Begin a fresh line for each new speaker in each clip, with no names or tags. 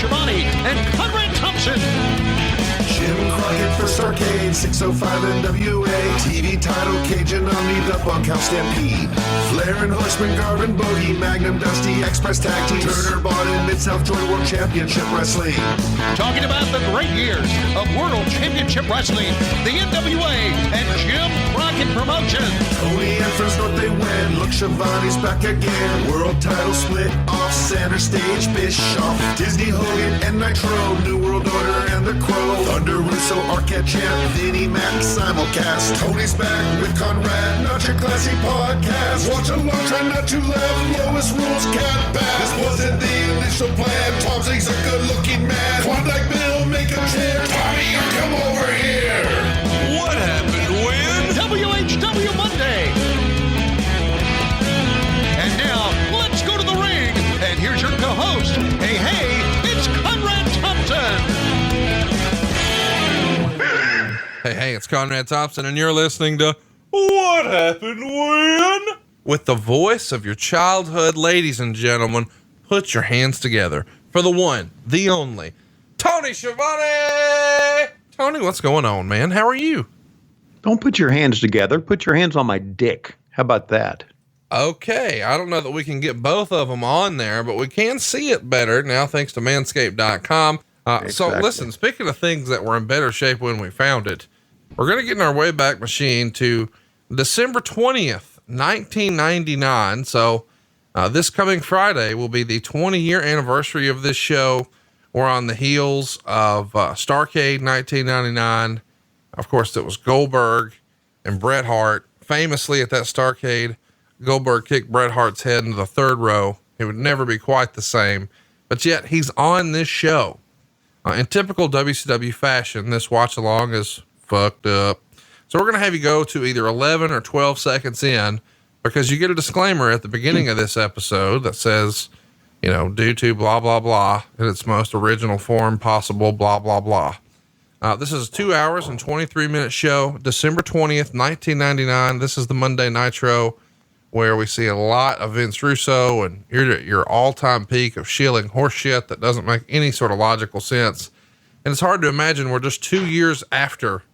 Schiavone and Conrad Thompson.
Jim Crockett for Starcade, 605 NWA. TV title, Cajun Omni, the Bunkhouse Stampede. Flair and Horseman, Garvin, Bogey, Magnum, Dusty, Express Tag Team. Turner, Bodden, Mid-South Joint World Championship Wrestling.
Talking about the great years of World Championship Wrestling, the NWA, and Jim Crockett Promotions.
Tony and Friends North, they win. Look, Schiavone's back again. World title split off center stage. Bischoff, Disney, Hogan, and Nitro. New World Order and the Crow. Thunder, Russo, Arquette Champ, Vinnie Mac, simulcast. Tony's back with Conrad, not your classy podcast. Watch along, try not to laugh. Lowest rules can't pass. This wasn't the initial plan. Tom Zigg's a good-looking man. Klondike Bill, make a chair. Tommy, you come over here.
What happened when?
WHW Monday. And now, let's go to the ring. And here's your co-host. Hey, it's Conrad Thompson.
Hey, it's Conrad Thompson, and you're listening to What Happened When? With the voice of your childhood. Ladies and gentlemen, put your hands together for the one, the only, Tony Schiavone! Tony, what's going on, man? How are you?
Don't put your hands together. Put your hands on my dick. How about that?
Okay, I don't know that we can get both of them on there, but we can see it better now thanks to manscaped.com.
Exactly.
So listen, speaking of things that were in better shape when we found it, we're going to get in our Wayback Machine to December 20th, 1999. So this coming Friday will be the 20-year anniversary of this show. We're on the heels of Starcade 1999. Of course, it was Goldberg and Bret Hart. Famously at that Starcade, Goldberg kicked Bret Hart's head into the third row. It would never be quite the same, but yet he's on this show. In typical WCW fashion, this watch along is fucked up. So we're going to have you go to either 11 or 12 seconds in, because you get a disclaimer at the beginning of this episode that says, you know, due to blah, blah, blah, in its most original form possible, blah, blah, blah. This is a 2 hours and 23-minute show, December 20th, 1999. This is the Monday Nitro, where we see a lot of Vince Russo and your all-time peak of shilling horse shit that doesn't make any sort of logical sense. And it's hard to imagine we're just 2 years after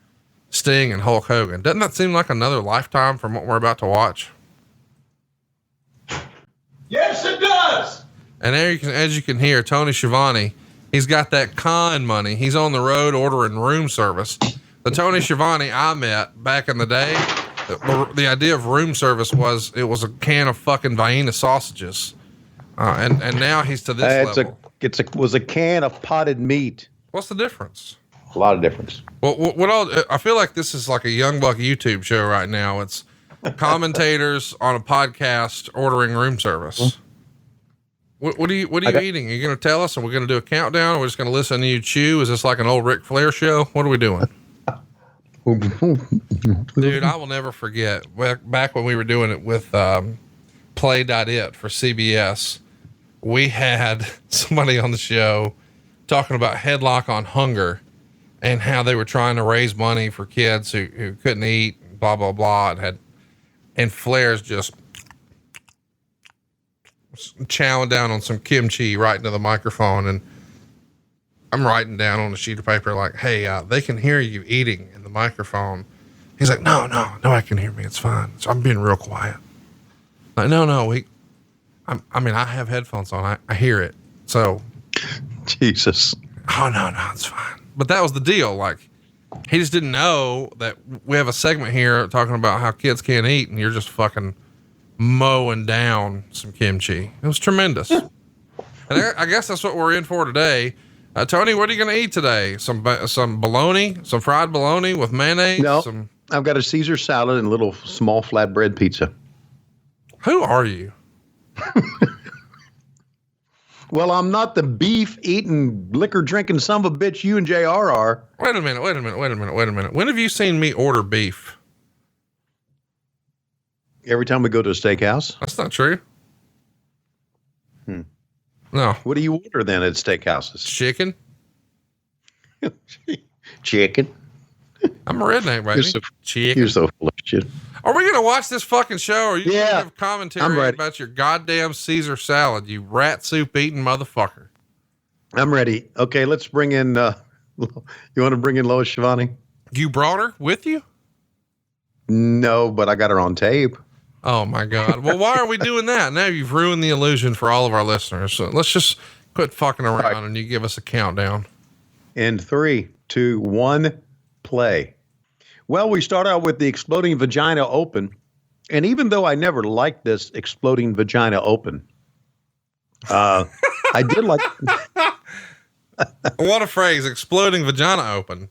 Sting and Hulk Hogan. Doesn't that seem like another lifetime from what we're about to watch?
Yes, it does.
And there you can, as you can hear, Tony Schiavone, he's got that con money. He's on the road ordering room service. The Tony Schiavone I met back in the day, the idea of room service was it was a can of fucking Vienna sausages. And now he's to this level.
Was a can of potted meat.
What's the difference?
A lot of difference.
Well, I feel like this is like a Young Buck YouTube show right now. It's commentators on a podcast ordering room service. What are you eating? Are you going to tell us, and we're going to do a countdown? Or we're just going to listen to you chew? Is this like an old Ric Flair show? What are we doing? Dude, I will never forget back when we were doing it with, Play.it for CBS. We had somebody on the show talking about Headlock on Hunger and how they were trying to raise money for kids who couldn't eat, blah, blah, blah. And Flair's just chowing down on some kimchi right into the microphone. And I'm writing down on a sheet of paper, like, hey, they can hear you eating in the microphone. He's like, no, I can hear me. It's fine. So I'm being real quiet. Like, no, I have headphones on. I hear it. So
Jesus.
Oh, no, it's fine. But that was the deal. Like, he just didn't know that we have a segment here talking about how kids can't eat, and you're just fucking mowing down some kimchi. It was tremendous. And I guess that's what we're in for today. Tony, what are you going to eat today? Some bologna, some fried bologna with mayonnaise?
No, I've got a Caesar salad and a little small flatbread pizza.
Who are you?
Well, I'm not the beef eating, liquor drinking son of a bitch you and JR are.
Wait a minute. When have you seen me order beef?
Every time we go to a steakhouse.
That's not true. No.
What do you order then at steakhouses?
Chicken.
Chicken.
I'm a redneck, baby. Chicken.
You're so full of shit.
Are we going to watch this fucking show? Or are you going to give commentary
I'm ready.
about your goddamn Caesar salad, you rat soup eating motherfucker?
I'm ready. Okay, let's bring in, you want to bring in Lois Schiavone?
You brought her with you?
No, but I got her on tape.
Oh my God. Well, why are we doing that? Now you've ruined the illusion for all of our listeners. So let's just quit fucking around and you give us a countdown.
In 3, 2, 1, play. Well, we start out with the Exploding Vagina Open. And even though I never liked this Exploding Vagina Open, I did like.
What a phrase, Exploding Vagina Open.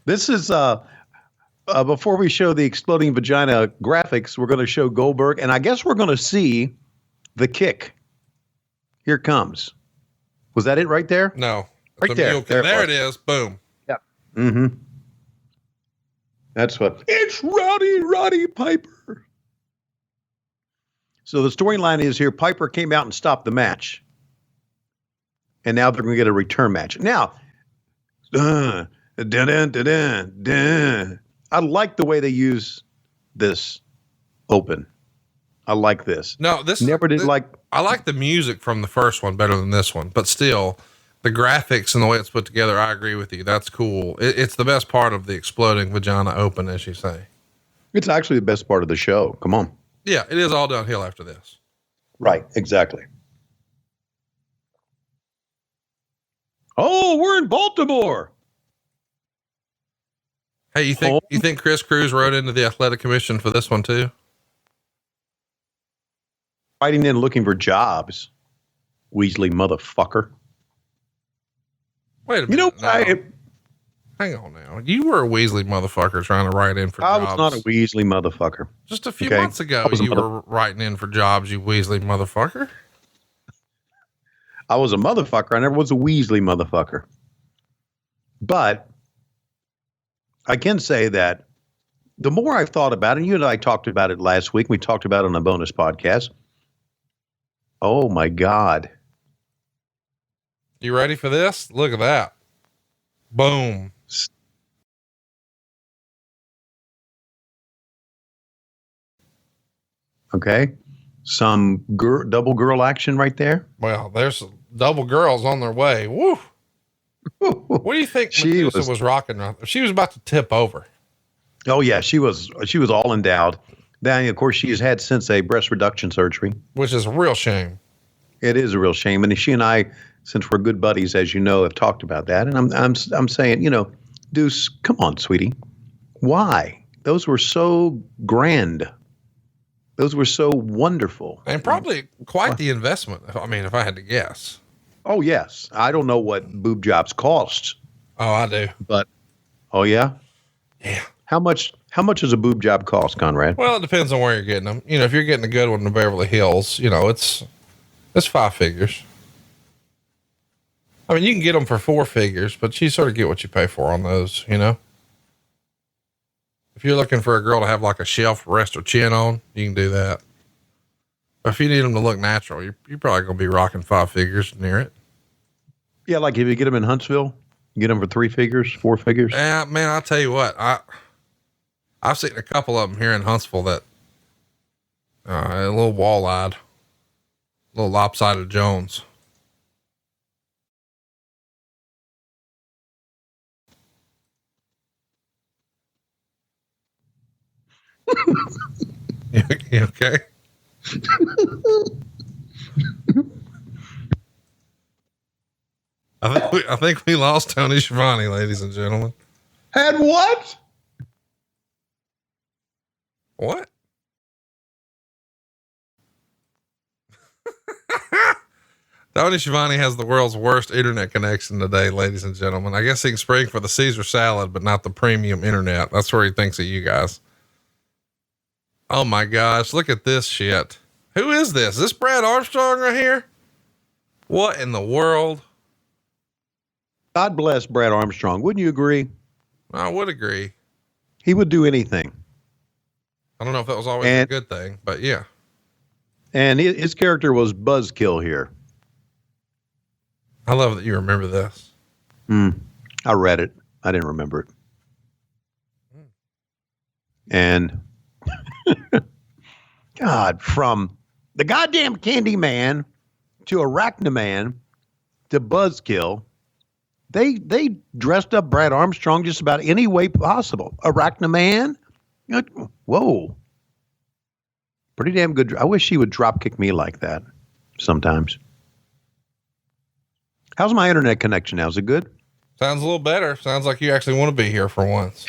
This is, before we show the Exploding Vagina graphics, we're going to show Goldberg. And I guess we're going to see the kick. Here it comes. Was that it right there?
No.
Right there.
There it is. Boom.
Yep. Mm-hmm. That's what. It's Roddy Piper. So the storyline is here. Piper came out and stopped the match. And now they're going to get a return match. Now, I like the way they use this open. I like this.
No, I like the music from the first one better than this one, but still the graphics and the way it's put together, I agree with you. That's cool. It's the best part of the Exploding Vagina Open, as you say.
It's actually the best part of the show. Come on.
Yeah, it is all downhill after this.
Right. Exactly. Oh, we're in Baltimore.
Hey, you think Chris Cruz wrote into the athletic commission for this one too?
Fighting in looking for jobs. Weasley motherfucker.
Wait a minute.
You know,
hang on now. You were a Weasley motherfucker trying to write in for jobs.
I was not a Weasley motherfucker.
Just a few months ago, you were writing in for jobs, you Weasley motherfucker.
I was a motherfucker. I never was a Weasley motherfucker. But I can say that the more I've thought about it, you and I talked about it last week. We talked about it on a bonus podcast. Oh my God.
You ready for this? Look at that. Boom.
Okay. Some double girl action right there.
Well, there's double girls on their way. Woo. What do you think she was rocking? She was about to tip over.
Oh yeah. She was all endowed. Then of course she has had since a breast reduction surgery,
which is a real shame.
It is a real shame. And she and I, since we're good buddies, as you know, have talked about that. And I'm saying, Deuce, come on, sweetie. Why? Those were so grand. Those were so wonderful.
And probably quite the investment. I mean, if I had to guess.
Oh, yes. I don't know what boob jobs cost.
Oh, I do.
But, oh, yeah?
Yeah.
How much does a boob job cost, Conrad?
Well, it depends on where you're getting them. If you're getting a good one in Beverly Hills, it's 5 figures. I mean, you can get them for 4 figures, but you sort of get what you pay for on those, If you're looking for a girl to have like a shelf rest her chin on, you can do that. But if you need them to look natural, you're probably going to be rocking 5 figures near it.
Yeah. Like if you get them in Huntsville, you get them for 3 figures, 4 figures.
Yeah, man, I'll tell you what, I've seen a couple of them here in Huntsville that, a little wall-eyed, a little lopsided Jones. You okay? I think we lost Tony Schiavone, ladies and gentlemen.
Had what?
What? Tony Schiavone has the world's worst internet connection today, ladies and gentlemen. I guess he can spring for the Caesar salad, but not the premium internet. That's where he thinks of you guys. Oh my gosh, look at this shit. Who is this? Is this Brad Armstrong right here? What in the world?
God bless Brad Armstrong. Wouldn't you agree?
I would agree.
He would do anything.
I don't know if that was always a good thing, but yeah.
And his character was Buzzkill here.
I love that you remember this.
I read it. I didn't remember it. And God, from the goddamn Candy Man to Arachnaman to Buzzkill, they dressed up Brad Armstrong just about any way possible. Arachnaman, whoa, pretty damn good. I wish she would drop kick me like that sometimes. How's my internet connection now? Is it good?
Sounds a little better. Sounds like you actually want to be here for once.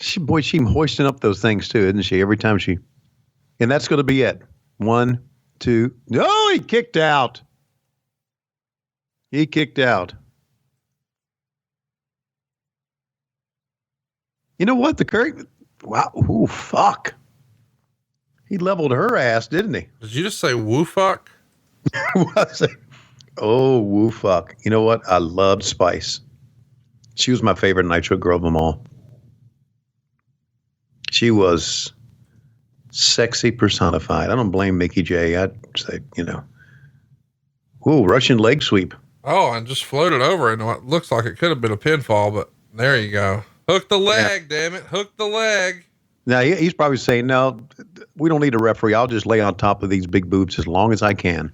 she hoisting up those things too, isn't she? Every time and that's going to be it. 1, 2. No, he kicked out. He kicked out. You know what? The Curry, wow. Ooh, fuck. He leveled her ass, didn't he?
Did you just say woo fuck?
Oh, woo fuck. You know what? I loved Spice. She was my favorite Nitro girl of them all. She was sexy personified. I don't blame Mickey J. I'd say, ooh, Russian leg sweep.
Oh, and just floated over into what looks like it could have been a pinfall, but there you go. Hook the leg, damn it. Hook the leg.
Now, he's probably saying, no, we don't need a referee. I'll just lay on top of these big boobs as long as I can.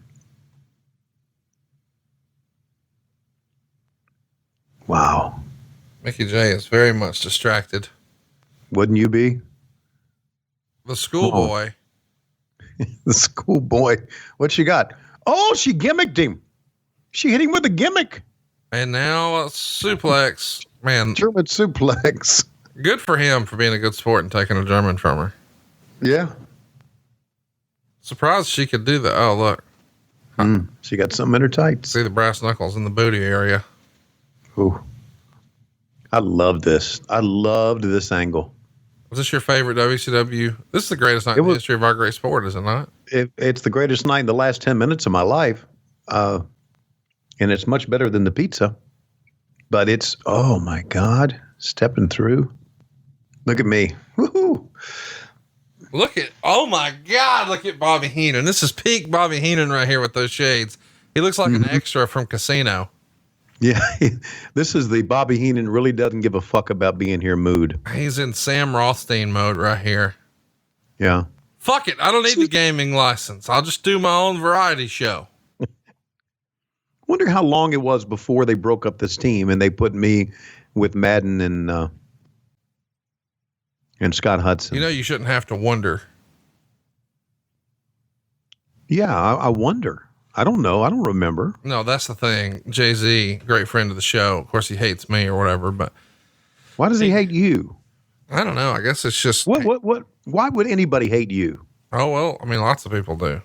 Wow.
Mickey J is very much distracted.
Wouldn't you be?
The schoolboy.
The schoolboy. What she got? Oh, she gimmicked him. She hit him with a gimmick.
And now a suplex. Man.
German suplex.
Good for him for being a good sport and taking a German from her.
Yeah.
Surprised she could do that. Oh, look.
She got something in her tights.
See the brass knuckles in the booty area.
Ooh. I love this. I loved this angle.
Was this your favorite WCW? This is the greatest night in the history of our great sport, is it not?
It's the greatest night in the last 10 minutes of my life. And it's much better than the pizza. But it's, oh my God, stepping through. Look at me. Woohoo.
Oh my God, look at Bobby Heenan. This is peak Bobby Heenan right here with those shades. He looks like an extra from Casino.
Yeah, this is the Bobby Heenan really doesn't give a fuck about being here mood.
He's in Sam Rothstein mode right here.
Yeah.
Fuck it. I don't need the gaming license. I'll just do my own variety show.
Wonder how long it was before they broke up this team and they put me with Madden and Scott Hudson.
You shouldn't have to wonder.
Yeah, I wonder. I don't know. I don't remember.
No, that's the thing. Jay-Z, great friend of the show. Of course, he hates me or whatever, but
why does he hate you?
I don't know. I guess it's just
what? Why would anybody hate you?
Oh, well, I mean, lots of people do.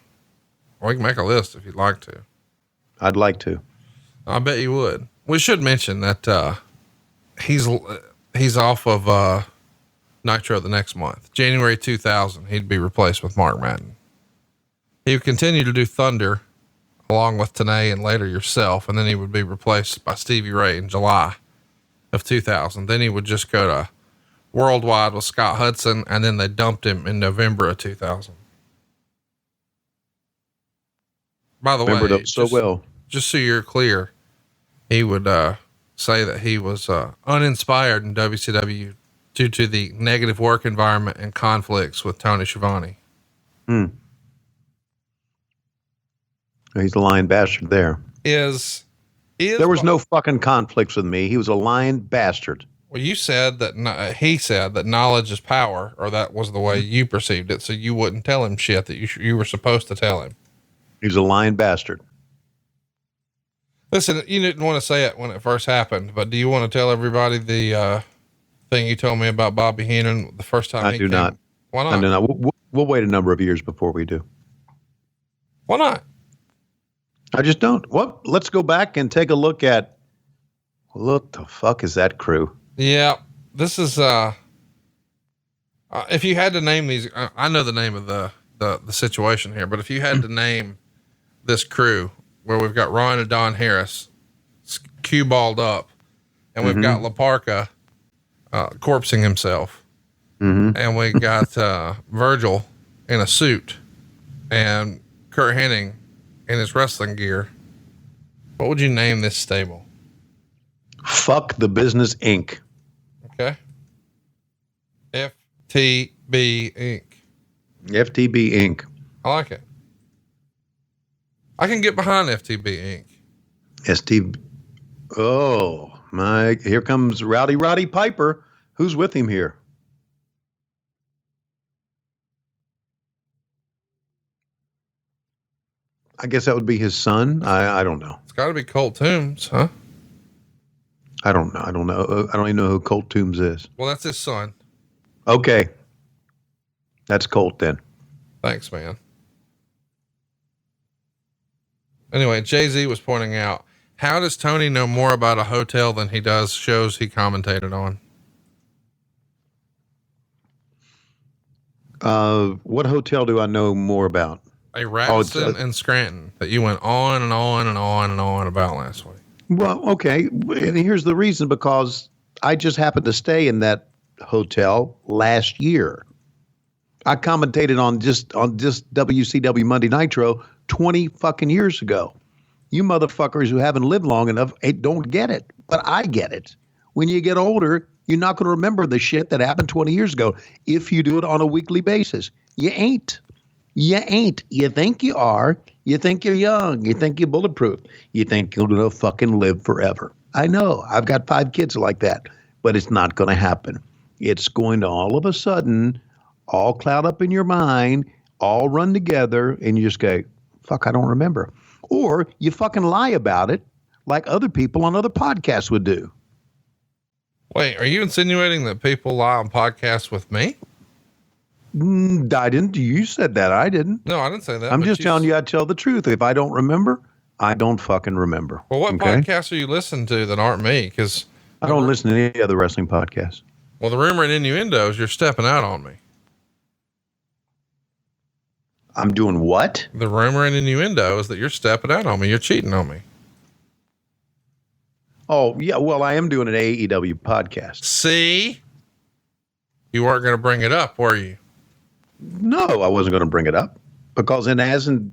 We can make a list if you'd like to.
I'd like to.
I bet you would. We should mention that, he's off of, Nitro the next month, January 2000, he'd be replaced with Mark Madden. He would continue to do Thunder along with Tenay and later yourself. And then he would be replaced by Stevie Ray in July of 2000. Then he would just go to Worldwide with Scott Hudson. And then they dumped him in November of 2000. By the way, just so you're clear, he would, say that he was, uninspired in WCW due to the negative work environment and conflicts with Tony Schiavone.
He's a lying bastard there.
There
was no fucking conflicts with me. He was a lying bastard.
Well, you said that he said that knowledge is power, or that was the way you perceived it. So you wouldn't tell him shit that you were supposed to tell him.
He's a lying bastard.
Listen, you didn't want to say it when it first happened, but do you want to tell everybody the, thing you told me about Bobby Heenan the first time?
I do not.
Why not?
I do not. We'll wait a number of years before we do.
Why not?
I just don't. Well, let's go back and take a look at what the fuck is that crew?
Yeah, this is, if you had to name these, I know the name of the situation here, but if you had to name this crew where we've got Ron and Don Harris cue balled up and we've got La Parka, corpsing himself. And we got, Virgil in a suit and Curt Hennig in his wrestling gear. What would you name this stable?
Fuck the Business Inc.
Okay. FTB Inc.
FTB Inc.
I like it. I can get behind FTB Inc.
Steve. Oh, my. Here comes Roddy Piper. Who's with him here? I guess that would be his son. I don't know.
It's got to be Colt Toombs, huh?
I don't know. I don't even know who Colt Toombs is.
Well, that's his son.
Okay. That's Colt then.
Thanks, man. Anyway, Jay-Z was pointing out, how does Tony know more about a hotel than he does shows he commentated on?
What hotel do I know more about?
A Radisson in Scranton that you went on and on and on and on about last week.
Well, okay. And here's the reason, because I just happened to stay in that hotel last year. I commentated on just WCW Monday Nitro 20 fucking years ago. You motherfuckers who haven't lived long enough don't get it, but I get it. When you get older, you're not going to remember the shit that happened 20 years ago if you do it on a weekly basis. You ain't. You ain't. You think you are. You think you're young. You think you're bulletproof. You think you're going to fucking live forever. I know. I've got 5 kids like that, but it's not going to happen. It's going to all of a sudden all cloud up in your mind, all run together, and you just go, fuck, I don't remember. Or you fucking lie about it like other people on other podcasts would do.
Wait, are you insinuating that people lie on podcasts with me?
I didn't. You said that. I didn't.
No, I didn't say that.
I'm just telling you I tell the truth. If I don't remember, I don't fucking remember.
Well, what
okay?
podcasts are you listening to that aren't me? Because
I don't listen to any other wrestling podcasts.
Well, the rumor and innuendos, you're stepping out on me.
I'm doing what?
The rumor and innuendo is that you're stepping out on me. You're cheating on me.
Oh, yeah. Well, I am doing an AEW podcast.
See? You weren't going to bring it up, were you?
No, I wasn't going to bring it up because it hasn't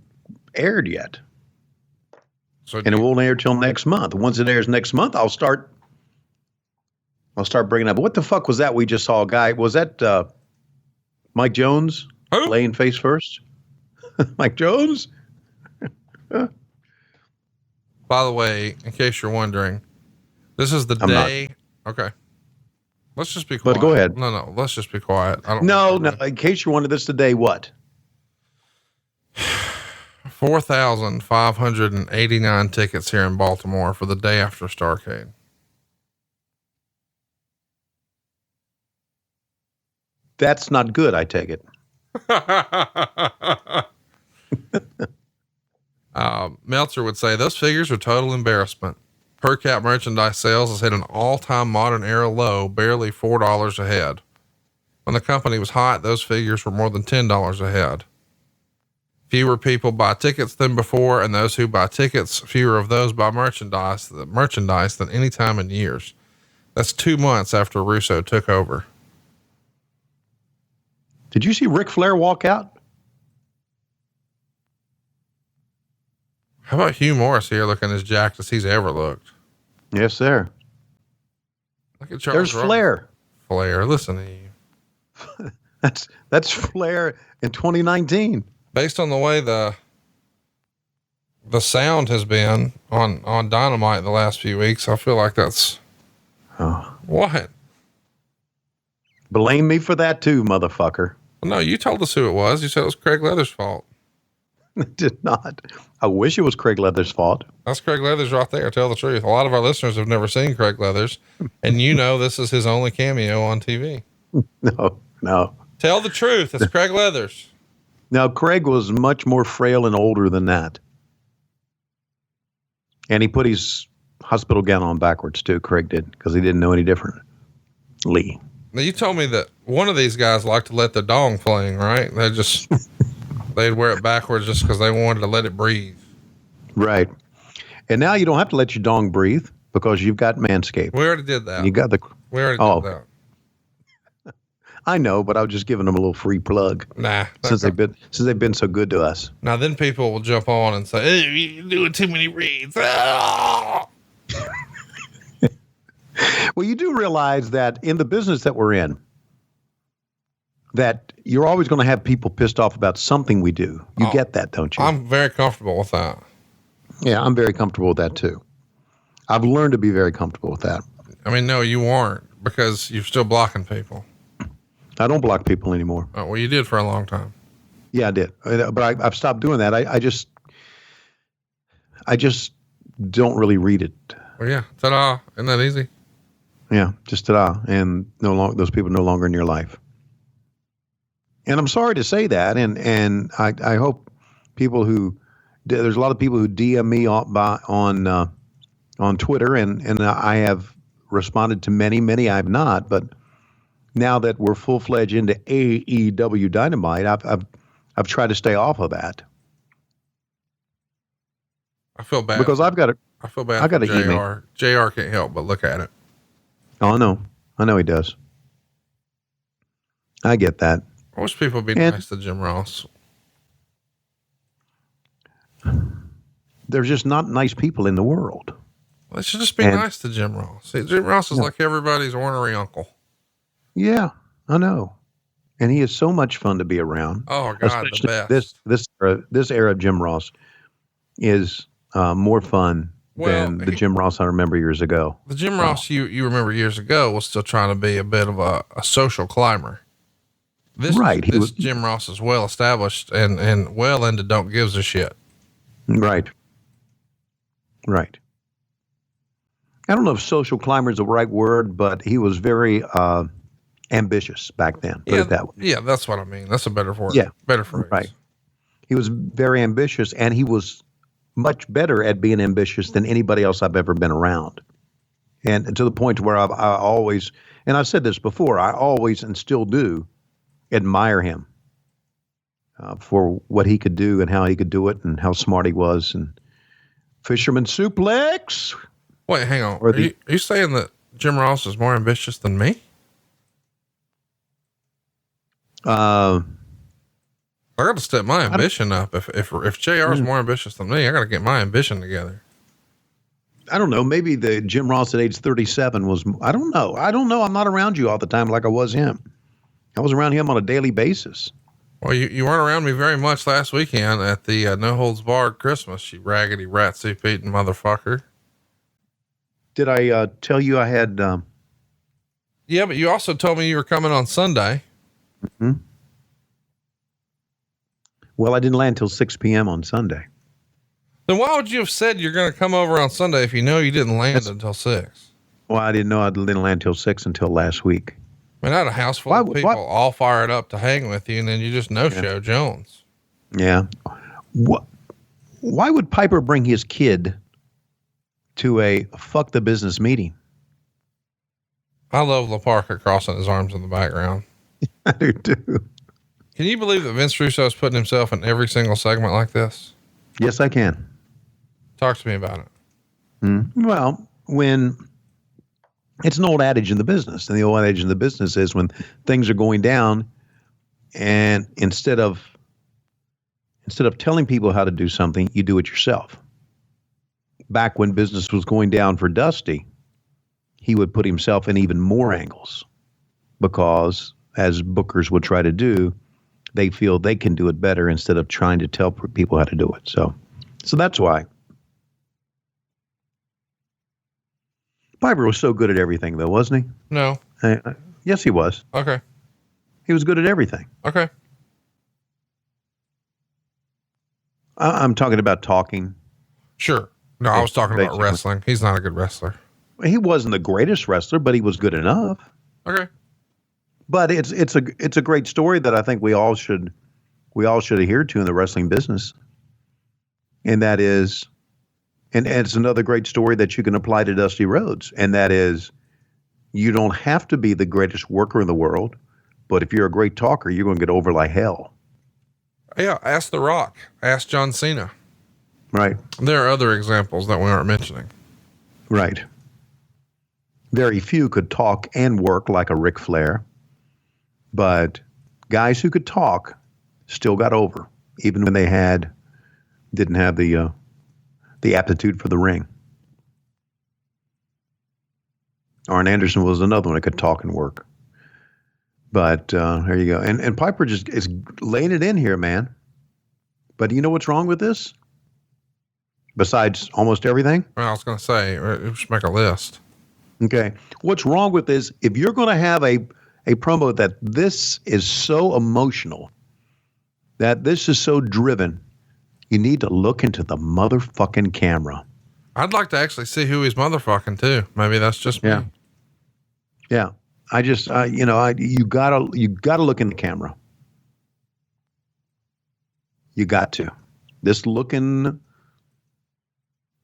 aired yet.
So
and it won't air till next month. Once it airs next month, I'll start bringing up. What the fuck was that we just saw a guy? Was that Mike Jones laying face first? Mike Jones?
By the way, in case you're wondering, this is the
I'm
day. Not. Okay. Let's just be quiet.
But go ahead.
No, let's just be quiet.
No. In case you're wondering, this is the day what?
4,589 tickets here in Baltimore for the day after Starrcade.
That's not good, I take it.
Meltzer would say those figures are total embarrassment. Per cap merchandise sales has hit an all-time modern era low, barely $4 a head. When the company was hot, those figures were more than $10 a head. Fewer people buy tickets than before, and those who buy tickets, fewer of those buy merchandise than any time in years. That's 2 months after Russo took over.
Did you see Ric Flair walk out?
How about Hugh Morris here looking as jacked as he's ever looked?
Yes, sir.
Look at Charles.
There's Flair.
Flair, listen to you.
That's Flair in 2019.
Based on the way the sound has been on Dynamite the last few weeks, I feel like that's what?
Blame me for that too, motherfucker.
Well, no, you told us who it was. You said it was Craig Leather's fault.
I did not. I wish it was Craig Leather's fault.
That's Craig Leathers right there. Tell the truth. A lot of our listeners have never seen Craig Leathers, and this is his only cameo on TV.
No.
Tell the truth. It's Craig Leathers.
Now, Craig was much more frail and older than that. And he put his hospital gown on backwards too. Craig did, because he didn't know any different. Lee.
Now, you told me that one of these guys liked to let their dong fling, right? They'd wear it backwards just because they wanted to let it breathe.
Right. And now you don't have to let your dong breathe because you've got Manscaped.
We already did that.
We already did
that.
I know, but I was just giving them a little free plug.
Nah.
Since they've been so good to us.
Now then people will jump on and say, hey, you're doing too many reads. Ah!
Well, you do realize that in the business that we're in, that you're always going to have people pissed off about something we do. You get that, don't you?
I'm very comfortable with that.
Yeah, I'm very comfortable with that too. I've learned to be very comfortable with that.
I mean, no, you aren't, because you're still blocking people.
I don't block people anymore.
Oh, well, you did for a long time.
Yeah, I did, but I've stopped doing that. I just don't really read it.
Well, yeah, ta-da! Isn't that easy?
Yeah, just ta-da, and no longer those people no longer in your life. And I'm sorry to say that, and I hope people there's a lot of people who DM me on Twitter, and I have responded to many I have not, but now that we're full-fledged into AEW Dynamite, I've tried to stay off of that.
I feel bad
because I
feel bad.
I got
for
to
JR. JR can't help but look at it.
Oh, I know he does. I get that.
I wish people would be nice to Jim Ross.
There's just not nice people in the world.
They should just be nice to Jim Ross. See, Jim Ross is like everybody's ornery uncle.
Yeah, I know. And he is so much fun to be around.
Oh God, the best.
This era of Jim Ross is more fun than the Jim Ross I remember years ago.
The Jim Ross you remember years ago was still trying to be a bit of a social climber. This Jim Ross is well established and well into don't gives a shit.
Right. I don't know if social climber is the right word, but he was very ambitious back then. Put it that way.
Yeah, that's what I mean. That's a better word.
Yeah.
Better phrase.
Right. He was very ambitious, and he was much better at being ambitious than anybody else I've ever been around. And to the point where I always, and I've said this before, I always and still do admire him for what he could do and how he could do it and how smart he was. And Fisherman Suplex.
Wait, hang on. Are you saying that Jim Ross is more ambitious than me? I got to step my ambition up. If JR is more ambitious than me, I got to get my ambition together.
I don't know. Maybe the Jim Ross at age 37 was, I don't know. I'm not around you all the time like I was him. I was around him on a daily basis.
Well, you weren't around me very much last weekend at the No Holds Barred Christmas, you raggedy rat soup eating motherfucker.
Did I tell you I had...
Yeah, but you also told me you were coming on Sunday.
Mm-hmm. Well, I didn't land till 6 p.m. on Sunday.
Then why would you have said you're going to come over on Sunday if you know you didn't land until 6?
Well, I didn't know I didn't land till 6 until last week.
I mean, I had a house full of people all fired up to hang with you, and then you just no-show Jones.
Yeah. Why would Piper bring his kid to a fuck the business meeting?
I love La Parka crossing his arms in the background.
I do too.
Can you believe that Vince Russo is putting himself in every single segment like this?
Yes, I can.
Talk to me about it.
Well, when it's an old adage in the business, and the old adage in the business is when things are going down, and instead of telling people how to do something, you do it yourself. Back when business was going down for Dusty, he would put himself in even more angles because, as bookers would try to do, they feel they can do it better instead of trying to tell people how to do it. So that's why. Piper was so good at everything, though, wasn't he?
No.
Yes, he was.
Okay.
He was good at everything.
Okay.
I'm talking about talking.
Sure. No, I was talking about wrestling. He's not a good wrestler.
He wasn't the greatest wrestler, but he was good enough.
Okay.
But it's a great story that I think we all should adhere to in the wrestling business. And that is, and it's another great story that you can apply to Dusty Rhodes. And that is, you don't have to be the greatest worker in the world, but if you're a great talker, you're going to get over like hell.
Yeah. Ask The Rock. Ask John Cena.
Right.
There are other examples that we aren't mentioning.
Right. Very few could talk and work like a Ric Flair, but guys who could talk still got over, even when they didn't have the aptitude for the ring. Arn Anderson was another one that could talk and work. But there you go. And Piper just is laying it in here, man. But you know what's wrong with this? besides almost everything?
Well, I was going to say, we should make a list.
Okay. What's wrong with this? If you're going to have a promo that this is so emotional, that this is so driven, you need to look into the motherfucking camera.
I'd like to actually see who he's motherfucking too. Maybe that's just me.
Yeah. I just, you gotta look in the camera. You got to. This looking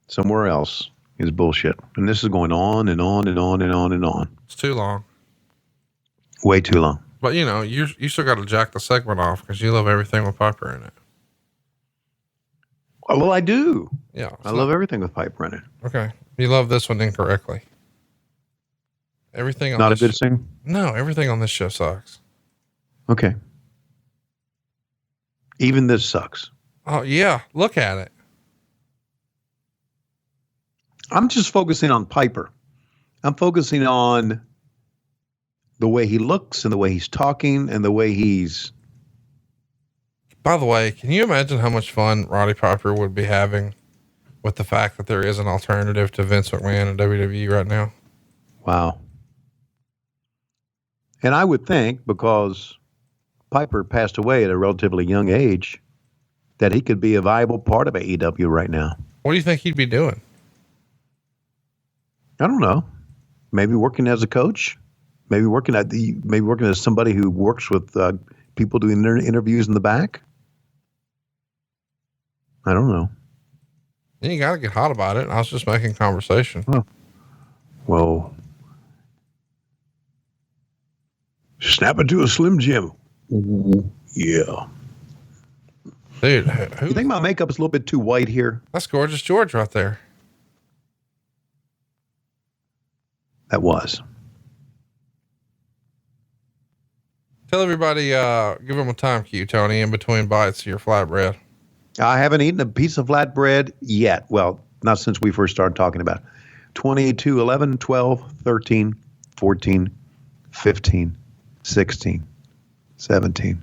somewhere else is bullshit. And this is going on and on and on and on and on.
It's too long.
Way too long.
But you still got to jack the segment off because you love everything with Piper in it.
Well, I do.
Yeah.
I love everything with Piper in it.
Okay. You love this one incorrectly. Everything on
Not a
this
good thing?
No, everything on this show sucks.
Okay. Even this sucks.
Oh yeah. Look at it.
I'm just focusing on Piper. I'm focusing on the way he looks and the way he's talking and the way he's.
By the way, can you imagine how much fun Roddy Piper would be having with the fact that there is an alternative to Vince McMahon and WWE right now?
Wow. And I would think, because Piper passed away at a relatively young age, that he could be a viable part of AEW right now.
What do you think he'd be doing?
I don't know. Maybe working as a coach. Maybe working as somebody who works with people doing interviews in the back. I don't know.
You got to get hot about it. I was just making conversation.
Oh. Whoa. Snap it to a Slim Jim. Ooh, yeah.
Dude,
you think my makeup is a little bit too white here?
That's Gorgeous George right there.
That was.
Tell everybody, give them a time cue, Tony, in between bites of your flatbread.
I haven't eaten a piece of flatbread yet. Well, not since we first started talking about it. 22, 11, 12, 13, 14, 15, 16, 17.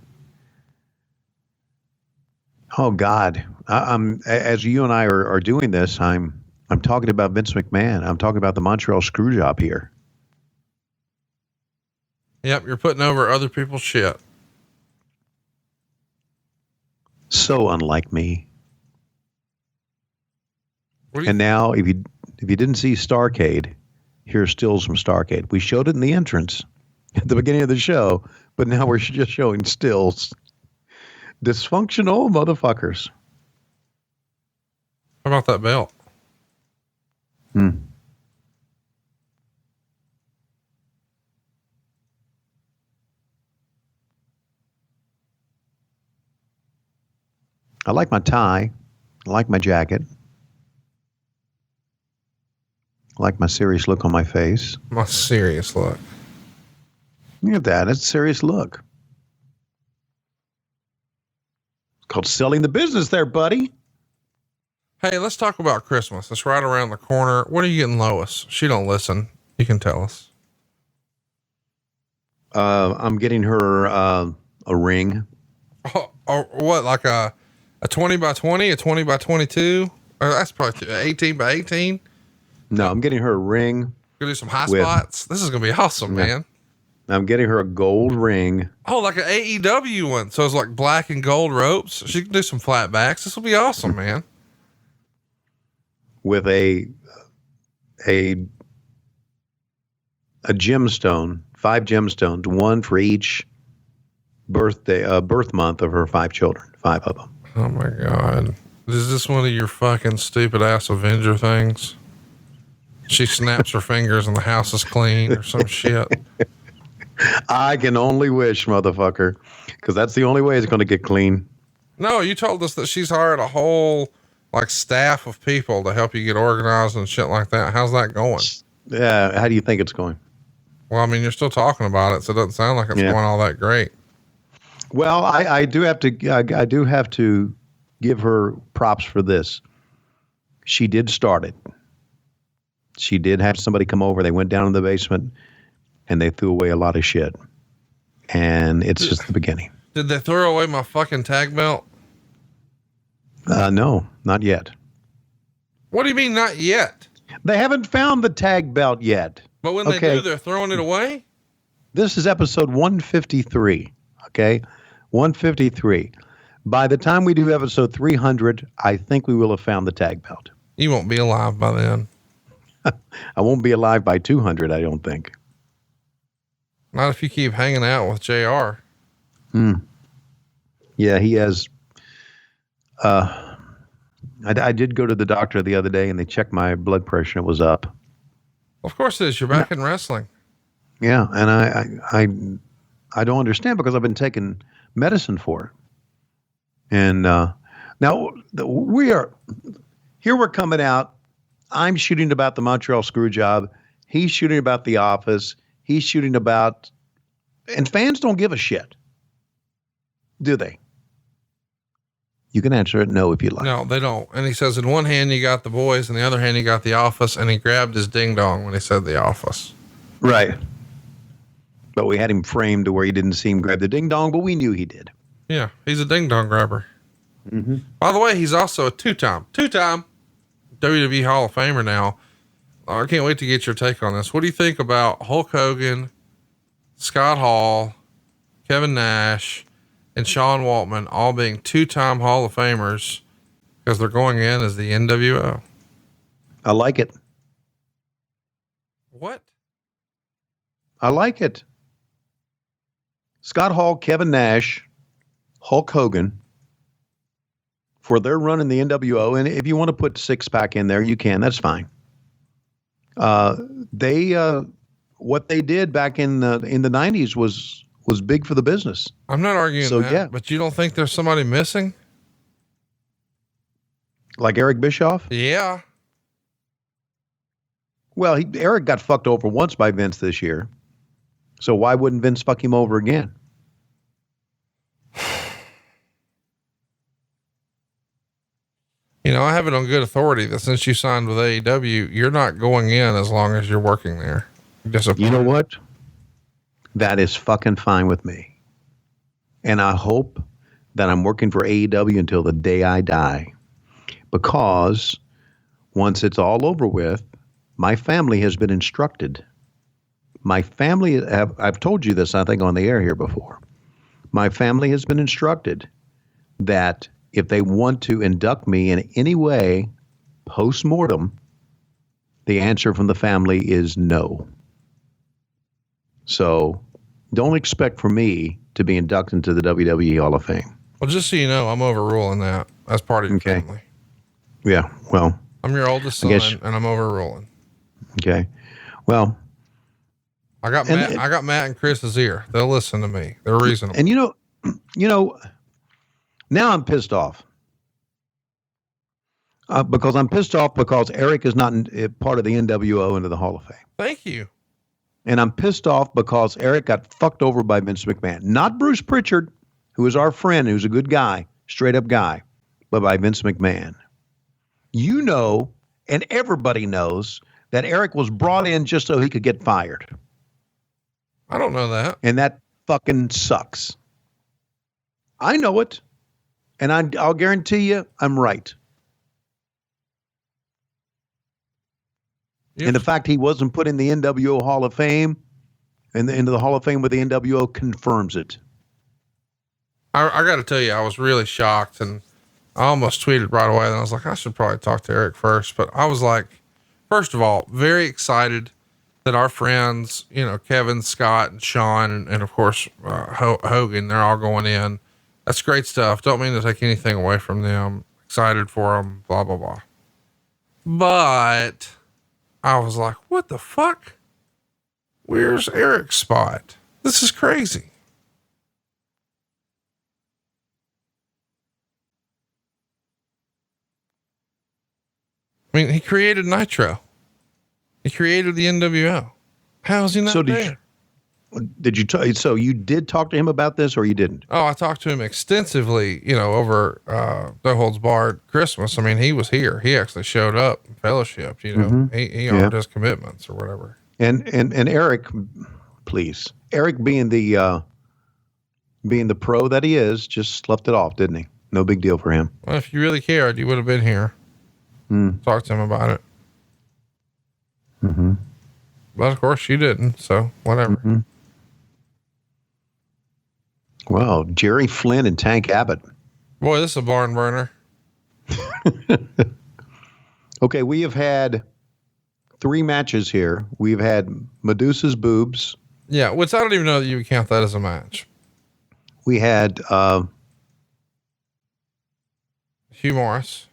Oh God. I'm as you and I are doing this, I'm talking about Vince McMahon. I'm talking about the Montreal screw job here.
Yep. You're putting over other people's shit.
So unlike me. And now if you didn't see Starrcade, here's stills from Starrcade. We showed it in the entrance at the beginning of the show, but now we're just showing stills. Dysfunctional motherfuckers.
How about that belt?
I like my tie. I like my jacket. I like my serious look on my face.
My serious look.
Look at that. It's a serious look. It's called selling the business there, buddy.
Hey, let's talk about Christmas. It's right around the corner. What are you getting Lois? She don't listen. You can tell us.
I'm getting her a ring.
Oh, what? Like a 20 by 20, a 20 by 22? Or that's probably 18 by 18.
No, I'm getting her a ring.
Gonna do some high spots. This is gonna be awesome, man.
I'm getting her a gold ring.
Oh, like an AEW one. So it's like black and gold ropes. She can do some flat backs. This will be awesome, man.
With a gemstone, 5 gemstones, one for each birth month of her 5 children, 5 of them.
Oh my God. Is this one of your fucking stupid ass Avenger things? She snaps her fingers and the house is clean or some shit.
I can only wish, motherfucker, because that's the only way it's going to get clean.
No, you told us that she's hired a whole like staff of people to help you get organized and shit like that. How's that going?
Yeah. How do you think it's going?
Well, I mean, you're still talking about it, so it doesn't sound like it's going all that great.
Well, I do have to give her props for this. She did start it. She did have somebody come over. They went down in the basement and they threw away a lot of shit. And it's just the beginning.
Did they throw away my fucking tag belt?
No, not yet.
What do you mean not yet?
They haven't found the tag belt yet.
But when they do, they're throwing it away?
This is episode 153. Okay? 153. By the time we do episode 300, I think we will have found the tag belt.
You won't be alive by then.
I won't be alive by 200, I don't think.
Not if you keep hanging out with JR.
Yeah, he has. I did go to the doctor the other day, and they checked my blood pressure. It was up.
Of course it is. You're back in wrestling.
Yeah, and I don't understand because I've been taking medicine for it. And now we're coming out. I'm shooting about the Montreal Screwjob. He's shooting about The Office. He's shooting about, and fans don't give a shit, do they? You can answer it no if you like.
No, they don't. And he says, in one hand you got The Boys, in the other hand you got The Office, and he grabbed his ding dong when he said The Office.
Right. But we had him framed to where you didn't see him grab the ding dong, but we knew he did.
Yeah, he's a ding dong grabber. Mm-hmm. By the way, he's also a two-time WWE Hall of Famer now. I can't wait to get your take on this. What do you think about Hulk Hogan, Scott Hall, Kevin Nash, and Sean Waltman all being two-time Hall of Famers because they're going in as the NWO?
I like it.
What?
I like it. Scott Hall, Kevin Nash, Hulk Hogan, for their run in the NWO. And if you want to put six-pack in there, you can. That's fine. What they did back in the 90s was big for the business.
I'm not arguing that,
yeah.
But you don't think there's somebody missing?
Like Eric Bischoff?
Yeah.
Well, Eric got fucked over once by Vince this year. So why wouldn't Vince fuck him over again?
You know, I have it on good authority that since you signed with AEW, you're not going in as long as you're working there.
You know what? That is fucking fine with me. And I hope that I'm working for AEW until the day I die. Because once it's all over with, my family has been instructed. My family, I've told you this, I think, on the air here before. My family has been instructed that if they want to induct me in any way post-mortem, the answer from the family is no. So don't expect for me to be inducted into the WWE Hall of Fame.
Well, just so you know, I'm overruling that as part of your family.
Yeah, well.
I'm your oldest son, and I'm overruling.
Okay. Well.
I got Matt and Chris's ear. They'll listen to me. They're reasonable.
And you know, now I'm pissed off. Because I'm pissed off because Eric is not part of the NWO into the Hall of Fame.
Thank you.
And I'm pissed off because Eric got fucked over by Vince McMahon. Not Bruce Pritchard, who is our friend, who's a good guy, straight up guy, but by Vince McMahon. You know, and everybody knows, that Eric was brought in just so he could get fired.
I don't know that.
And that fucking sucks. I know it. And I'll guarantee you I'm right.
Yep.
And the fact he wasn't put in the NWO Hall of Fame and into the Hall of Fame with the NWO confirms it.
I got to tell you, I was really shocked, and I almost tweeted right away. And I was like, I should probably talk to Eric first. But I was like, first of all, very excited that our friends, you know, Kevin, Scott, and Sean, and of course, Hogan, they're all going in. That's great stuff. Don't mean to take anything away from them. Excited for them, blah, blah, blah. But I was like, what the fuck? Where's Eric's spot? This is crazy. I mean, he created Nitro. He created the NWO. How is he not there?
So you did talk to him about this, or you didn't?
Oh, I talked to him extensively, you know, over No Holds Barred Christmas. I mean, he was here. He actually showed up and fellowshipped, you know, he honored his commitments or whatever.
And Eric, please, Eric being the pro that he is, just sloughed it off, didn't he? No big deal for him.
Well, if you really cared, you would have been here. Talk to him about it.
Mm-hmm.
But of course you didn't. So whatever.
Mm-hmm. Wow. Jerry Flynn and Tank Abbott.
Boy, this is a barn burner.
Okay. We have had 3 matches here. We've had Medusa's boobs.
Yeah. Which I don't even know that you would count that as a match.
We had,
Hugh Morris.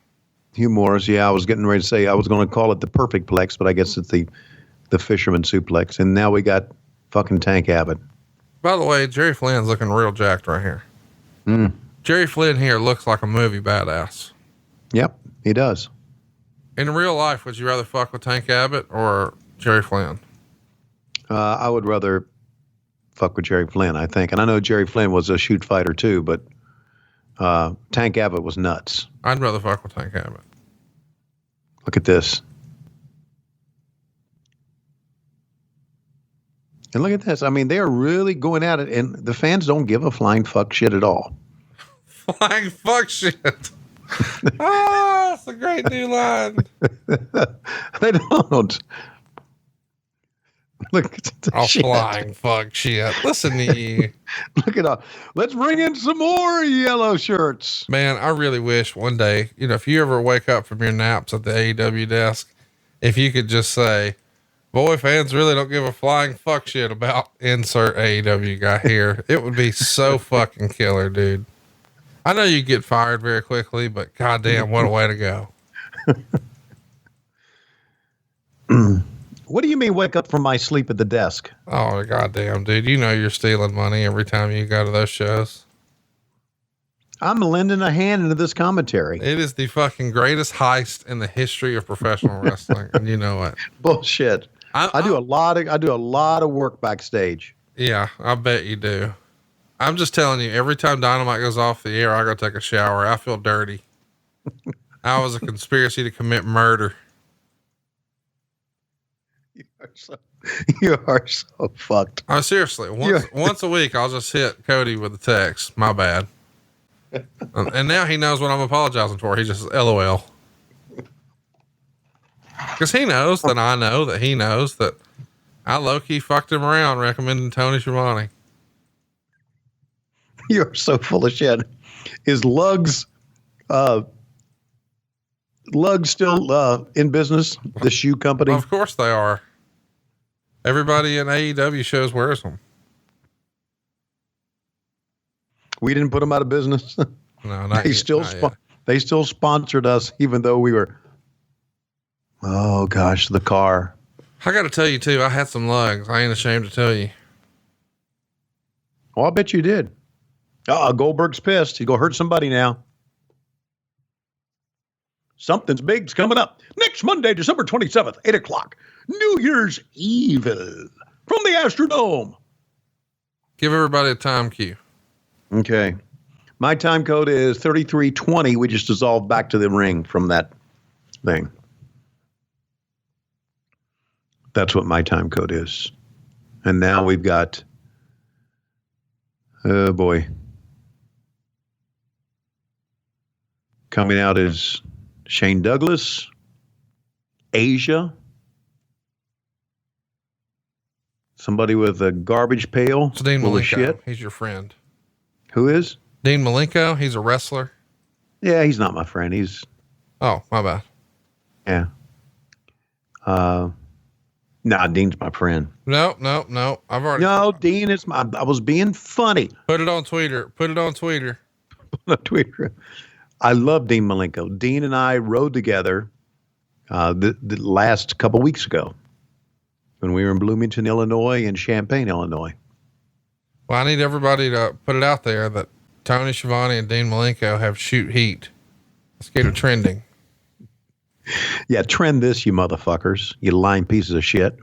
Hugh Morris. Yeah. I was getting ready to say, I was going to call it the perfect plex, but I guess it's the fisherman suplex. And now we got fucking Tank Abbott.
By the way, Jerry Flynn's looking real jacked right here. Jerry Flynn here looks like a movie badass.
Yep, he does.
In real life, would you rather fuck with Tank Abbott or Jerry Flynn?
I would rather fuck with Jerry Flynn, I think. And I know Jerry Flynn was a shoot fighter too, but Tank Abbott was nuts.
I'd rather fuck with Tank Abbott.
Look at this. And look at this. I mean, they are really going at it, and the fans don't give a flying fuck shit at all.
Flying fuck shit. That's a great new line.
They don't. Look at the shit.
Flying fuck shit. Listen to you.
Look at all. Let's bring in some more yellow shirts.
Man, I really wish one day, if you ever wake up from your naps at the AEW desk, if you could just say, boy, fans really don't give a flying fuck shit about insert AEW guy here. It would be so fucking killer, dude. I know you get fired very quickly, but goddamn, what a way to go.
What do you mean wake up from my sleep at the desk?
Oh, goddamn, dude. You know you're stealing money every time you go to those shows.
I'm lending a hand into this commentary.
It is the fucking greatest heist in the history of professional wrestling. And you know what?
Bullshit. I do a lot of work backstage.
Yeah, I bet you do. I'm just telling you, every time Dynamite goes off the air, I go take a shower. I feel dirty. I was a conspiracy to commit murder.
You are so fucked.
Oh, seriously. Once a week, I'll just hit Cody with a text. My bad. And now he knows what I'm apologizing for. He just LOL. Because he knows that I know that he knows that I low-key fucked him around recommending Tony Schiavone.
You're so full of shit. Is Lugs still in business? The shoe company?
Of course they are. Everybody in AEW shows wears them.
We didn't put them out of business.
No, not
they
yet,
still
not yet.
They still sponsored us, even though we were. Oh gosh, the car.
I got to tell you too. I had some lugs. I ain't ashamed to tell you.
Oh, I bet you did. Goldberg's pissed. He's gonna hurt somebody now. Something's big's coming up next Monday, December 27th, 8:00, New Year's Evil from the Astrodome.
Give everybody a time cue.
Okay. My time code is 3320. We just dissolved back to the ring from that thing. That's what my time code is. And now we've got, oh boy. Coming out is Shane Douglas, Asia, somebody with a garbage pail.
It's Dean
full of
Malenko.
shit.
He's your friend.
Who is?
Dean Malenko. He's a wrestler.
Yeah, he's not my friend. He's.
Oh, my bad.
Yeah. Nah, Dean's my friend.
No. I've already.
No, Dean is my. I was being funny.
Put it on Twitter. Twitter.
Twitter. I love Dean Malenko. Dean and I rode together the last couple weeks ago when we were in Bloomington, Illinois, and Champaign, Illinois.
Well, I need everybody to put it out there that Tony Schiavone and Dean Malenko have shoot heat. Let's get it trending.
Yeah, trend this, you motherfuckers. You lying pieces of shit.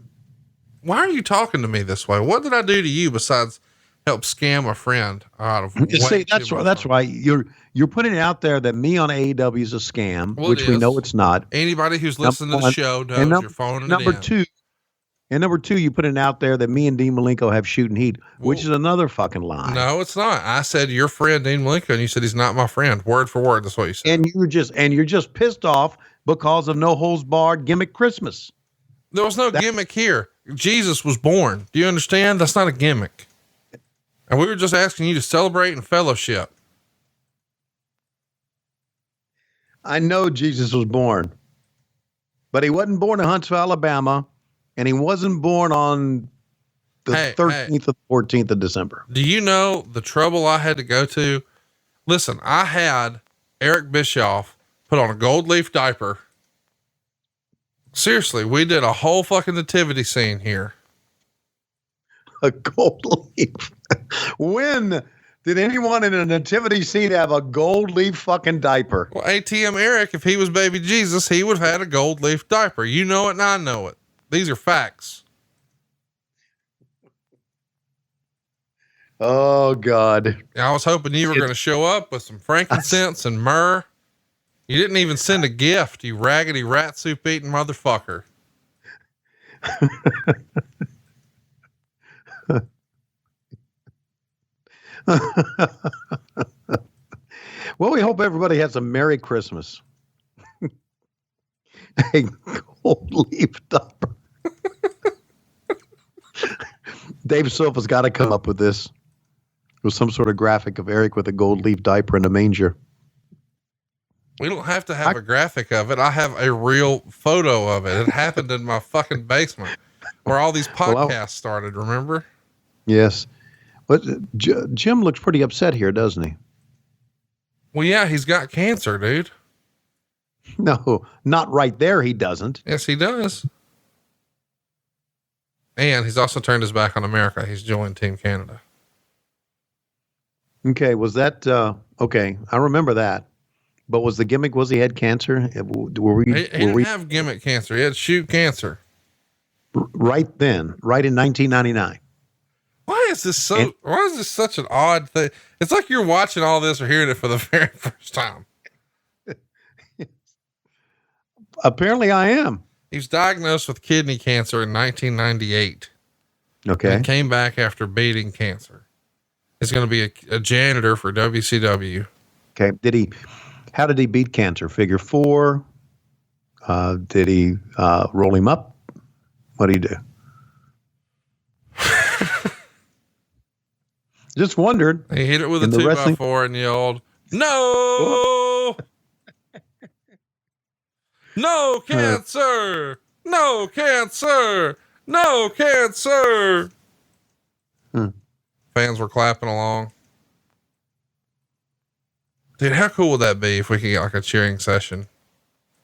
Why are you talking to me this way? What did I do to you besides help scam a friend out of
See, that's right. You're putting it out there that me on AEW is a scam,
well,
which we know it's not.
Anybody who's listening to the show knows you're phoning
Number
it in.
two, And number two, you put it out there that me and Dean Malenko have shooting heat, which is another fucking lie.
No, it's not. I said your friend Dean Malenko, and you said he's not my friend. Word for word, that's what you said.
And you're just pissed off because of no holds barred gimmick Christmas.
There was no gimmick here. Jesus was born. Do you understand? That's not a gimmick. And we were just asking you to celebrate and fellowship.
I know Jesus was born, but he wasn't born in Huntsville, Alabama, and he wasn't born on the 13th or 14th of December.
Do you know the trouble I had to go to? Listen, I had Eric Bischoff put on a gold leaf diaper. Seriously, we did a whole fucking nativity scene here.
A gold leaf. When did anyone in a nativity scene have a gold leaf fucking diaper?
Well, ATM Eric, if he was baby Jesus, he would have had a gold leaf diaper. You know it and I know it. These are facts.
Oh God.
I was hoping you were going to show up with some frankincense and myrrh. You didn't even send a gift, you raggedy rat soup eating motherfucker.
Well, we hope everybody has a Merry Christmas. A gold leaf diaper. Dave Silva's got to come up with this. With some sort of graphic of Eric with a gold leaf diaper in a manger.
We don't have to have a graphic of it. I have a real photo of it. It happened in my fucking basement where all these podcasts started, remember?
Yes. But Jim looks pretty upset here, doesn't he?
Well, yeah, he's got cancer, dude.
No, not right there. He doesn't.
Yes, he does. And he's also turned his back on America. He's joined Team Canada.
Okay. Was that, okay. I remember that. But was the gimmick, was he had cancer?
He didn't have gimmick cancer. He had shoot cancer.
Right then, right in 1999.
Why is this such an odd thing? It's like you're watching all this or hearing it for the very first time.
Apparently I am.
He was diagnosed with kidney cancer in 1998.
Okay.
And came back after beating cancer. He's going to be a janitor for WCW.
Okay. How did he beat cancer? Figure 4? Did he roll him up? What did he do? Just wondered.
He hit it with a 2x4 and yelled, "No! No cancer! No cancer! No cancer!" Fans were clapping along. Dude, how cool would that be if we could get like a cheering session?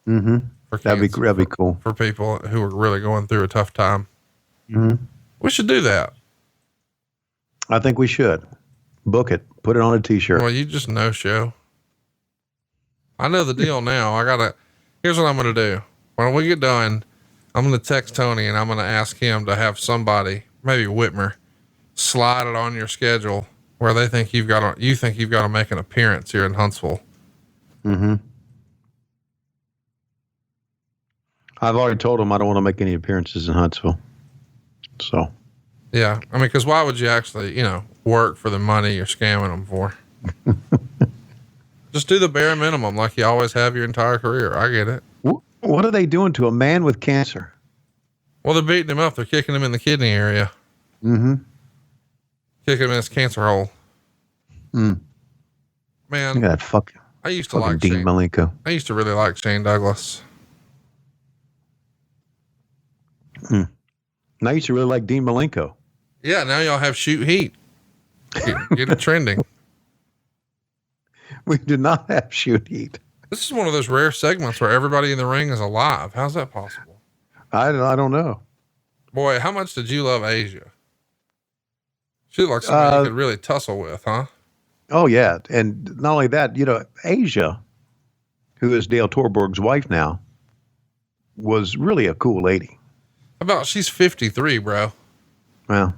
Mm-hmm. That'd be cool
for people who are really going through a tough time.
Mm-hmm.
We should do that.
I think we should book it. Put it on a t-shirt.
Well, you just no show. I know the deal now. Here's what I'm going to do. When we get done, I'm going to text Tony and I'm going to ask him to have somebody, maybe Whitmer, slide it on your schedule where they think you think you've got to make an appearance here in Huntsville.
Mm-hmm. I've already told him I don't want to make any appearances in Huntsville. So.
Yeah. I mean, cause why would you actually, work for the money you're scamming them for? Just do the bare minimum like you always have your entire career. I get it.
What are they doing to a man with cancer?
Well, they're beating him up. They're kicking him in the kidney area.
Mm-hmm.
Kicking him in his cancer hole.
Man. Look at that
I used to like
Dean Malenko.
I used to really like Shane Douglas.
Now you used to really like Dean Malenko.
Yeah, now y'all have shoot heat. Get it trending.
We do not have shoot heat.
This is one of those rare segments where everybody in the ring is alive. How's that possible?
I don't know.
Boy, how much did you love Asia? She looked like somebody you could really tussle with, huh?
Oh yeah. And not only that, Asia, who is Dale Torborg's wife now, was really a cool lady.
About she's 53, bro.
Well,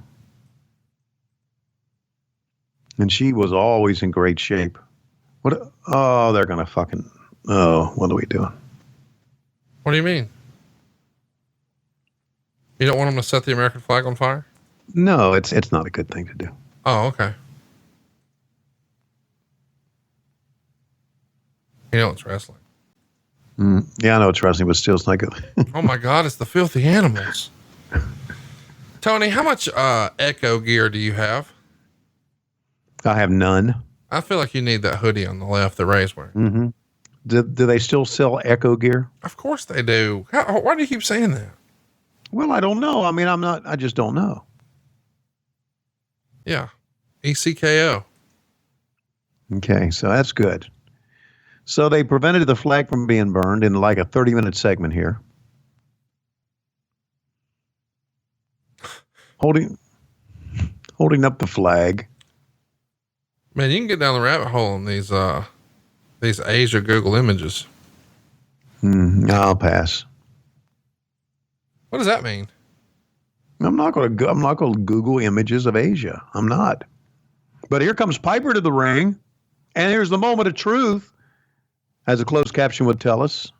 and she was always in great shape. What are we doing?
What do you mean? You don't want them to set the American flag on fire?
No, it's not a good thing to do.
Oh, okay. You know it's wrestling.
Yeah, I know it's wrestling, but still, it's not good.
Oh my God, it's the filthy animals. Tony, how much Echo gear do you have?
I have none.
I feel like you need that hoodie on the left that Ray's wearing.
Mm-hmm. Do they still sell Echo gear?
Of course they do. Why do you keep saying that?
Well, I don't know. I mean, I just don't know.
Yeah. ECKO.
Okay, so that's good. So they prevented the flag from being burned in like a 30-minute segment here. Holding up the flag.
Man, you can get down the rabbit hole in these Asia Google images.
I'll pass.
What does that mean?
I'm not going to Google images of Asia. I'm not. But here comes Piper to the ring, and here's the moment of truth, as a closed caption would tell us.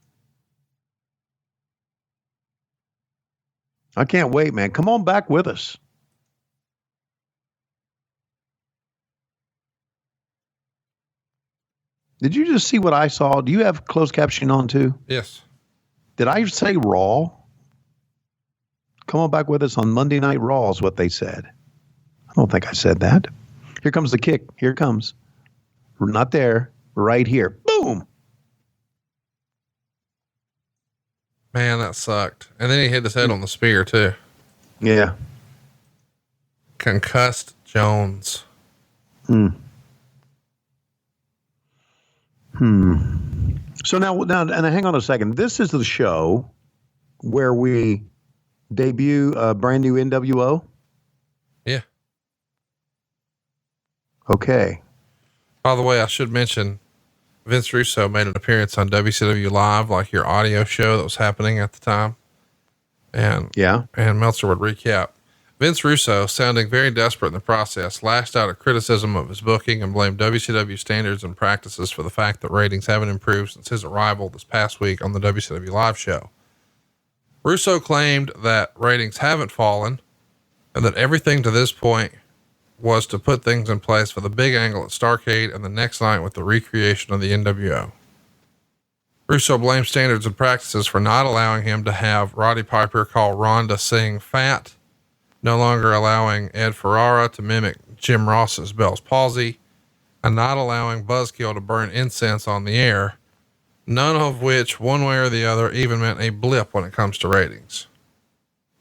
I can't wait, man. Come on back with us. Did you just see what I saw? Do you have closed caption on too?
Yes.
Did I say Raw? Come on back with us on Monday Night Raw is what they said. I don't think I said that. Here comes the kick. Here it comes. We're not there. Right here. Boom.
Man, that sucked. And then he hit his head on the spear too.
Yeah.
Concussed Jones.
So now, and hang on a second. This is the show where we debut a brand new NWO.
Yeah.
Okay.
By the way, I should mention Vince Russo made an appearance on WCW Live, like your audio show that was happening at the time. And Meltzer would recap. Vince Russo, sounding very desperate in the process, lashed out at criticism of his booking and blamed WCW standards and practices for the fact that ratings haven't improved since his arrival this past week on the WCW Live show. Russo claimed that ratings haven't fallen and that everything to this point was to put things in place for the big angle at Starrcade and the next night with the recreation of the NWO. Russo blamed standards and practices for not allowing him to have Roddy Piper call Rhonda Singh fat, no longer allowing Ed Ferrara to mimic Jim Ross's Bell's palsy, and not allowing Buzzkill to burn incense on the air, none of which, one way or the other, even meant a blip when it comes to ratings.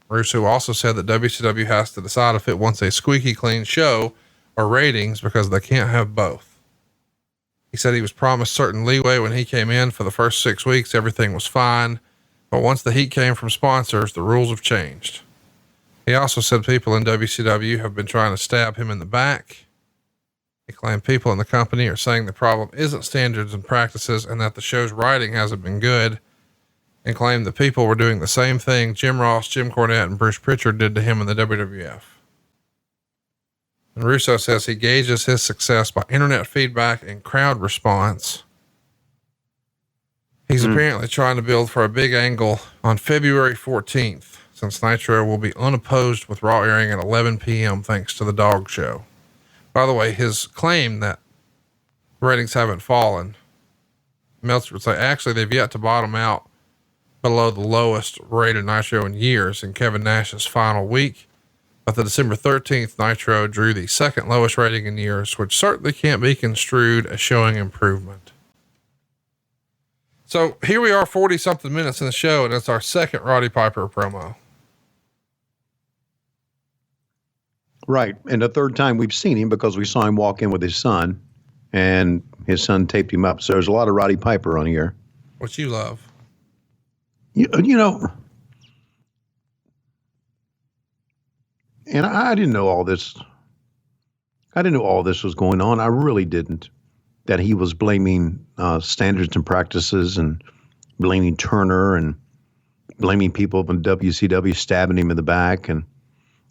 Russo also said that WCW has to decide if it wants a squeaky clean show or ratings because they can't have both. He said he was promised certain leeway when he came in. For the first 6 weeks, everything was fine, but once the heat came from sponsors, the rules have changed. He also said people in WCW have been trying to stab him in the back. He claimed people in the company are saying the problem isn't standards and practices and that the show's writing hasn't been good, and claimed that people were doing the same thing Jim Ross, Jim Cornette, and Bruce Pritchard did to him in the WWF. And Russo says he gauges his success by internet feedback and crowd response. He's apparently trying to build for a big angle on February 14th, since Nitro will be unopposed with Raw airing at 11 p.m. thanks to the Dog Show. By the way, his claim that ratings haven't fallen, Meltzer would say, actually, they've yet to bottom out below the lowest rated Nitro in years in Kevin Nash's final week. But the December 13th Nitro drew the second lowest rating in years, which certainly can't be construed as showing improvement. So here we are 40 something minutes in the show, and it's our second Roddy Piper promo.
Right. And the third time we've seen him because we saw him walk in with his son and his son taped him up. So there's a lot of Roddy Piper on here.
What you love.
You know, and I didn't know all this. I didn't know all this was going on. I really didn't. That he was blaming standards and practices and blaming Turner and blaming people from WCW stabbing him in the back. And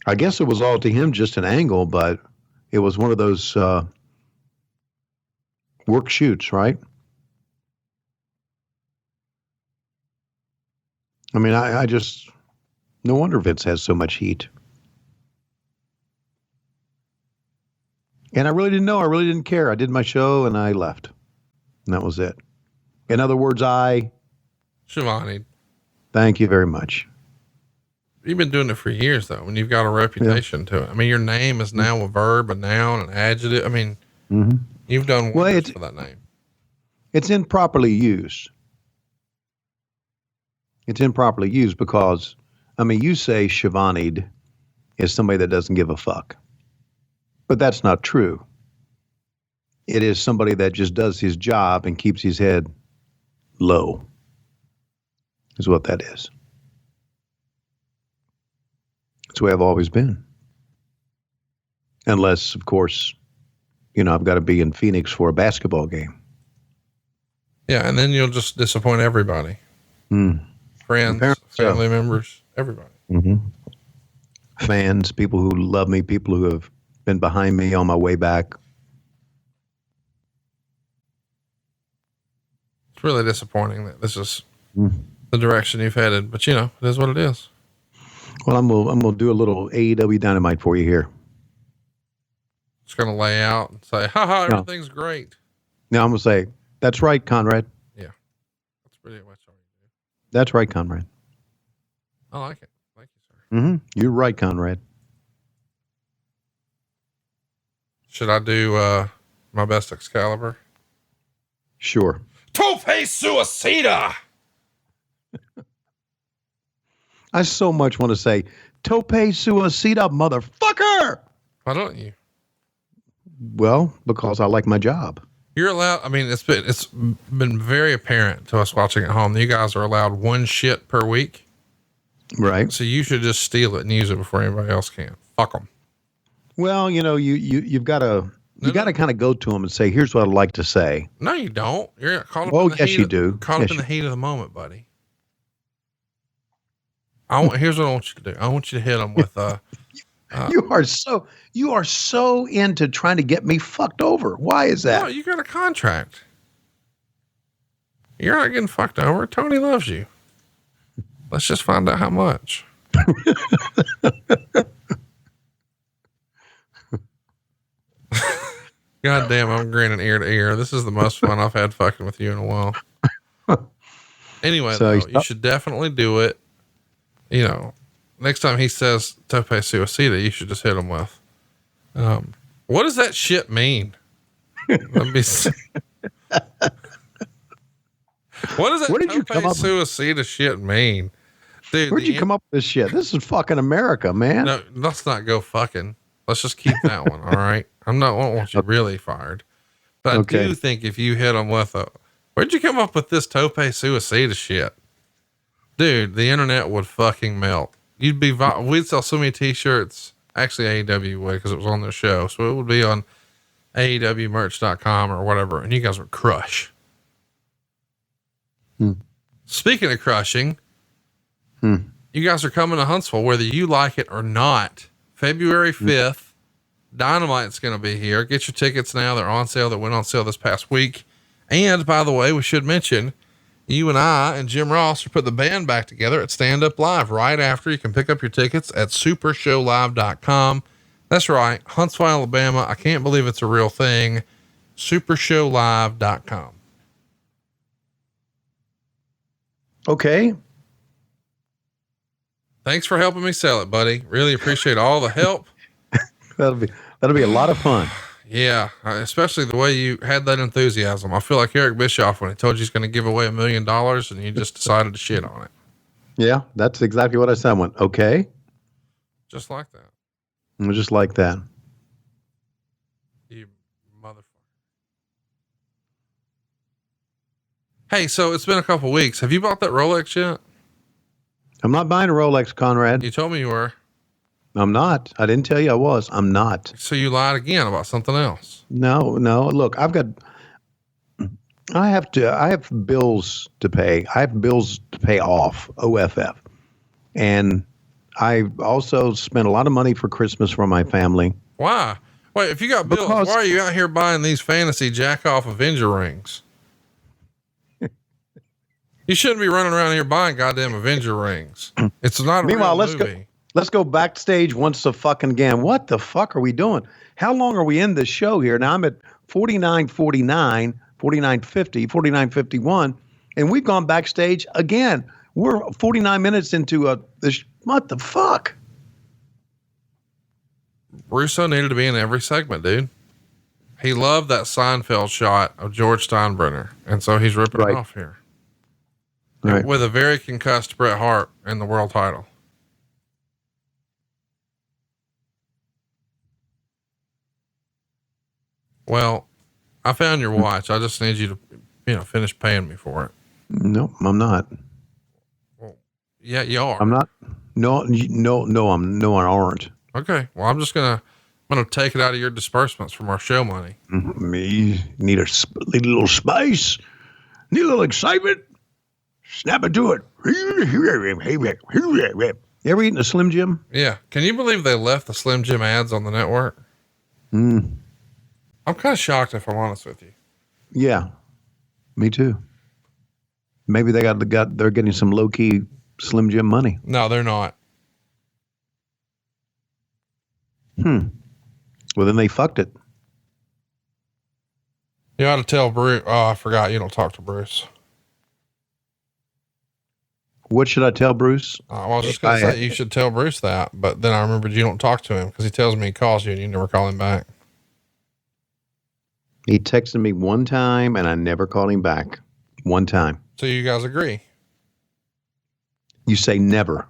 I guess it was all to him just an angle, but it was one of those work shoots, right? I mean, I just, No wonder Vince has so much heat. And I really didn't know. I really didn't care. I did my show and I left. And that was it. In other words,
Schiavone.
Thank you very much.
You've been doing it for years though, and you've got a reputation to it. I mean, your name is now a verb, a noun, an adjective. I mean, you've done wonders for that name.
It's improperly used. It's improperly used because, I mean, you say Schiavone is somebody that doesn't give a fuck. But that's not true. It is somebody that just does his job and keeps his head low, is what that is. That's the way I've always been. Unless, of course, you know, I've got to be in Phoenix for a basketball game.
Yeah, and then you'll just disappoint everybody. Friends, family members, everybody.
Fans, people who love me, people who have been behind me on my way back.
It's really disappointing that this is the direction you've headed, but you know, it is what it is.
Well, I'm gonna do a little AEW Dynamite for you here.
Just gonna lay out and say, haha, everything's great.
Now I'm gonna say, that's right, Conrad.
Yeah. That's pretty much all you do.
That's right, Conrad.
I like it. Thank you, sir.
You're right, Conrad.
Should I do my best Excalibur?
Sure.
Tope Suicida!
I so much want to say, Tope Suicida, motherfucker!
Why don't you?
Well, because I like my job.
You're allowed. I mean, it's been very apparent to us watching at home. You guys are allowed one shit per week.
Right.
So you should just steal it and use it before anybody else can. Fuck them.
Well, you know, you've got to kind of go to them and say, here's what I'd like to say.
No, you don't. You're caught up.
Oh,
in the
yes,
heat
you
of,
do.
Caught up in the heat of the moment, buddy. Here's what I want you to do. I want you to hit them with
you are so into trying to get me fucked over. Why is that?
No, you got a contract. You're not getting fucked over. Tony loves you. Let's just find out how much. God damn, I'm grinning ear to ear. This is the most fun I've had fucking with you in a while. Anyway, so though, you should definitely do it. You know, next time he says Tope Suicida, you should just hit him with, what does that shit mean? What does that Tope Suicida shit mean? Dude,
where'd you come up with this shit? This is fucking America, man.
No, let's not go fucking. Let's just keep that one. All right. I don't want you really fired, but I do think if you hit them with where'd you come up with this Tope Suicida shit? Dude, the internet would fucking melt. We'd sell so many t-shirts. Actually, AEW would, because it was on their show. So it would be on AEWmerch.com or whatever. And you guys would crush. Speaking of crushing, you guys are coming to Huntsville, whether you like it or not. February 5th, Dynamite's going to be here. Get your tickets now. They're on sale. They went on sale this past week. And by the way, we should mention, you and I and Jim Ross are putting the band back together at Stand Up Live right after. You can pick up your tickets at supershowlive.com. That's right. Huntsville, Alabama. I can't believe it's a real thing. supershowlive.com.
Okay.
Thanks for helping me sell it, buddy. Really appreciate all the help.
That'll be a lot of fun.
Yeah. Especially the way you had that enthusiasm. I feel like Eric Bischoff when he told you he's going to give away $1 million and you just decided to shit on it.
Yeah. That's exactly what I said. I went, okay.
Just like that.
It was just like that.
You motherfucker. Hey, so it's been a couple weeks. Have you bought that Rolex yet?
I'm not buying a Rolex, Conrad.
You told me you were.
I'm not. I didn't tell you I was. I'm not.
So you lied again about something else.
No. Look, I have bills to pay. I have bills to pay off, OFF. And I also spent a lot of money for Christmas for my family.
Why? Wait, if you got bills, why are you out here buying these fantasy jack off Avenger rings? You shouldn't be running around here buying goddamn Avenger rings. It's not a
Meanwhile,
real movie.
let's go backstage once a fucking again. What the fuck are we doing? How long are we in this show here? Now I'm at 49:49, 49:50, 49:51, and we've gone backstage again. We're 49 minutes into this. What the fuck?
Russo needed to be in every segment, dude. He loved that Seinfeld shot of George Steinbrenner, and so he's ripping it off here.
Right.
With a very concussed Bret Hart in the world title. Well, I found your watch. I just need you to, finish paying me for it.
No, I'm not.
Well, yeah, you are.
I'm not. No, I aren't.
Okay. Well, I'm going to take it out of your disbursements from our show money.
Me need a little spice, need a little excitement. Snap it to it. You ever eaten a Slim Jim?
Yeah. Can you believe they left the Slim Jim ads on the network? I'm kind of shocked, if I'm honest with you.
Yeah, me too. Maybe they're getting some low key Slim Jim money.
No, they're not.
Well, then they fucked it.
You ought to tell Bruce. Oh, I forgot. You don't talk to Bruce.
What should I tell Bruce?
I was just going to say you should tell Bruce that, but then I remembered you don't talk to him because he tells me he calls you and you never call him back.
He texted me one time and I never called him back. One time.
So you guys agree?
You say never.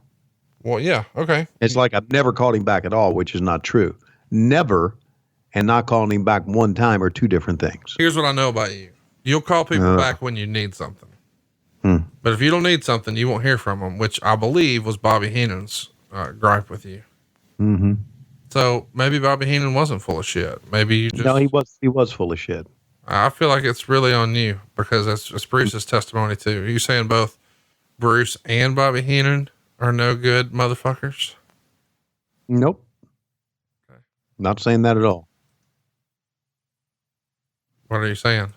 Well, yeah. Okay.
It's like I've never called him back at all, which is not true. Never and not calling him back one time are two different things.
Here's what I know about you. You'll call people back when you need something. But if you don't need something, you won't hear from them, which I believe was Bobby Heenan's gripe with you.
Mm-hmm.
So maybe Bobby Heenan wasn't full of shit. Maybe you just...
No, he was full of shit.
I feel like it's really on you because it's Bruce's testimony too. Are you saying both Bruce and Bobby Heenan are no good motherfuckers?
Nope.
Okay.
Not saying that at all.
What are you saying?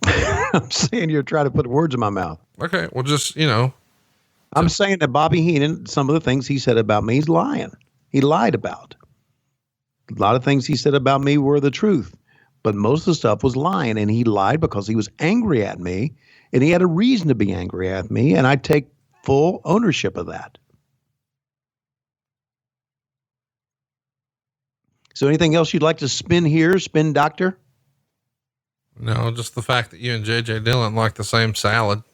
I'm saying you're trying to put words in my mouth.
Okay. Well, just,
I'm saying that Bobby Heenan, some of the things he said about me, he's lying. He lied about. A lot of things he said about me were the truth, but most of the stuff was lying, and he lied because he was angry at me, and he had a reason to be angry at me, and I take full ownership of that. So anything else you'd like to spin here, spin doctor?
No, just the fact that you and JJ Dillon like the same salad.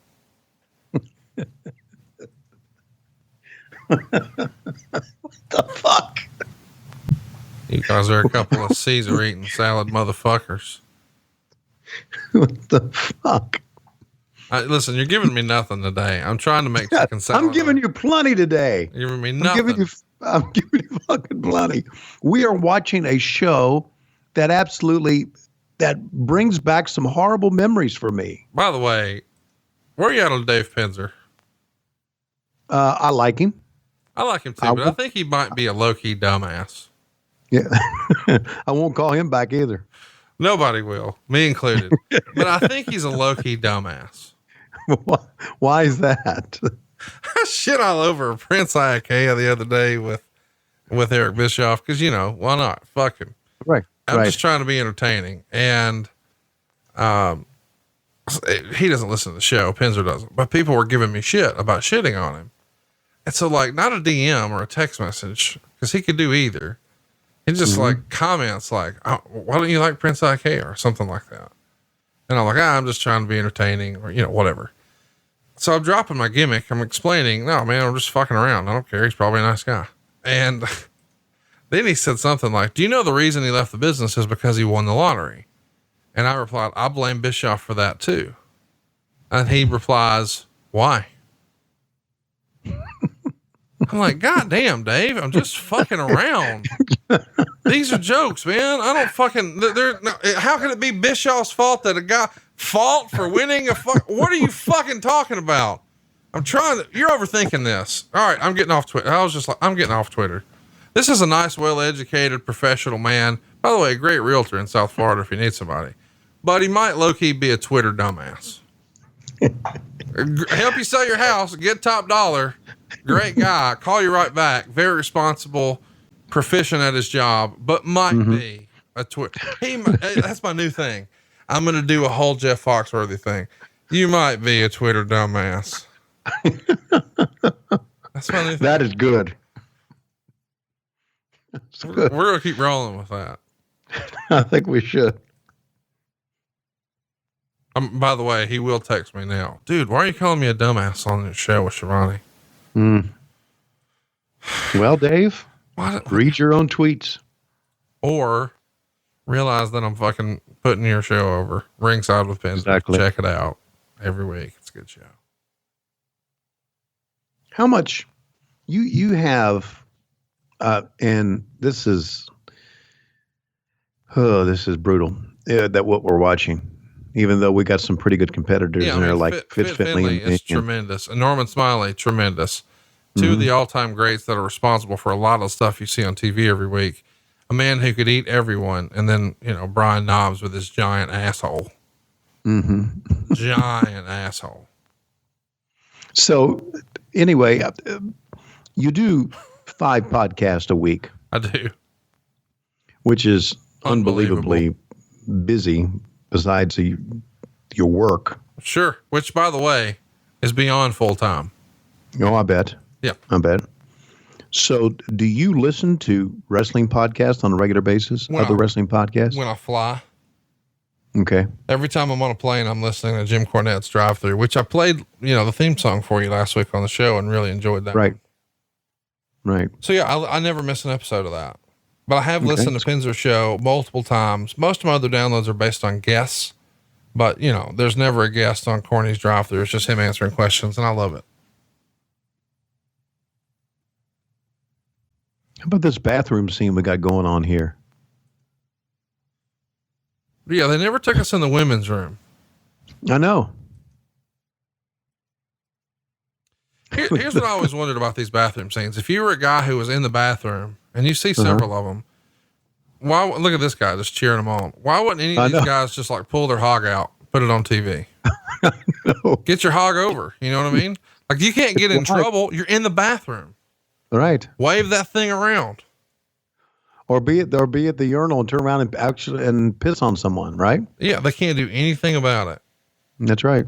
What the fuck?
You guys are a couple of Caesar eating salad motherfuckers.
What the fuck?
Listen, you're giving me nothing today. I'm trying to make chicken salad.
I'm giving you plenty today.
You're giving me nothing.
I'm giving you fucking plenty. We are watching a show that brings back some horrible memories for me.
By the way, where are you at on Dave Penzer?
I like him.
I like him too, but I think he might be a low-key dumbass.
Yeah. I won't call him back either.
Nobody will, me included. But I think he's a low-key dumbass.
Why is that?
I shit all over Prince Iakea the other day with Eric Bischoff because, why not? Fuck him.
Right.
I'm just trying to be entertaining. And he doesn't listen to the show. Penzer doesn't. But people were giving me shit about shitting on him. And so, not a DM or a text message, because he could do either. He just comments like, oh, why don't you like Prince Iakea or something like that? And I'm like, I'm just trying to be entertaining or, whatever. So I'm dropping my gimmick. I'm explaining, no, man, I'm just fucking around. I don't care. He's probably a nice guy. And then he said something like, do you know the reason he left the business is because he won the lottery? And I replied, I blame Bischoff for that too. And he replies, why? I'm like, God damn, Dave, I'm just fucking around. These are jokes, man. I don't fucking, how can it be Bischoff's fault that a guy fault for winning what are you fucking talking about? You're overthinking this. All right. I'm getting off Twitter. I'm getting off Twitter. This is a nice, well-educated professional man. By the way, a great realtor in South Florida if you need somebody. but he might low-key be a Twitter dumbass. Help you sell your house, get top dollar. Great guy. Call you right back. Very responsible, proficient at his job, but might be a Twitter. That's my new thing. I'm going to do a whole Jeff Foxworthy thing. You might be a Twitter dumbass. That's my new thing.
That is good.
We're going to keep rolling with that.
I think we should.
By the way, he will text me now. Dude, why are you calling me a dumbass on your show with Schiavone?
Well, Dave,
What?
read your own tweets.
Or realize that I'm fucking putting your show over. Ringside with Pins.
Exactly.
Check it out every week. It's a good show.
How much you have, and this is brutal. That what we're watching, even though we got some pretty good competitors in there, like
Fit Finley is tremendous. And Norman Smiley, tremendous. Two of the all-time greats that are responsible for a lot of the stuff you see on TV every week. A man who could eat everyone. And then, Brian Knobs with his giant asshole. Giant asshole.
So anyway, you do 5 podcasts a week.
I do.
Which is unbelievably busy besides your work.
Sure. Which, by the way, is beyond full time.
Oh, I bet.
Yeah.
I bet. So do you listen to wrestling podcasts on a regular basis? Other wrestling podcasts?
When I fly.
Okay.
Every time I'm on a plane, I'm listening to Jim Cornette's Drive Thru, which I played, the theme song for you last week on the show and really enjoyed that.
Right. Right.
So yeah, I never miss an episode of that, but I have listened to Pinzer show multiple times. Most of my other downloads are based on guests, but there's never a guest on Corny's Drive Thru. It's just him answering questions and I love it.
How about this bathroom scene we got going on here?
Yeah. They never took us in the women's room.
I know.
Here's what I always wondered about these bathroom scenes. If you were a guy who was in the bathroom and you see several of them, why look at this guy just cheering them on? Why wouldn't any of these guys just like pull their hog out, put it on TV?
No.
Get your hog over. You know what I mean? Like you can't get in trouble. You're in the bathroom.
Right.
Wave that thing around.
Or be at the urinal and turn around and piss on someone, right?
Yeah, they can't do anything about it.
That's right.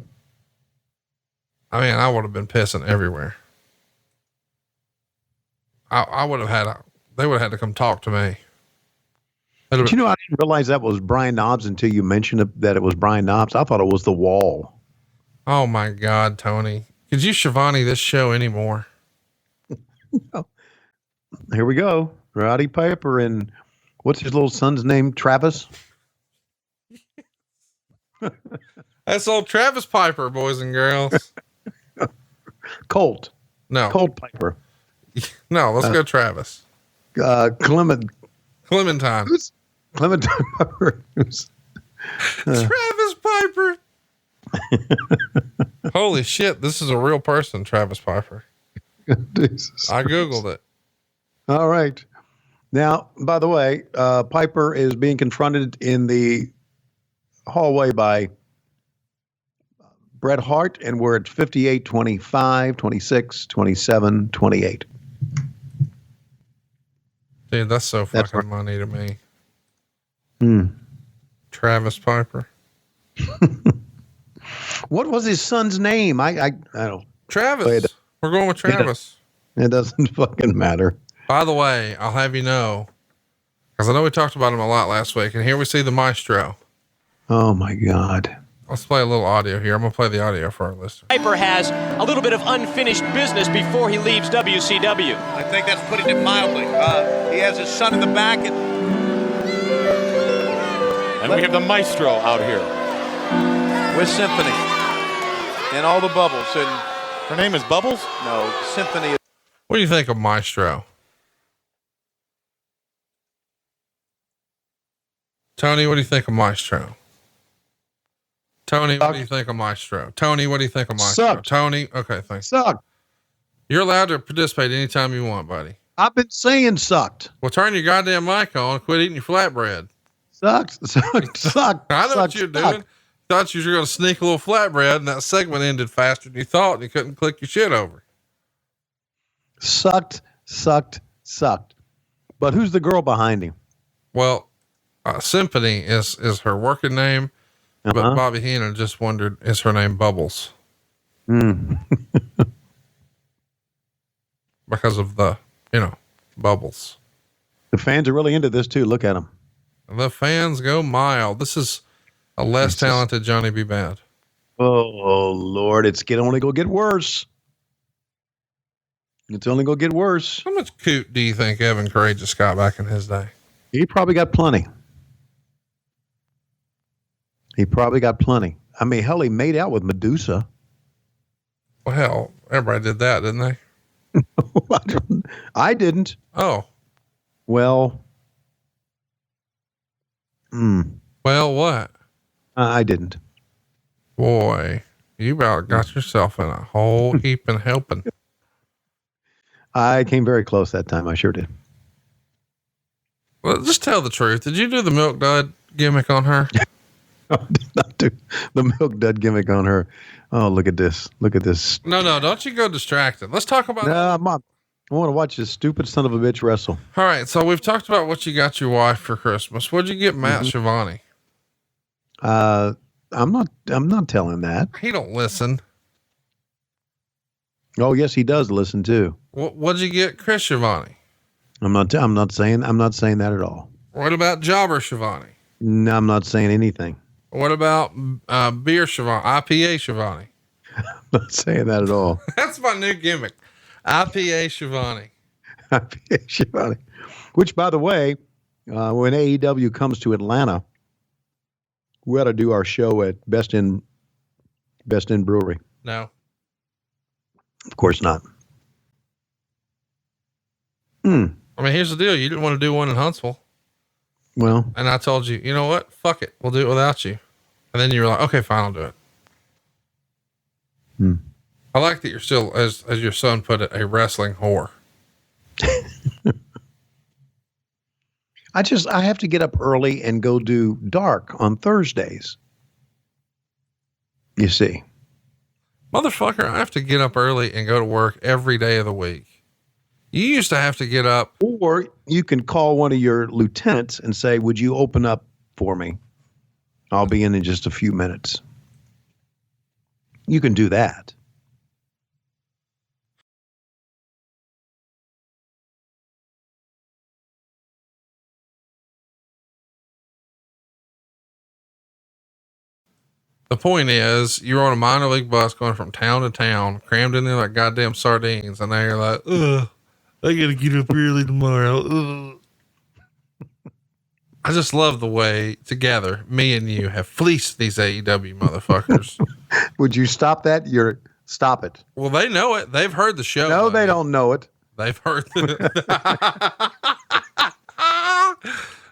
I mean, I would have been pissing everywhere. I would have they would have had to come talk to me.
But I didn't realize that was Brian Knobs until you mentioned that it was Brian Knobs. I thought it was the wall.
Oh my God, Tony. Could you Schiavone this show anymore?
Here we go. Roddy Piper and what's his little son's name? Travis?
That's old Travis Piper, boys and girls.
Colt.
No.
Colt Piper.
No, let's go Travis.
Clementine.
Who's
Clementine Piper.
Travis Piper. Holy shit, this is a real person, Travis Piper.
Jesus.
I Googled it.
All right. Now, by the way, Piper is being confronted in the hallway by Bret Hart, and we're at 58, 25, 26, 27, 28.
Dude, that's so fucking money to me. Travis Piper.
What was his son's name? I don't.
Travis. We're going with Travis.
It doesn't fucking matter.
By the way, I'll have you know, because I know we talked about him a lot last week, and here we see the Maestro.
Oh my God.
Let's play a little audio here. I'm going to play the audio for our listeners.
Piper has a little bit of unfinished business before he leaves WCW.
I think that's putting it mildly. He has his son in the back.
And we have the Maestro out here.
With Symphony. And all the bubbles. And
Her name is Bubbles?
no, Symphony.
What do you think of Maestro? Tony, what do you think of Maestro? Tony, what do you think of Maestro? Tony, what do you think of Maestro?
Sucked.
Tony, okay, thanks.
Sucked.
You're allowed to participate anytime you want, buddy.
I've been saying sucked.
Well, turn your goddamn mic on and quit eating your flatbread.
Sucked.
I know what you're doing. Thought you were going to sneak a little flatbread, and that segment ended faster than you thought, and you couldn't click your shit over.
Sucked. But who's the girl behind him?
Well, Symphony is her working name, but Bobby Heenan just wondered, is her name Bubbles? Because of the, bubbles.
The fans are really into this too. Look at them.
The fans go mild. This is a less talented Johnny B. Bad.
Oh Lord, it's only gonna get worse. It's only gonna get worse.
How much coot do you think Evan Courageous got back in his day?
He probably got plenty. I mean, hell, he made out with Medusa.
Well, hell, everybody did that, didn't they?
I didn't.
Oh.
Well.
Well, what?
I didn't.
Boy, you about got yourself in a whole heap and helping.
I came very close that time. I sure did.
Well, just tell the truth. Did you do the milk dud gimmick on her?
I did not do the milk dud gimmick on her. Oh, look at this.
No, don't you go distracted. Let's talk about
I want to watch this stupid son of a bitch wrestle.
All right. So we've talked about what you got your wife for Christmas. What'd you get Matt Schiavone?
I'm not telling that.
He don't listen.
Oh, yes, he does listen too.
What'd you get Chris Schiavone?
I'm not saying that at all.
What about Jobber Schiavone?
No, I'm not saying anything.
What about beer Schiavone, IPA Schiavone?
I'm not saying that at all.
That's my new gimmick. IPA Schiavone.
IPA Schiavone. Which, by the way, when AEW comes to Atlanta, we ought to do our show at Best Inn Brewery.
No.
Of course not.
I mean, here's the deal. You didn't want to do one in Huntsville.
Well,
and I told you, you know what? Fuck it. We'll do it without you. And then you were like, okay, fine, I'll do it. I like that you're still, as your son put it, a wrestling whore.
I have to get up early and go do dark on Thursdays. You see.
Motherfucker, I have to get up early and go to work every day of the week. You used to have to get up.
Or you can call one of your lieutenants and say, would you open up for me? I'll be in just a few minutes. You can do that.
The point is, you're on a minor league bus going from town to town, crammed in there like goddamn sardines. And now you're like, ugh, I gotta get up early tomorrow. Ugh. I just love the way together, me and you have fleeced these AEW motherfuckers.
Would you stop that? Stop it.
Well, they know it. They've heard the show.
No, they don't know it.
They've heard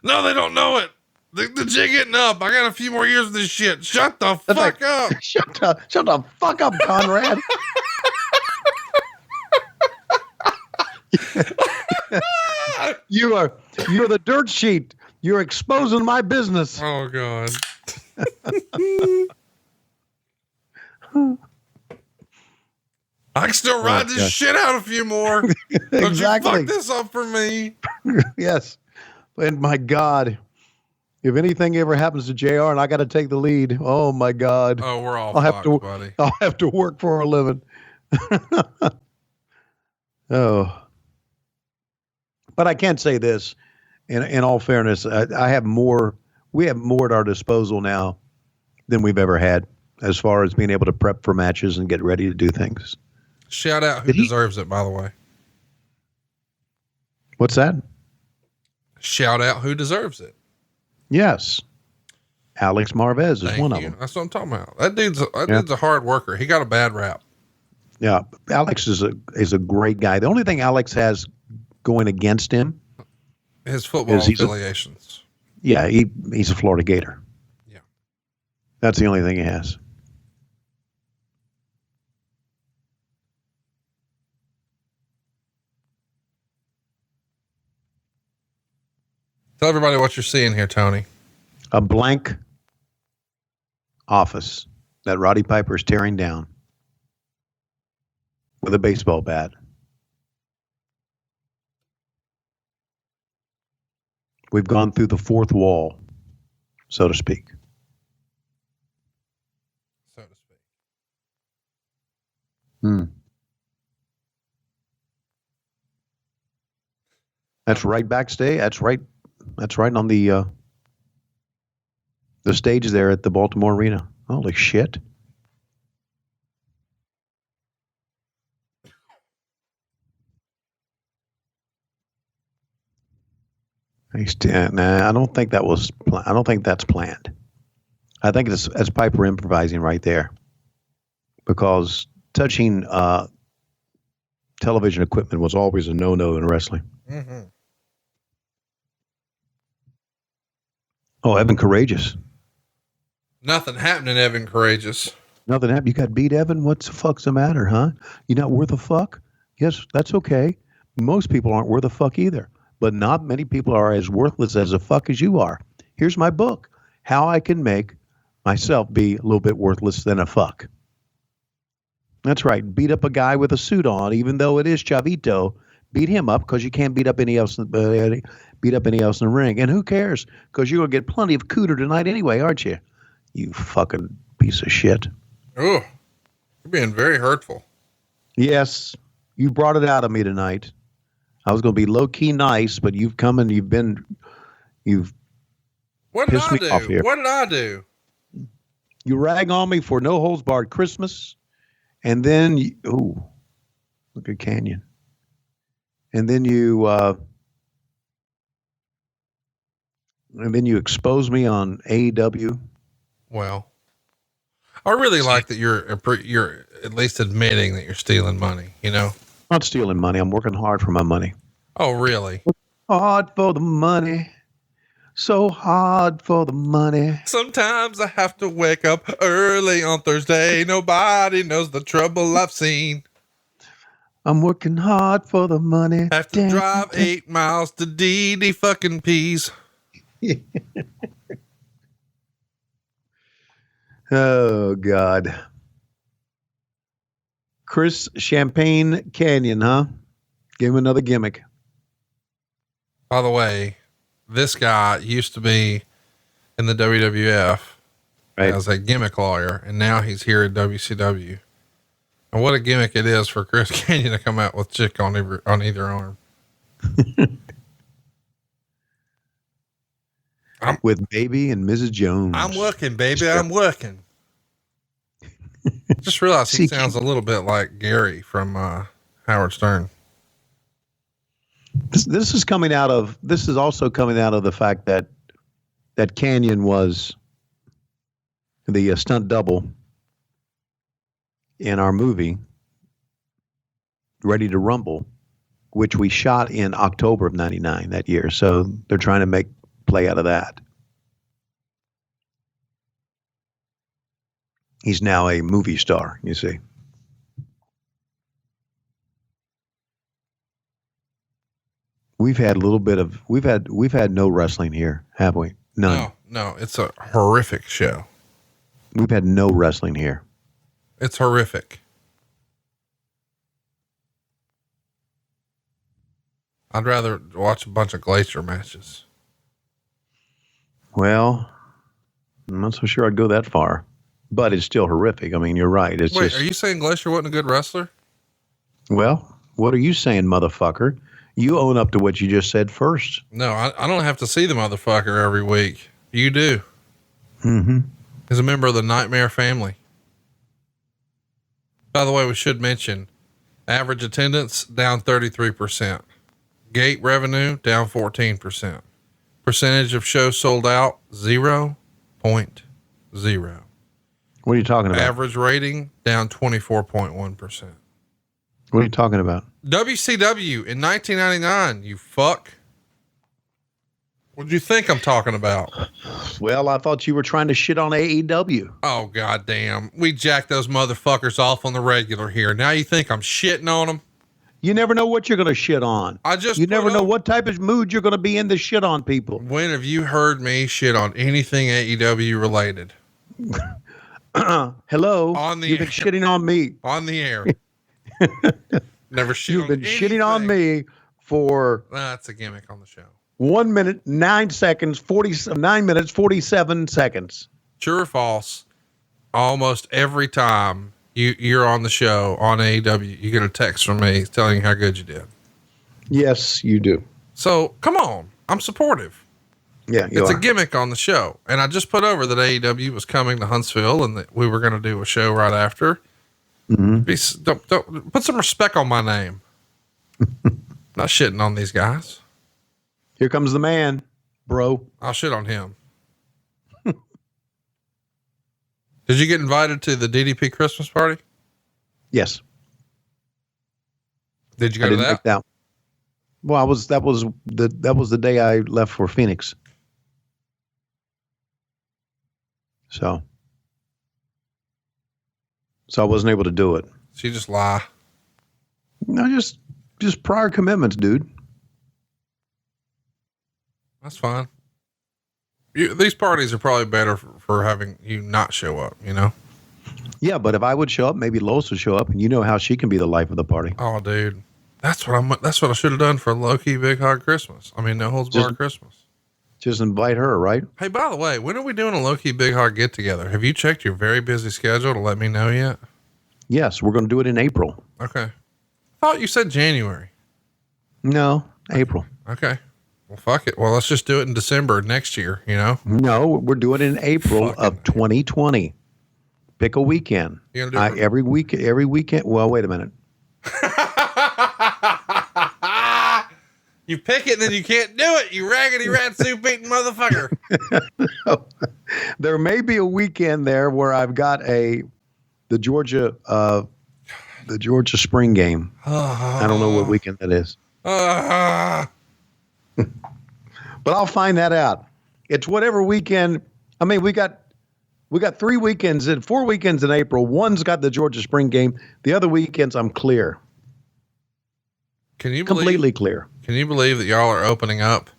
No, they don't know it. The jig getting up. I got a few more years of this shit. Shut the fuck up.
Shut the fuck up, Conrad. You're the dirt sheet. You're exposing my business.
Oh God. I can still ride this shit out a few more. Don't
Exactly.
you fuck this up for me.
Yes. And my God, if anything ever happens to JR and I got to take the lead, oh my God.
Oh, we're all
I'll
fucked, buddy.
I'll have to work for a living. Oh. But I can't say this. In all fairness, we have more at our disposal now than we've ever had as far as being able to prep for matches and get ready to do things.
Shout out who deserves it, by the way.
What's that?
Shout out who deserves it.
Yes. Alex Marvez is one of them.
That's what I'm talking about. That dude's a hard worker. He got a bad rap.
Yeah. Alex is a great guy. The only thing Alex has going against him,
his football affiliations.
He's a Florida Gator.
Yeah.
That's the only thing he has.
Tell everybody what you're seeing here, Tony.
A blank office that Roddy Piper is tearing down with a baseball bat. We've gone through the fourth wall, so to speak.
So to speak.
That's right backstage. That's right on the stage there at the Baltimore Arena. Holy shit. Nah, I don't think that was. I don't think that's planned. I think that's Piper improvising right there, because touching television equipment was always a no-no in wrestling.
Mm-hmm.
Oh, Evan Courageous.
Nothing happening, Evan Courageous.
Nothing happened. You got beat, Evan? What's the fuck's the matter, huh? You not worth a fuck? Yes, that's okay. Most people aren't worth a fuck either. But not many people are as worthless as a fuck as you are. Here's my book, How I Can Make Myself Be a Little Bit Worthless Than a Fuck. That's right. Beat up a guy with a suit on, even though it is Chavito. Beat him up because you can't beat up any else in the ring. And who cares? Because you're going to get plenty of cooter tonight anyway, aren't you? You fucking piece of shit.
Oh, you're being very hurtful.
Yes, you brought it out of me tonight. I was going to be low-key nice, but you've come and you've
What did
pissed
I
me
do?
off here.
What did I do?
You rag on me for no holds barred Christmas, and then look at Canyon. And then you expose me on AEW.
Well, I really like that you're at least admitting that you're stealing money, you know?
Not stealing money. I'm working hard for my money.
Oh, really?
Hard for the money. So hard for the money.
Sometimes I have to wake up early on Thursday. Nobody knows the trouble I've seen.
I'm working hard for the money.
Have to drive 8 miles to DD fucking P's.
Oh, God. Chris Champagne Canyon, huh? Give him another gimmick.
By the way, this guy used to be in the WWF as a gimmick lawyer, and now he's here at WCW. And what a gimmick it is for Chris Canyon to come out with chick on either arm.
With Baby and Mrs. Jones.
I'm working, baby. I'm working. Just realized he sounds a little bit like Gary from Howard Stern.
This is also coming out of the fact that Canyon was the stunt double in our movie Ready to Rumble, which we shot in October of 99 that year. So they're trying to make play out of that. He's now a movie star, you see. We've had no wrestling here, have we? None.
No, it's a horrific show.
We've had no wrestling here.
It's horrific. I'd rather watch a bunch of Glacier matches.
Well, I'm not so sure I'd go that far, but it's still horrific. I mean, you're right.
Wait, are you saying Glacier wasn't a good wrestler?
Well, what are you saying, motherfucker? You own up to what you just said first.
No, I don't have to see the motherfucker every week. You do.
Mm-hmm.
He's a member of the Nightmare family. By the way, we should mention average attendance down 33%. Gate revenue down 14%. Percentage of shows sold out 0.0.
What are you talking about?
Average rating down 24.1%.
What are you talking about?
WCW in 1999, you fuck. What do you think I'm talking about?
Well, I thought you were trying to shit on AEW.
Oh, goddamn. We jack those motherfuckers off on the regular here. Now you think I'm shitting on them?
You never know what you're going to shit on. You never know what type of mood you're going to be in to shit on people.
When have you heard me shit on anything AEW related?
Hello.
On the
You've been shitting on me.
On the air. Never shit
You've been shitting on me for...
That's a gimmick on the show.
1 minute, 9 seconds, 9 minutes, 47 seconds.
True or false? Almost every time you're on the show on AEW, you get a text from me telling you how good you did.
Yes, you do.
So come on, I'm supportive.
Yeah,
it's a gimmick on the show. And I just put over that AEW was coming to Huntsville and that we were going to do a show right after. Mm-hmm. Don't put some respect on my name. Not shitting on these guys.
Here comes the man, bro.
I'll shit on him. Did you get invited to the DDP Christmas party?
Yes.
Did you go to that?
That. Well, that was the day I left for Phoenix. So I wasn't able to do it.
So you just lie.
No, just prior commitments, dude.
That's fine. These parties are probably better for having you not show up, you know?
Yeah, but if I would show up, maybe Lois would show up, and you know how she can be the life of the party.
Oh, dude. That's what I should have done for low-key big hog Christmas. I mean, no holds barred Christmas.
Just invite her, right?
Hey, by the way, when are we doing a low-key big hog get together? Have you checked your very busy schedule to let me know yet?
Yes, we're going to do it in April.
Okay. I thought you said January.
No, April.
Okay. Well, fuck it. Well, let's just do it in December next year, you know?
No, we're doing it in April of 2020. Pick a weekend.
You're gonna do it
every weekend. Well, wait a minute.
You pick it and then you can't do it. You raggedy rat soup eating motherfucker.
There may be a weekend there where I've got the Georgia spring game. I don't know what weekend that is. But I'll find that out. It's whatever weekend. I mean, we got 4 weekends in April. One's got the Georgia spring game. The other weekends I'm clear. Completely clear.
Can you believe that y'all are opening up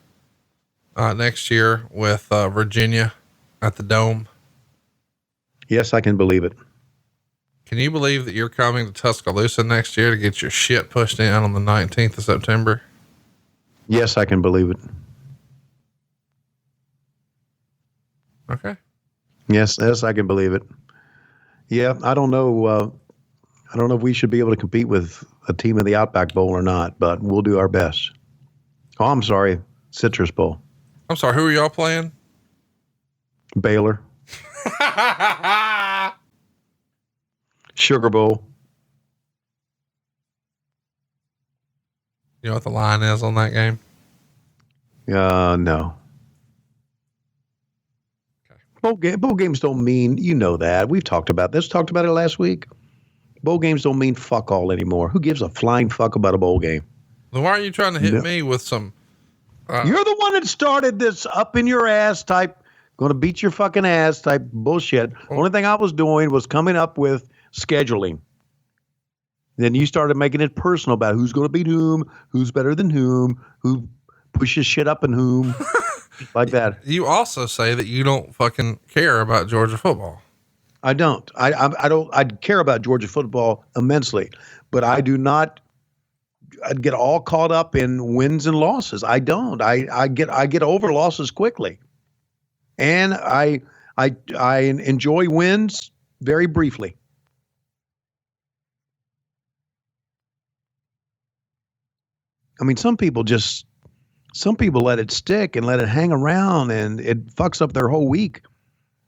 next year with Virginia at the Dome?
Yes, I can believe it.
Can you believe that you're coming to Tuscaloosa next year to get your shit pushed in on the 19th of September?
Yes, I can believe it.
Okay.
Yes, I can believe it. Yeah, I don't know if we should be able to compete with a team in the Outback Bowl or not, but we'll do our best. Oh, I'm sorry, Citrus Bowl.
I'm sorry, who are y'all playing?
Baylor. Sugar Bowl.
You know what the line is on that game?
No. Okay. Bowl games don't mean, you know that. We've talked about this. Talked about it last week. Bowl games don't mean fuck all anymore. Who gives a flying fuck about a bowl game?
Then why are you trying to hit me with some...
You're the one that started this up in your ass type, going to beat your fucking ass type bullshit. Only thing I was doing was coming up with scheduling. Then you started making it personal about who's going to beat whom, who's better than whom, who pushes shit up and whom, like that.
You also say that you don't fucking care about Georgia football.
I don't. I don't. I care about Georgia football immensely, but I do not. I'd get all caught up in wins and losses. I don't. I get over losses quickly, and I enjoy wins very briefly. I mean, some people let it stick and let it hang around, and it fucks up their whole week.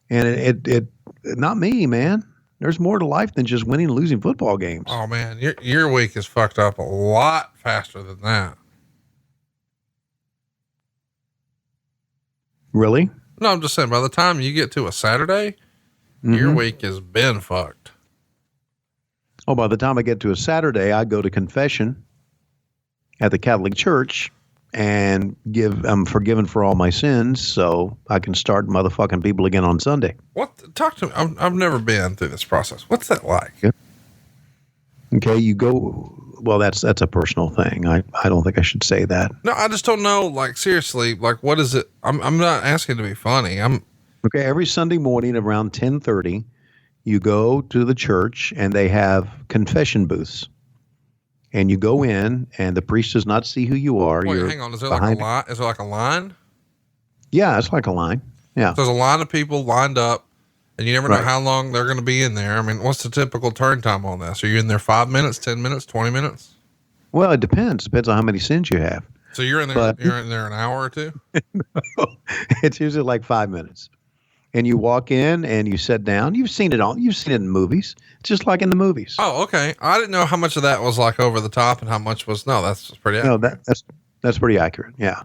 And it not me, man. There's more to life than just winning and losing football games.
Oh man, your week is fucked up a lot faster than that.
Really?
No, I'm just saying, by the time you get to a Saturday, your week has been fucked.
Oh, by the time I get to a Saturday, I go to confession at the Catholic Church and I'm forgiven for all my sins, so I can start motherfucking people again on Sunday.
What? Talk to me. I've never been through this process. What's that like?
Yeah. Okay, you go. Well, that's a personal thing. I don't think I should say that.
No, I just don't know. Like, seriously, like, what is it? I'm not asking to be funny.
Okay. Every Sunday morning around 10:30, you go to the church and they have confession booths. And you go in, and the priest does not see who you are.
Wait, hang on. Is there like a line? Is there like a line?
Yeah, it's like a line. Yeah.
So there's a line of people lined up, and you never know how long they're going to be in there. I mean, what's the typical turn time on this? Are you in there 5 minutes, 10 minutes, 20 minutes?
Well, it depends. Depends on how many sins you have.
So you're in there. You're in there an hour or two.
It's usually like 5 minutes. And you walk in and you sit down. You've seen it all. You've seen it in movies, just like in the movies.
Oh, okay. I didn't know how much of that was like over the top and how much was no. That's pretty accurate.
No, that's pretty accurate. Yeah.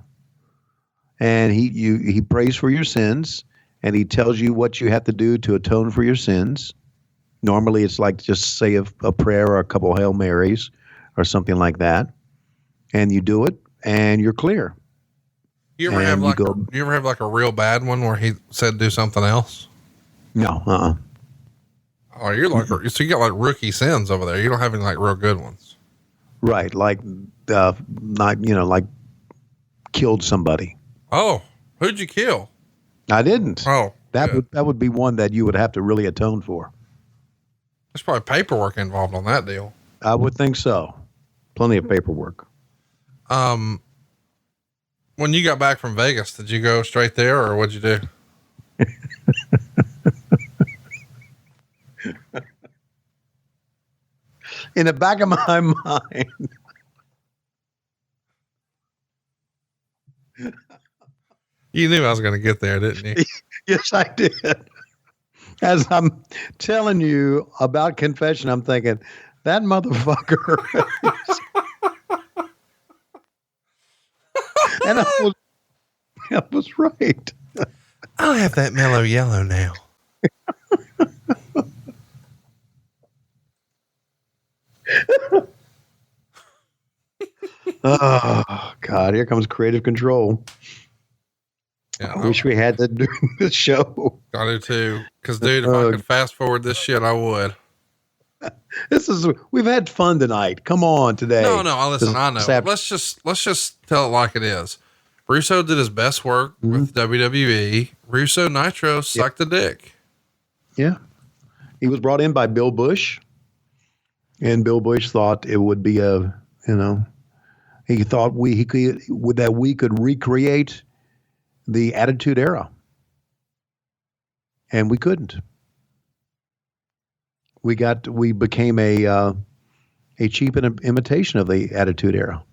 And he prays for your sins, and he tells you what you have to do to atone for your sins. Normally, it's like just say a prayer or a couple Hail Marys or something like that, and you do it, and you're clear.
You ever have like a real bad one where he said do something else?
No.
Oh, you're like, so you got like rookie sins over there. You don't have any like real good ones.
Right. Like, not, like killed somebody.
Oh, who'd you kill?
I didn't.
Oh,
that would be one that you would have to really atone for.
There's probably paperwork involved on that deal.
I would think so. Plenty of paperwork.
When you got back from Vegas, did you go straight there or what'd you do?
In the back of my mind.
You knew I was going to get there, didn't you?
Yes, I did. As I'm telling you about confession, I'm thinking, that motherfucker. And I was right.
I'll have that mellow yellow now.
Oh, God, here comes creative control.
Yeah,
I wish we had that during the show.
I do too. Because, dude, if I could fast forward this shit, I would.
We've had fun tonight. Come on today.
No, listen, I know. Let's just tell it like it is. Russo did his best work with WWE. Russo Nitro sucked a dick.
Yeah. He was brought in by Bill Bush, and Bill Bush thought it would be he thought we could recreate the Attitude Era. And we couldn't. We became a cheap imitation of the Attitude Era.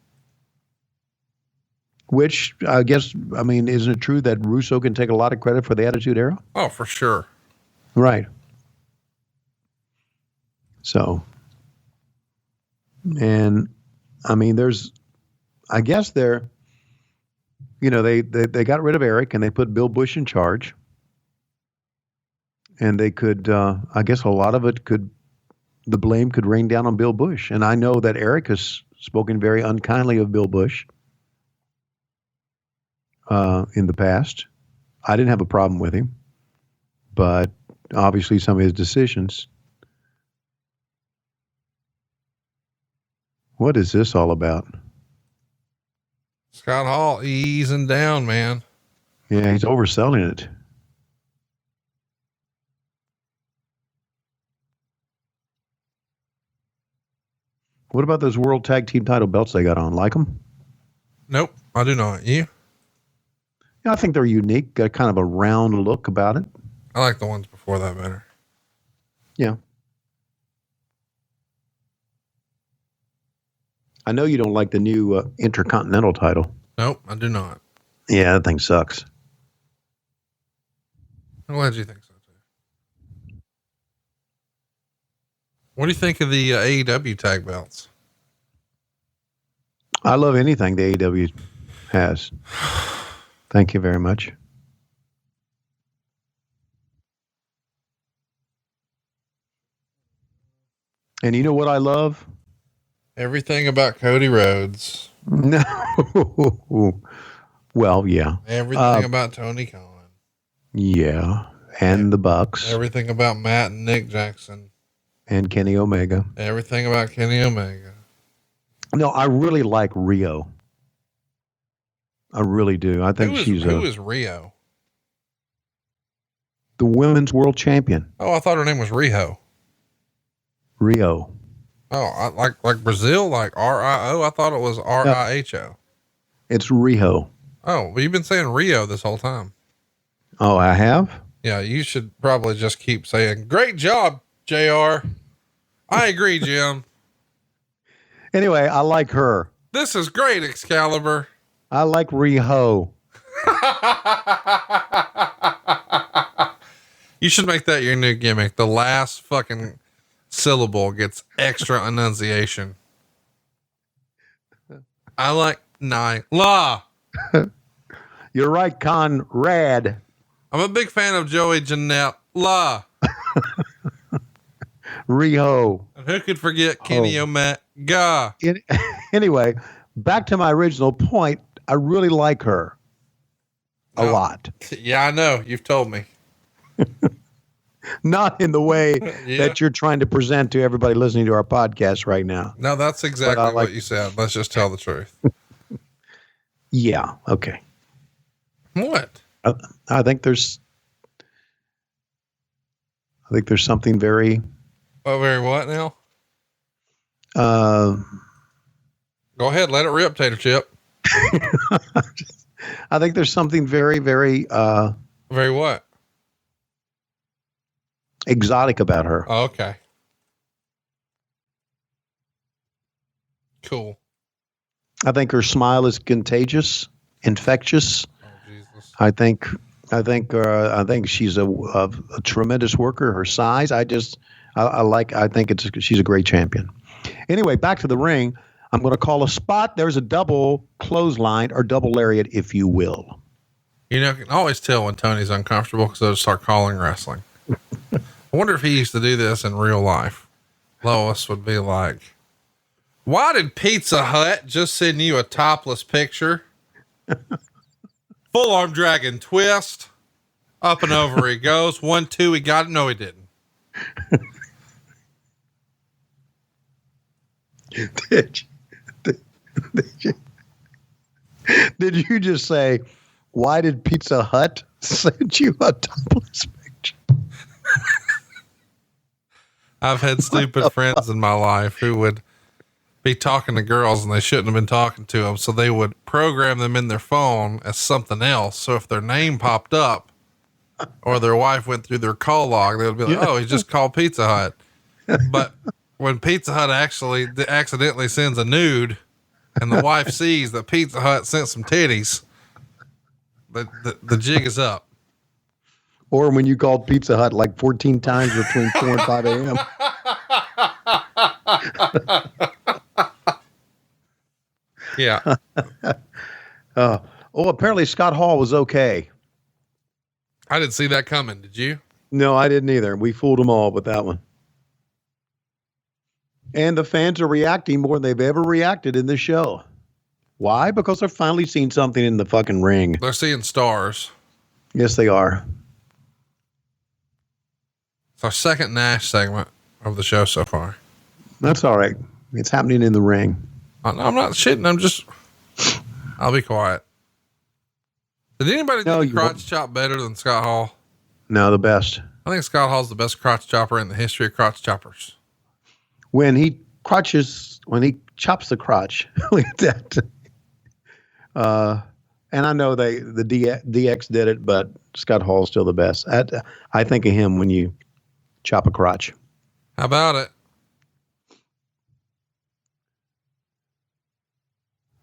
Which I guess, isn't it true that Russo can take a lot of credit for the Attitude Era?
Oh, for sure.
Right. So, and I guess they got rid of Eric and they put Bill Bush in charge. And they could, I guess a lot of the blame could rain down on Bill Bush. And I know that Eric has spoken very unkindly of Bill Bush in the past. I didn't have a problem with him, but obviously some of his decisions. What is this all about?
Scott Hall easing down, man.
Yeah, he's overselling it. What about those World Tag Team title belts they got on? Like them?
Nope, I do not. You?
Yeah, I think they're unique. Got kind of a round look about it.
I like the ones before that better.
Yeah. I know you don't like the new Intercontinental title.
Nope, I do not.
Yeah, that thing sucks.
I'm glad you think so too. What do you think of the AEW tag belts?
I love anything the AEW has. Thank you very much. And you know what I love?
Everything about Cody Rhodes.
No. Well, yeah.
Everything about Tony Khan.
Yeah. And the Bucks.
Everything about Matt and Nick Jackson.
And Kenny Omega.
Everything about Kenny Omega.
No, I really like Rio. I really do. I think
who is Rio?
The women's world champion.
Oh, I thought her name was Rio.
Rio.
Oh, like Brazil, like RIO. I thought it was RIHO.
It's Rio.
Oh, well, you've been saying Rio this whole time.
Oh, I have?
Yeah, you should probably just keep saying, great job, JR. I agree, Jim.
Anyway, I like her.
This is great, Excalibur.
I like Riho.
You should make that your new gimmick. The last fucking syllable gets extra enunciation. I like Nyla.
You're right, Conrad.
I'm a big fan of Joey Janela.
Riho.
And who could forget Kenny Omega?
Anyway, back to my original point. I really like her a lot.
Yeah, I know. You've told me.
Not in the way that you're trying to present to everybody listening to our podcast right now.
No, that's exactly what you said. Let's just tell the truth.
Yeah. Okay.
What?
I think there's something very.
Oh, very what now? Go ahead. Let it rip, Tater Chip.
I think there's something very, very.
Very what?
Exotic about her.
Oh, okay. Cool.
I think her smile is contagious, infectious.
Oh, Jesus.
I think she's a tremendous worker. Her size, I think she's a great champion. Anyway, back to the ring. I'm going to call a spot. There's a double clothesline or double lariat, if you will.
You know, I can always tell when Tony's uncomfortable because he'll start calling wrestling. I wonder if he used to do this in real life. Lois would be like, why did Pizza Hut just send you a topless picture? Full arm dragon twist. Up and over he goes. 1, 2, he got it. No, he didn't.
Did you just say, why did Pizza Hut send you a topless picture?
I've had stupid friends in my life who would be talking to girls and they shouldn't have been talking to them. So they would program them in their phone as something else. So if their name popped up or their wife went through their call log, they would be like, oh, he just called Pizza Hut. But when Pizza Hut actually accidentally sends a nude and the wife sees that Pizza Hut sent some titties, the jig is up.
Or when you called Pizza Hut like 14 times between 4 and 5 a.m.
Yeah.
Apparently Scott Hall was okay.
I didn't see that coming. Did you?
No, I didn't either. We fooled them all with that one. And the fans are reacting more than they've ever reacted in this show. Why? Because they're finally seeing something in the fucking ring.
They're seeing stars.
Yes, they are.
It's our second Nash segment of the show so far.
That's all right. It's happening in the ring.
I'm not shitting. I'll be quiet. Did anybody do the crotch chop better than Scott Hall?
No, the best.
I think Scott Hall's the best crotch chopper in the history of crotch choppers.
When he chops the crotch, look at that. And I know the DX did it, but Scott Hall's still the best. I think of him when you chop a crotch.
How about it?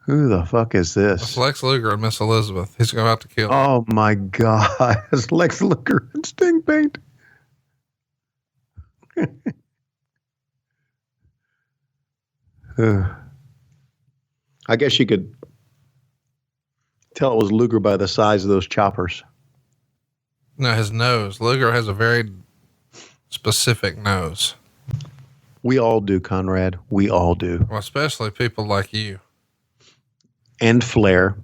Who the fuck is this?
It's Lex Luger and Miss Elizabeth. He's about to kill.
Oh my God. It's Lex Luger and Sting Paint. I guess you could tell it was Luger by the size of those choppers.
No, his nose. Luger has a very specific nose.
We all do, Conrad. We all do.
Well, especially people like you.
And Flair.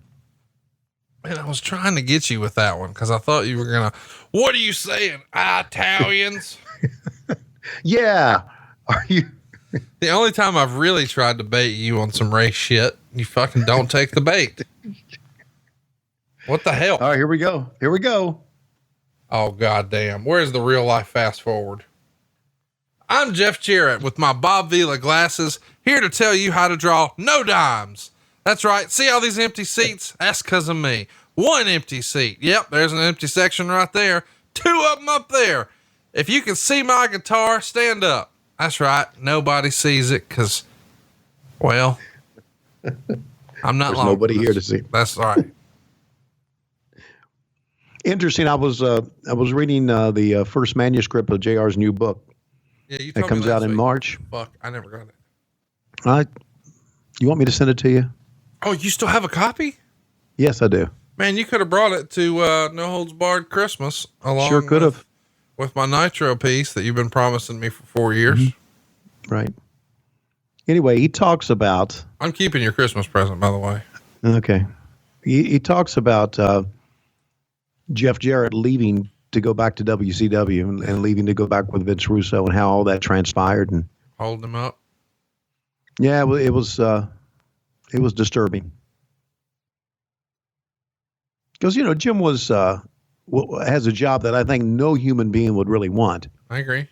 Man, I was trying to get you with that one because I thought you were going to, what are you saying? Italians?
Yeah. Are you?
The only time I've really tried to bait you on some race shit, you fucking don't take the bait. What the hell?
All right, here we go. Here we go.
Oh, goddamn. Where's the real life fast forward? I'm Jeff Jarrett with my Bob Vila glasses, here to tell you how to draw no dimes. That's right. See all these empty seats? That's because of me. One empty seat. Yep, there's an empty section right there. Two of them up there. If you can see my guitar, stand up. That's right. Nobody sees it because, well, I'm not.
There's nobody here to see.
That's all right.
Interesting. I was reading the first manuscript of JR's new book.
Yeah, you
that
told
comes
me
out in
week.
March.
Fuck, I never got it.
You want me to send it to you?
Oh, you still have a copy?
Yes, I do.
Man, you could have brought it to No Holds Barred Christmas along.
Sure could have.
With my Nitro piece that you've been promising me for 4 years.
Mm-hmm. Right. Anyway, he talks about.
I'm keeping your Christmas present, by the way.
Okay. He talks about Jeff Jarrett leaving to go back to WCW and leaving to go back with Vince Russo and how all that transpired. And
Hold him up.
yeah, well, it was disturbing. Because, Jim has a job that I think no human being would really want.
I agree.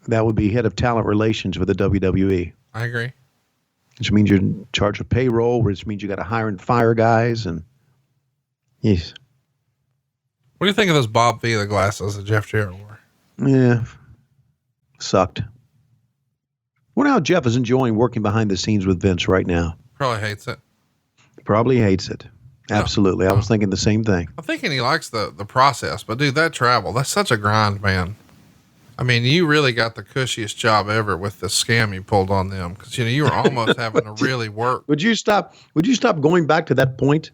That would be head of talent relations with the WWE.
I agree.
Which means you're in charge of payroll, which means you got to hire and fire guys. And yes.
What do you think of those Bob Vila glasses that Jeff Jarrett wore?
Yeah. Sucked. Wonder how Jeff is enjoying working behind the scenes with Vince right now.
Probably hates it.
Probably hates it. Absolutely. I was thinking the same thing.
I'm thinking he likes the process, but dude, that travel, that's such a grind, man. I mean, you really got the cushiest job ever with the scam you pulled on them. Cause you were almost having to really work.
Would you stop going back to that point?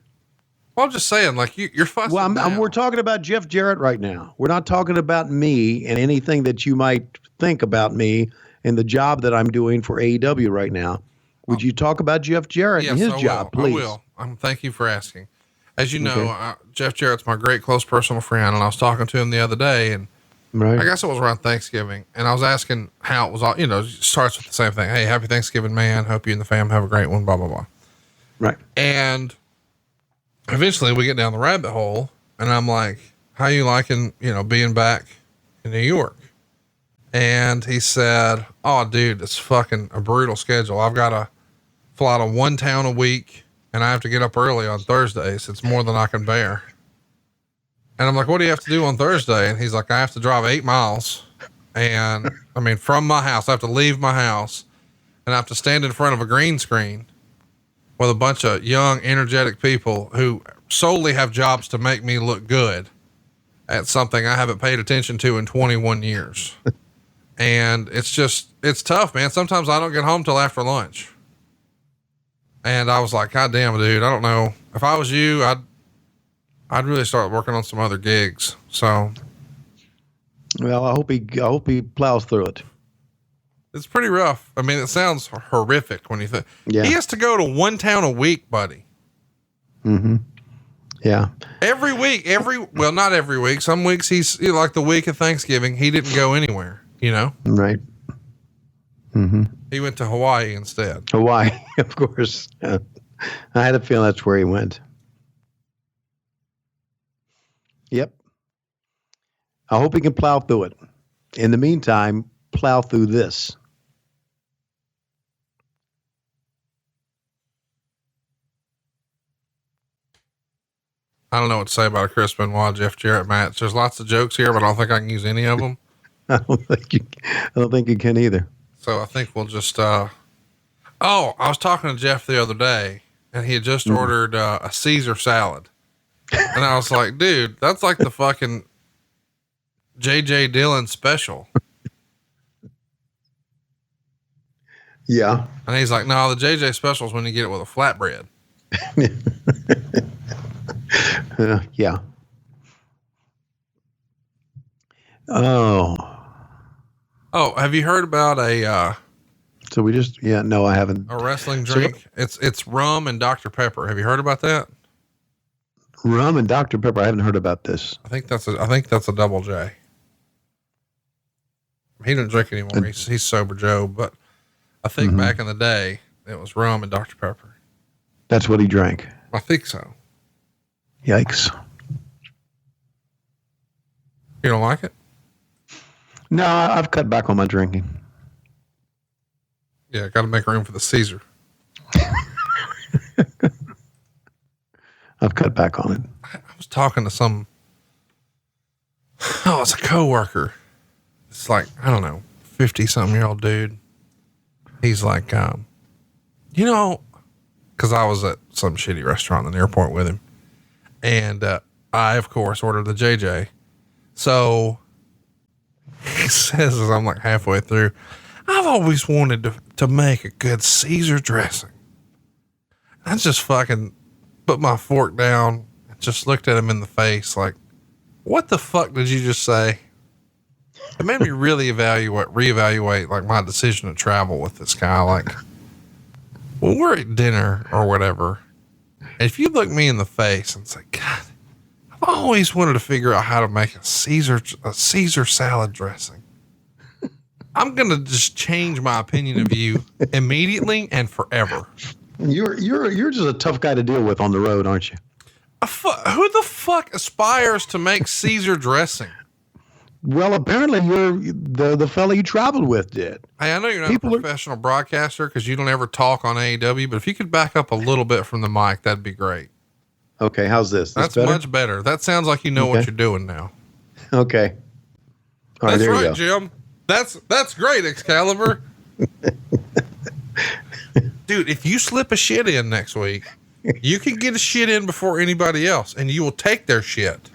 Well, I'm just saying, like you're fussing.
Well, we're talking about Jeff Jarrett right now. We're not talking about me and anything that you might think about me and the job that I'm doing for AEW right now. Would you talk about Jeff Jarrett and his job, please?
I will. Thank you for asking. As you know, Jeff Jarrett's my great close personal friend, and I was talking to him the other day, and I guess it was around Thanksgiving, and I was asking how it was all, it starts with the same thing. Hey, happy Thanksgiving, man. Hope you and the fam have a great one, blah, blah, blah.
Right.
And eventually we get down the rabbit hole, and I'm like, how you liking, being back in New York? And he said, oh, dude, it's fucking a brutal schedule. I've got to fly to one town a week, and I have to get up early on Thursdays. It's more than I can bear. And I'm like, what do you have to do on Thursday? And he's like, I have to drive 8 miles. And from my house, I have to leave my house, and I have to stand in front of a green screen with a bunch of young, energetic people who solely have jobs to make me look good at something I haven't paid attention to in 21 years. And it's tough, man. Sometimes I don't get home till after lunch. And I was like, God damn, dude, I don't know. If I was you, I'd really start working on some other gigs. So,
well, I hope he plows through it.
It's pretty rough. I mean, it sounds horrific when you think
he
has to go to one town a week, buddy.
Mm-hmm. Yeah.
Every week, well, not every week. Some weeks he's like the week of Thanksgiving, he didn't go anywhere,
Right. Mm-hmm.
He went to Hawaii instead.
Hawaii, of course. I had a feeling that's where he went. Yep. I hope he can plow through it. In the meantime, plow through this.
I don't know what to say about a Chris Benoit, Jeff Jarrett match. There's lots of jokes here, but I don't think I can use any of them.
I don't think you can either.
So I think we'll just, I was talking to Jeff the other day, and he had just ordered a Caesar salad. And I was like, dude, that's like the fucking JJ Dillon special.
Yeah.
And he's like, no, the JJ special is when you get it with a flatbread.
Yeah.
Oh, have you heard about
so we just, no, I haven't.
a wrestling drink? It's rum and Dr. Pepper. Have you heard about that?
Rum and Dr. Pepper. I haven't heard about this.
I think that's a double J. He doesn't drink anymore. He's sober Joe, but I think back in the day, it was rum and Dr. Pepper.
That's what he drank.
I think so.
Yikes.
You don't like it?
No, I've cut back on my drinking.
Yeah, got to make room for the Caesar.
I've cut back on it.
I was talking to it's a coworker. It's like, I don't know, 50-something-year-old dude. He's like, cause I was at some shitty restaurant in the airport with him. And, I, of course, ordered the JJ. So he says, as I'm like halfway through, I've always wanted to make a good Caesar dressing. I just fucking put my fork down and just looked at him in the face like, what the fuck did you just say? It made me really reevaluate like my decision to travel with this guy. Like, when we're at dinner or whatever, if you look me in the face and say, God, I've always wanted to figure out how to make a Caesar salad dressing, I'm going to just change my opinion of you immediately and forever.
You're just a tough guy to deal with on the road, aren't you?
Who the fuck aspires to make Caesar dressing?
Well, apparently you're the fella you traveled with did.
Hey, I know you're not a professional broadcaster because you don't ever talk on AEW, but if you could back up a little bit from the mic, that'd be great.
Okay, how's this?
That's better? Much better. That sounds like you know what you're doing now.
Okay. All right,
that's
there
right,
you go.
Jim. That's great, Excalibur. Dude, if you slip a shit in next week, you can get a shit in before anybody else, and you will take their shit.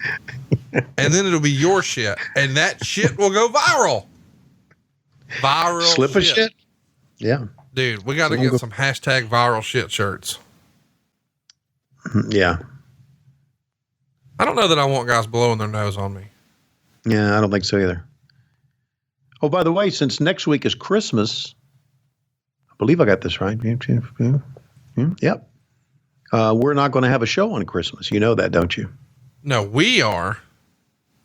And then it'll be your shit, and that shit will go viral.
Slip a shit? Yeah.
Dude, we got to get some hashtag viral shit shirts.
Yeah.
I don't know that I want guys blowing their nose on me.
Yeah, I don't think so either. Oh, by the way, since next week is Christmas, I believe I got this right. Yep. We're not going to have a show on Christmas. You know that, don't you?
No, we are.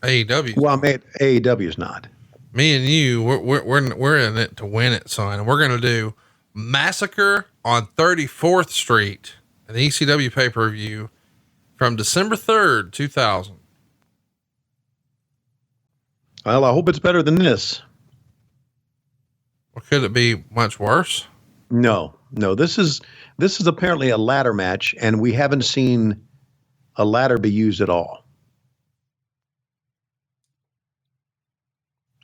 AEW.
Well, I mean, AEW is not.
Me and you, we're in it to win it, son. And we're going to do Massacre on 34th Street, an ECW pay-per-view from December 3rd, 2000.
Well, I hope it's better than this.
Or could it be much worse?
No. This is apparently a ladder match, and we haven't seen a ladder be used at all.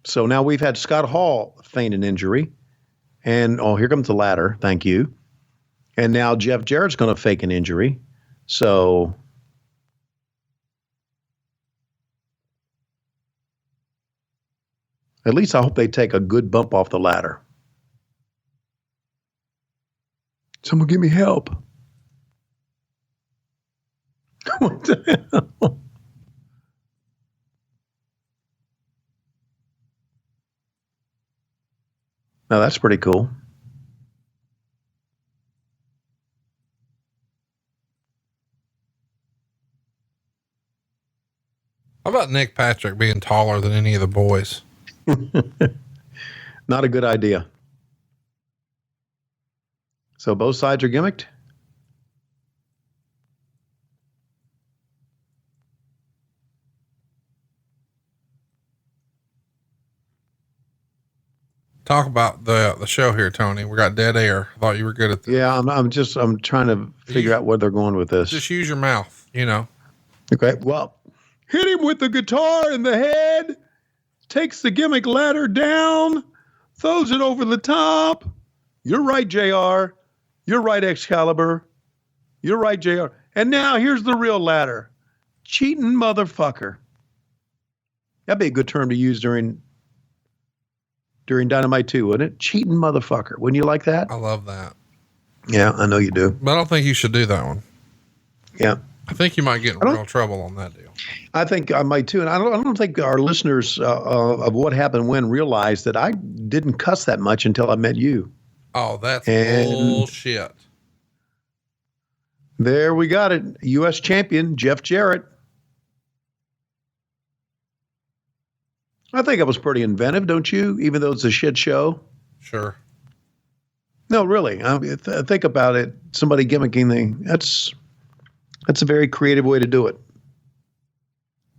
So now we've had Scott Hall feign an injury, and here comes the ladder. Thank you. And now Jeff Jarrett's going to fake an injury. So at least I hope they take a good bump off the ladder. Someone give me help. What the hell? Now that's pretty cool.
How about Nick Patrick being taller than any of the boys?
Not a good idea. So both sides are gimmicked?
Talk about the show here, Tony. We got dead air. I thought you were good at this.
Yeah, I'm trying to figure out where they're going with this.
Just use your mouth, you know.
Okay, well, hit him with the guitar in the head, takes the gimmick ladder down, throws it over the top. You're right, JR. You're right, Excalibur. You're right, JR. And now here's the real ladder. Cheating motherfucker. That'd be a good term to use during Dynamite 2, wouldn't it? Cheating motherfucker. Wouldn't you like that?
I love that.
Yeah, I know you do.
But I don't think you should do that one.
Yeah.
I think you might get in real trouble on that deal.
I think I might too. And I don't think our listeners of What Happened When realized that I didn't cuss that much until I met you.
Oh, that's bullshit.
There we got it. U.S. champion, Jeff Jarrett. I think it was pretty inventive, don't you? Even though it's a shit show.
Sure.
No, really. I mean, think about it. Somebody gimmicking that's a very creative way to do it.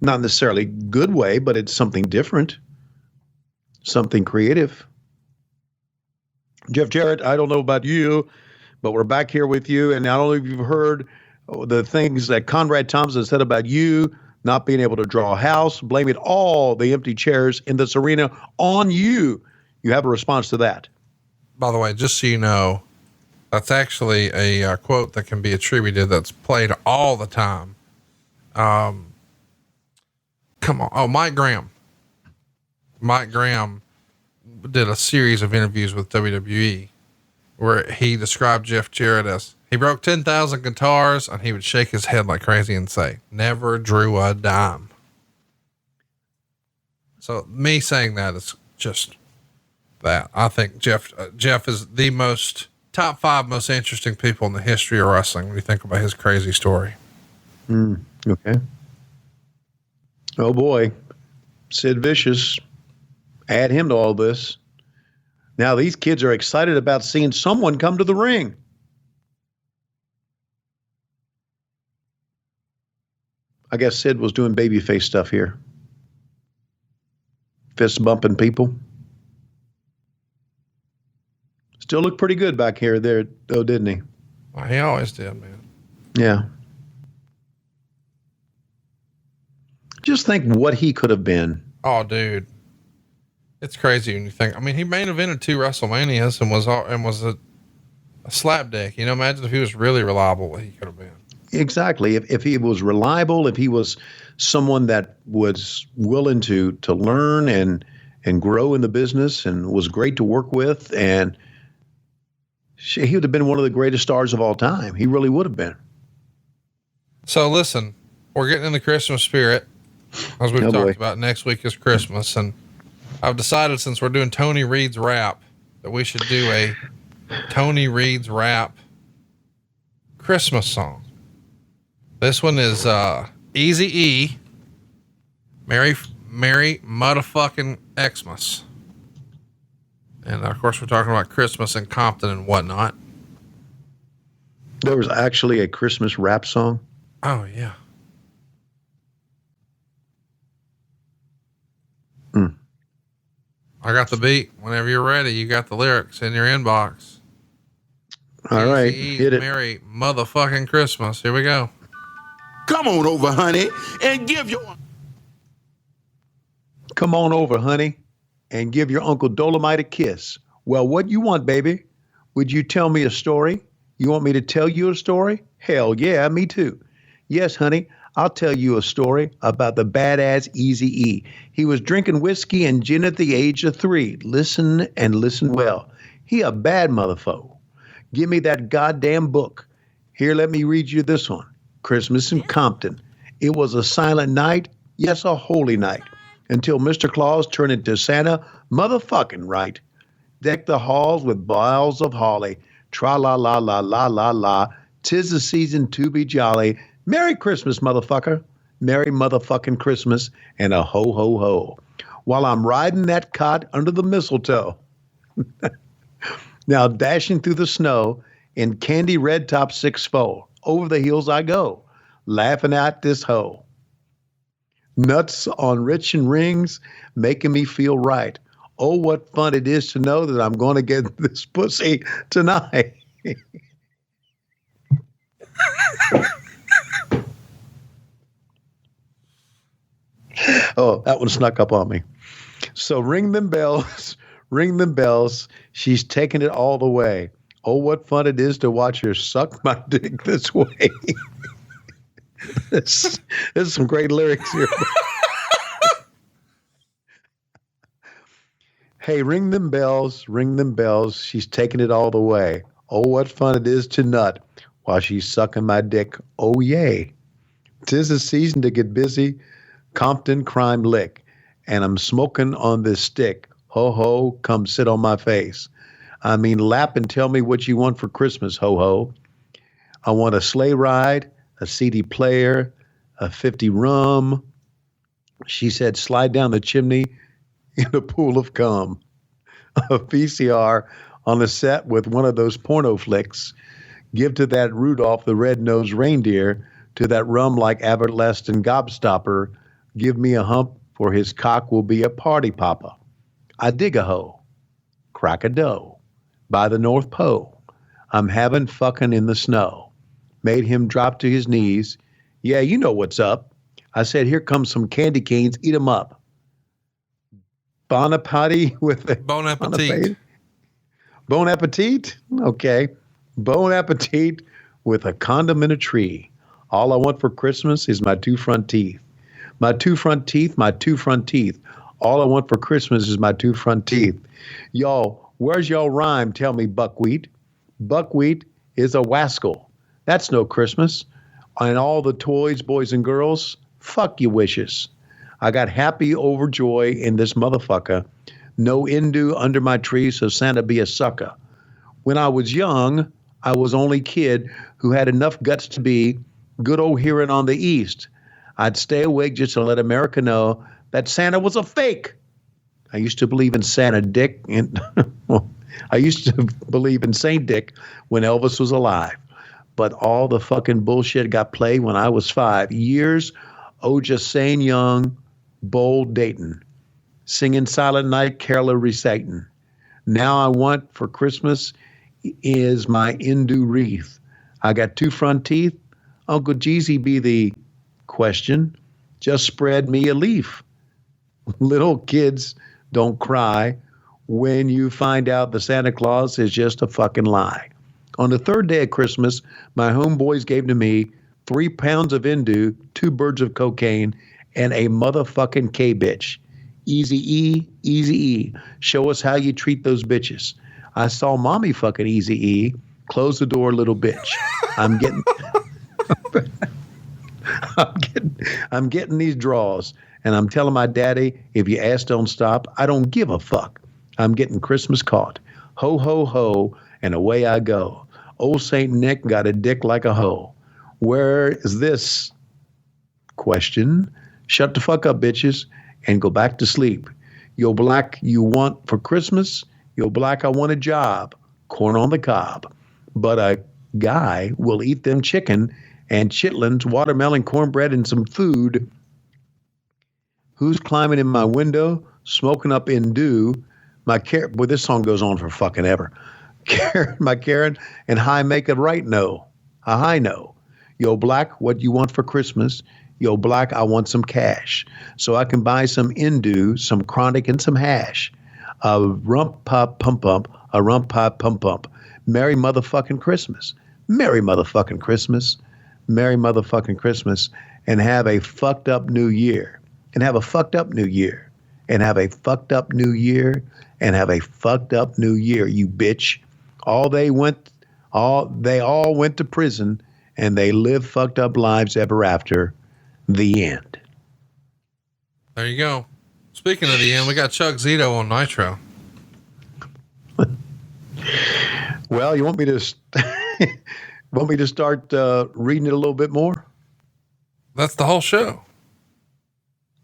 Not necessarily good way, but it's something different, something creative. Jeff Jarrett, I don't know about you, but we're back here with you. And I don't know if you've heard the things that Conrad Thompson said about you not being able to draw a house, blaming all the empty chairs in this arena on you. You have a response to that.
By the way, just so you know, that's actually a quote that can be attributed that's played all the time. Come on. Oh, Mike Graham. Mike Graham did a series of interviews with WWE where he described Jeff Jarrett as he broke 10,000 guitars and he would shake his head like crazy and say, never drew a dime. So me saying that is just that. I think Jeff is the top 5 most interesting people in the history of wrestling when you think about his crazy story.
Okay. Oh boy. Sid Vicious. Add him to all this. Now these kids are excited about seeing someone come to the ring. I guess Sid was doing babyface stuff here. Fist bumping people. Still looked pretty good back here there, though, didn't he?
Well, he always did, man.
Yeah. Just think what he could have been.
Oh, dude. It's crazy when you think, I mean, he main evented 2 WrestleManias and was a slapdick. You know, imagine if he was really reliable, what he could have been.
Exactly. If he was reliable, if he was someone that was willing to learn and grow in the business and was great to work with, and he would have been one of the greatest stars of all time. He really would have been.
So listen, we're getting in the Christmas spirit, as we've talked about. Next week is Christmas, and I've decided, since we're doing Tony Reed's rap, that we should do a Tony Reed's rap Christmas song. This one is Eazy-E, Merry Motherfucking Xmas. And of course, we're talking about Christmas in Compton and whatnot.
There was actually a Christmas rap song.
Oh, yeah. I got the beat. Whenever you're ready, you got the lyrics in your inbox.
All right, hit it.
Merry motherfucking Christmas. Here we go.
Come on over, honey, and give your...
Come on over, honey, and give your Uncle Dolomite a kiss. Well, what you want, baby? Would you tell me a story? You want me to tell you a story? Hell yeah, me too. Yes, honey, I'll tell you a story about the badass Eazy-E. He was drinking whiskey and gin at the age of 3. Listen and listen well. He a bad motherfucker. Give me that goddamn book. Here, let me read you this one. Christmas in Compton. It was a silent night, yes, a holy night, until Mr. Claus turned into Santa motherfucking right. Decked the halls with boughs of holly. Tra-la-la-la-la-la-la. 'Tis the season to be jolly. Merry Christmas, motherfucker. Merry motherfucking Christmas and a ho-ho-ho. While I'm riding that cot under the mistletoe. Now dashing through the snow in candy red top 6'4". Over the hills I go, laughing at this hoe. Nuts on rich and rings, making me feel right. Oh, what fun it is to know that I'm going to get this pussy tonight. Oh, that one snuck up on me. So ring them bells, ring them bells. She's taking it all the way. Oh, what fun it is to watch her suck my dick this way. There's some great lyrics here. Hey, ring them bells, ring them bells. She's taking it all the way. Oh, what fun it is to nut while she's sucking my dick. Oh, yay. 'Tis the season to get busy. Compton crime lick. And I'm smoking on this stick. Ho, ho, come sit on my face. I mean, lap and tell me what you want for Christmas, ho-ho. I want a sleigh ride, a CD player, a 50 rum. She said, slide down the chimney in a pool of cum. A VCR on the set with one of those porno flicks. Give to that Rudolph the red-nosed reindeer, to that rum like everlasting gobstopper. Give me a hump, for his cock will be a party popper. I dig a hoe, crack a dough, by the North Pole. I'm having fucking in the snow. Made him drop to his knees. Yeah, you know what's up. I said, here comes some candy canes, eat 'em up. Bon appetit with a
Bon appetit.
Bon appetit? Okay. Bon appetit with a condom in a tree. All I want for Christmas is my 2 front teeth. My 2 front teeth, my 2 front teeth. All I want for Christmas is my 2 front teeth. Y'all, where's y'all rhyme? Tell me, buckwheat. Buckwheat is a wascal. That's no Christmas. And all the toys, boys and girls, fuck your wishes. I got happy overjoy in this motherfucker. No Indu under my tree, so Santa be a sucker. When I was young, I was only kid who had enough guts to be good old hearing on the East. I'd stay awake just to let America know that Santa was a fake. I used to believe in Santa Dick, and I used to believe in Saint Dick when Elvis was alive. But all the fucking bullshit got played when I was 5 years. Oh, just saying young, bold Dayton, singing Silent Night, Carol reciting. Now I want for Christmas is my Indu wreath. I got 2 front teeth. Uncle Jeezy be the question. Just spread me a leaf. Little kids don't cry when you find out the Santa Claus is just a fucking lie. On the 3rd day of Christmas, my homeboys gave to me 3 pounds of Indu, 2 birds of cocaine, and a motherfucking K-bitch. Easy E. Show us how you treat those bitches. I saw mommy fucking Easy E. Close the door, little bitch. I'm getting these draws, and I'm telling my daddy, if your ass don't stop, I don't give a fuck. I'm getting Christmas caught. Ho, ho, ho, and away I go. Old Saint Nick got a dick like a hoe. Where is this? Question. Shut the fuck up, bitches, and go back to sleep. Yo, black, you want for Christmas? Yo, black, I want a job. Corn on the cob. But a guy will eat them chicken and chitlins, watermelon, cornbread, and some food. Who's climbing in my window, smoking up Indu? Boy, this song goes on for fucking ever. My Karen and high make it right no. A high no. Yo, black, what you want for Christmas? Yo, black, I want some cash so I can buy some Indu, some chronic, and some hash. A rump pop pump pump, a rump pop pump pump. Merry motherfucking Christmas. Merry motherfucking Christmas. Merry motherfucking Christmas. And have a fucked up new year. And have a fucked up new year. And have a fucked up new year. And have a fucked up new year, you bitch. They all went to prison, and they lived fucked up lives ever after. The end.
There you go. Speaking of the end, we got Chuck Zito on Nitro.
Well, you want me to start reading it a little bit more?
That's the whole show.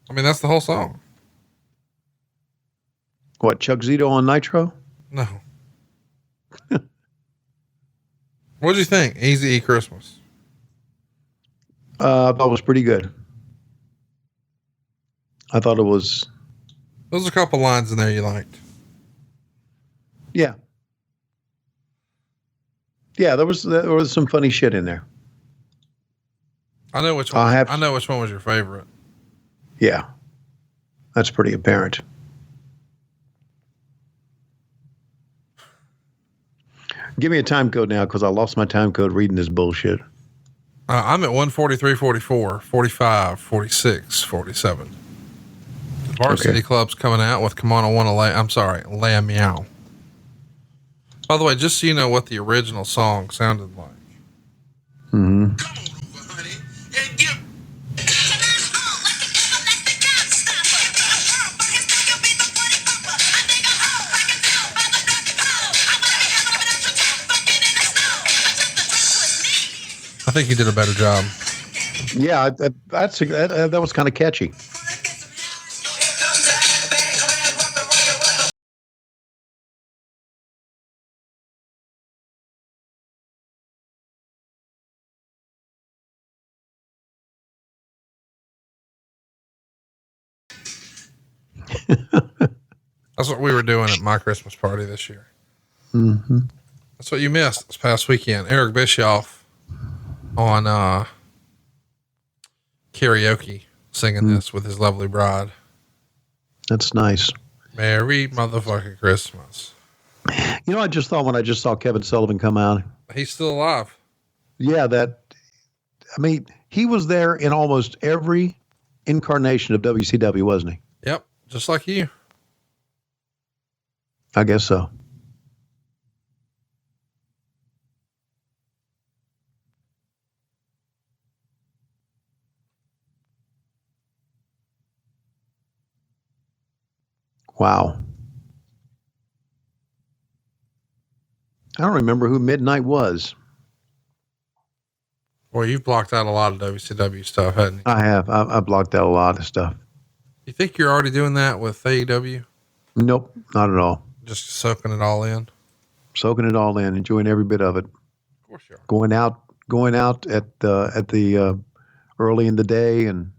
I mean, that's the whole song.
What, Chuck Zito on Nitro?
No. What'd you think? Easy E Christmas.
I thought it was pretty good. I thought it was.
There's a couple lines in there you liked.
Yeah. Yeah, there was some funny shit in there.
I know which one. I know which one was your favorite.
Yeah. That's pretty apparent. Give me a time code now, because I lost my time code reading this bullshit.
I'm at 143, 44, 45, 46, 47. The Varsity Club's coming out with Come On, I Wanna Lay, I'm sorry, Lay a Meow. By the way, just so you know what the original song sounded like.
Mm-hmm.
I think you did a better job.
Yeah, that was kind of catchy.
That's what we were doing at my Christmas party this year.
Mm-hmm.
That's what you missed this past weekend. Eric Bischoff on karaoke singing this with his lovely bride.
That's nice.
Merry motherfucking Christmas.
You know, I just thought when I just saw Kevin Sullivan come out.
He's still alive.
Yeah, he was there in almost every incarnation of WCW, wasn't he?
Yep. Just like you.
I guess so. Wow. I don't remember who Midnight was.
Well, you've blocked out a lot of WCW stuff, haven't you?
I have. I blocked out a lot of stuff.
You think you're already doing that with AEW?
Nope, not at all.
Just soaking it all in?
Soaking it all in, enjoying every bit of it.
Of course you are.
Going out at the early in the day and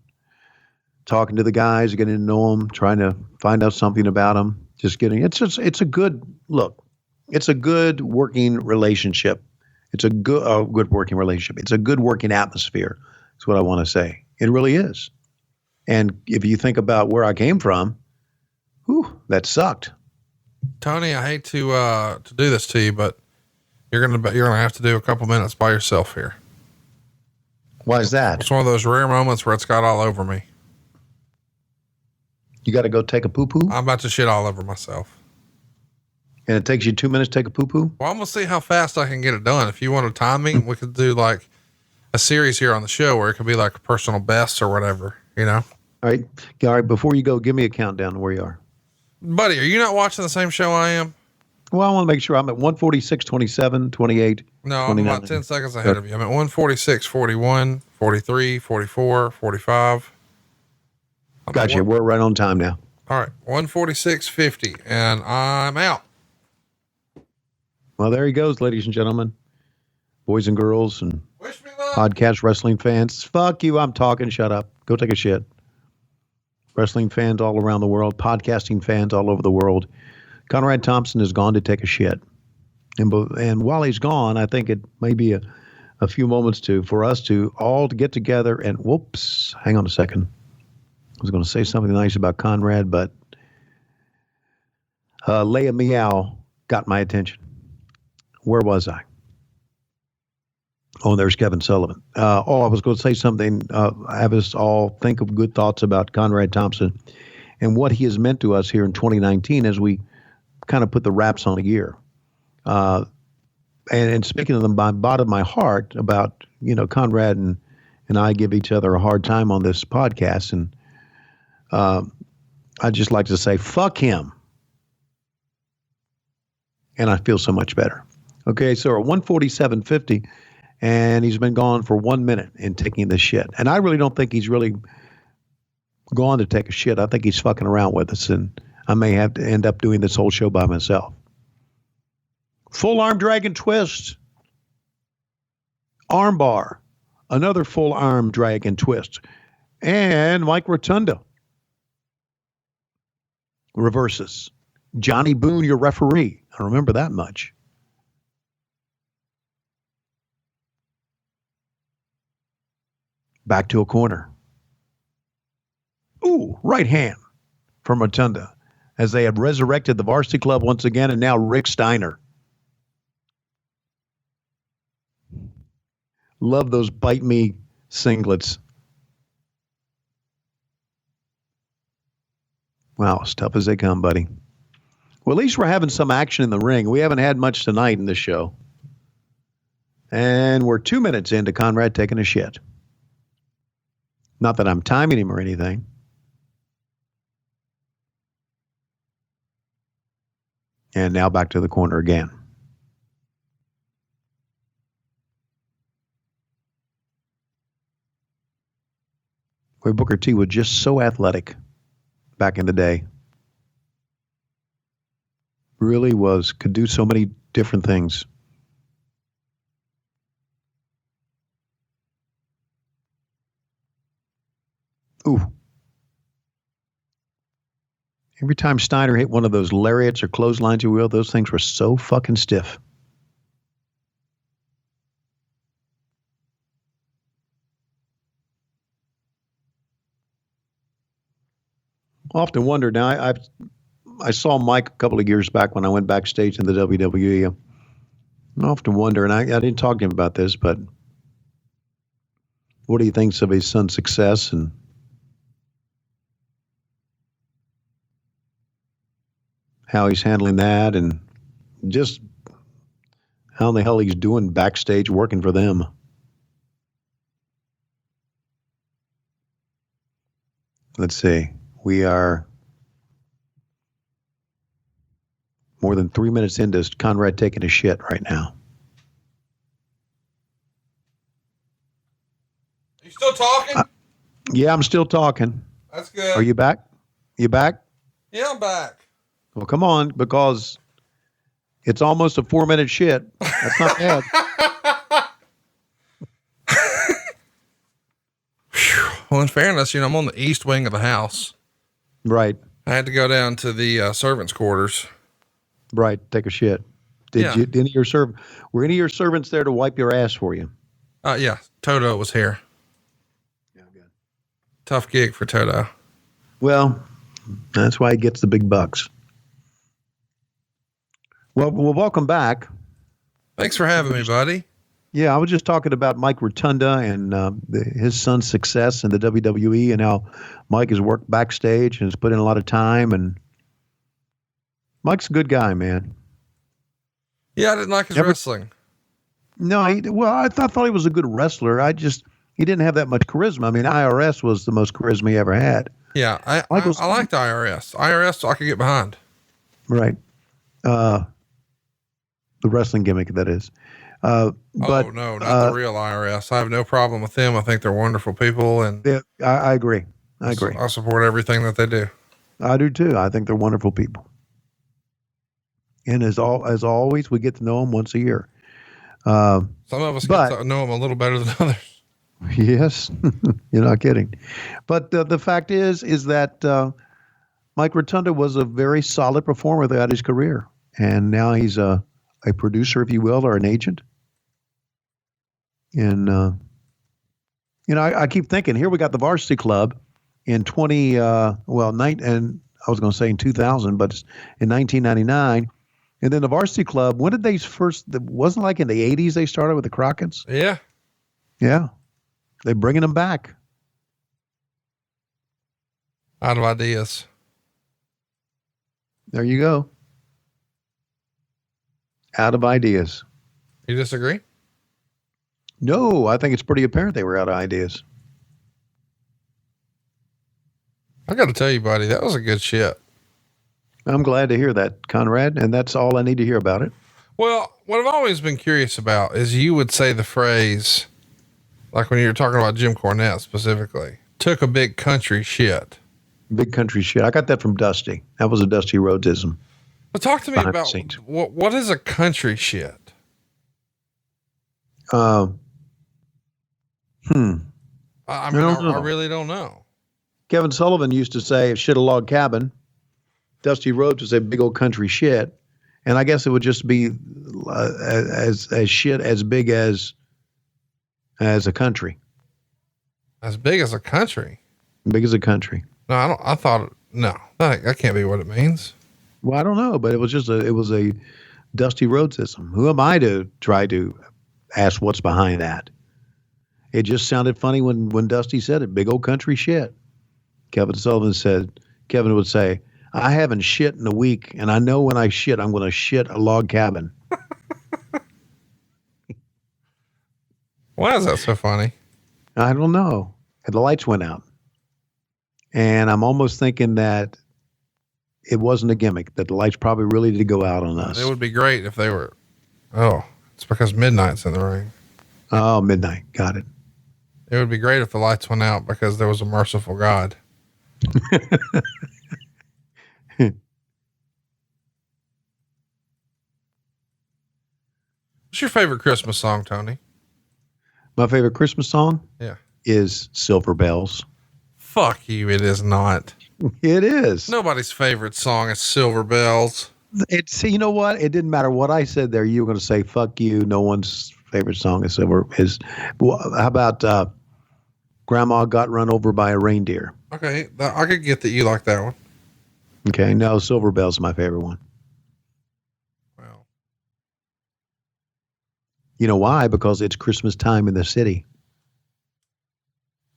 talking to the guys, getting to know them, trying to find out something about them. It's a good look. It's a good working relationship. It's a good working relationship. It's a good working atmosphere. That's what I want to say. It really is. And if you think about where I came from, that sucked.
Tony, I hate to do this to you, but you're gonna have to do a couple minutes by yourself here.
Why is that?
It's one of those rare moments where it's got all over me.
You got to go take a poo-poo?
I'm about to shit all over myself.
And it takes you 2 minutes to take a poo-poo?
Well, I'm gonna see how fast I can get it done. If you want to time me, we could do like a series here on the show where it could be like a personal best or whatever, you know?
All right. Before you go, give me a countdown of where you are.
Buddy, are you not watching the same show I am?
Well, I want to make sure I'm at 146, 27, 28.
No,
29.
I'm about 10 seconds ahead of you. I'm at 146, 41, 43, 44, 45.
Gotcha. We're right on time now.
All right. 146.50 and I'm out.
Well, there he goes, ladies and gentlemen, boys and girls and
Wish me luck.
podcast wrestling fans. Fuck you. I'm talking. Shut up. Go take a shit. Wrestling fans all around the world, podcasting fans all over the world. Conrad Thompson has gone to take a shit. And while he's gone, I think it may be a few moments for us to all to get together and whoops, hang on a second. I was going to say something nice about Conrad, but Leia Meow got my attention. Where was I? Oh, there's Kevin Sullivan. I was going to say something, have us all think of good thoughts about Conrad Thompson and what he has meant to us here in 2019 as we kind of put the wraps on a year. And speaking of them by bottom of my heart about, Conrad and I give each other a hard time on this podcast. And I'd just like to say, fuck him. And I feel so much better. Okay, so at 147.50, and he's been gone for 1 minute in taking this shit. And I really don't think he's really gone to take a shit. I think he's fucking around with us, and I may have to end up doing this whole show by myself. Full arm dragon twist. Arm bar. Another full arm dragon twist. And Mike Rotunda reverses. Johnny Boone, your referee. I remember that much. Back to a corner. Ooh, right hand from Rotunda as they have resurrected the Varsity Club once again, and now Rick Steiner. Love those bite me singlets. Wow, as tough as they come, buddy. Well, at least we're having some action in the ring. We haven't had much tonight in this show. And we're 2 minutes into Conrad taking a shit. Not that I'm timing him or anything. And now back to the corner again. Where Booker T was just so athletic back in the day. Really was, could do so many different things. Ooh. Every time Steiner hit one of those lariats or clotheslines, you will, those things were so fucking stiff. I often wonder now. I saw Mike a couple of years back when I went backstage in the WWE. I often wonder, and I didn't talk to him about this, but what do you think of his son's success and how he's handling that, and just how in the hell he's doing backstage working for them? Let's see. We are more than 3 minutes into Conrad taking a shit right now.
You still talking?
Yeah, I'm still talking.
That's good.
Are you back? You back?
Yeah, I'm back.
Well, come on, because it's almost a 4-minute shit. That's not bad.
Well, in fairness, I'm on the east wing of the house.
Right.
I had to go down to the servants' quarters.
Right. Take a shit.
Yeah.
Were any of your servants there to wipe your ass for you?
Yeah. Toto was here.
Yeah, good.
Tough gig for Toto.
Well, that's why he gets the big bucks. Well, welcome back.
Thanks for having me, buddy.
Yeah, I was just talking about Mike Rotunda and his son's success in the WWE and how Mike has worked backstage and has put in a lot of time. And Mike's a good guy, man.
Yeah, I didn't like his wrestling.
No, I thought he was a good wrestler. He didn't have that much charisma. I mean, IRS was the most charisma he ever had.
Yeah, I liked IRS. IRS I could get behind.
Right. The wrestling gimmick, that is. But
no, not the real IRS. I have no problem with them. I think they're wonderful people, and
yeah, I agree. I
support everything that they do.
I do too. I think they're wonderful people. And as always, we get to know them once a year.
Some of us get to know them a little better than others.
Yes, you're not kidding. But the fact is that Mike Rotunda was a very solid performer throughout his career, and now he's a producer, if you will, or an agent. And I keep thinking, here we got the Varsity Club in 2000, but it's in 1999. And then the Varsity Club, when did they first, wasn't like in the 80s they started with the Crockett's?
Yeah.
Yeah. They're bringing them back.
Out of ideas.
There you go. Out of ideas.
You disagree?
No, I think it's pretty apparent they were out of ideas.
I got to tell you, buddy, that was a good shit.
I'm glad to hear that, Conrad, and that's all I need to hear about it.
Well, what I've always been curious about is you would say the phrase, like when you were talking about Jim Cornette specifically, took a big country shit.
Big country shit. I got that from Dusty. That was a Dusty Rhodesism.
But talk to me about what is a country shit? I really don't know.
Kevin Sullivan used to say shit a log cabin. Dusty Rhodes would say big old country shit. And I guess it would just be as shit as big as a country.
As big as a country?
Big as a country.
No, that can't be what it means.
Well, I don't know, but it was a Dusty Rhodesism. Who am I to try to ask what's behind that? It just sounded funny when Dusty said it. Big old country shit. Kevin would say, I haven't shit in a week, and I know when I shit, I'm going to shit a log cabin.
Why is that so funny?
I don't know. And the lights went out. And I'm almost thinking that it wasn't a gimmick, that the lights probably really did go out on us.
It would be great if they were. Oh, it's because midnight's in the ring.
Oh, midnight. Got it.
It would be great if the lights went out because there was a merciful God. What's your favorite Christmas song, Tony?
My favorite Christmas song?
Yeah.
Is Silver Bells.
Fuck you. It is not.
It is.
Nobody's favorite song is Silver Bells.
It's, you know what? It didn't matter what I said there. You were going to say, fuck you. No one's favorite song is Silver. How about Grandma Got Run Over by a Reindeer?
Okay. I could get that you like that one.
Okay. No, Silver Bell's my favorite one.
Well,
You know why? Because it's Christmas time in the city.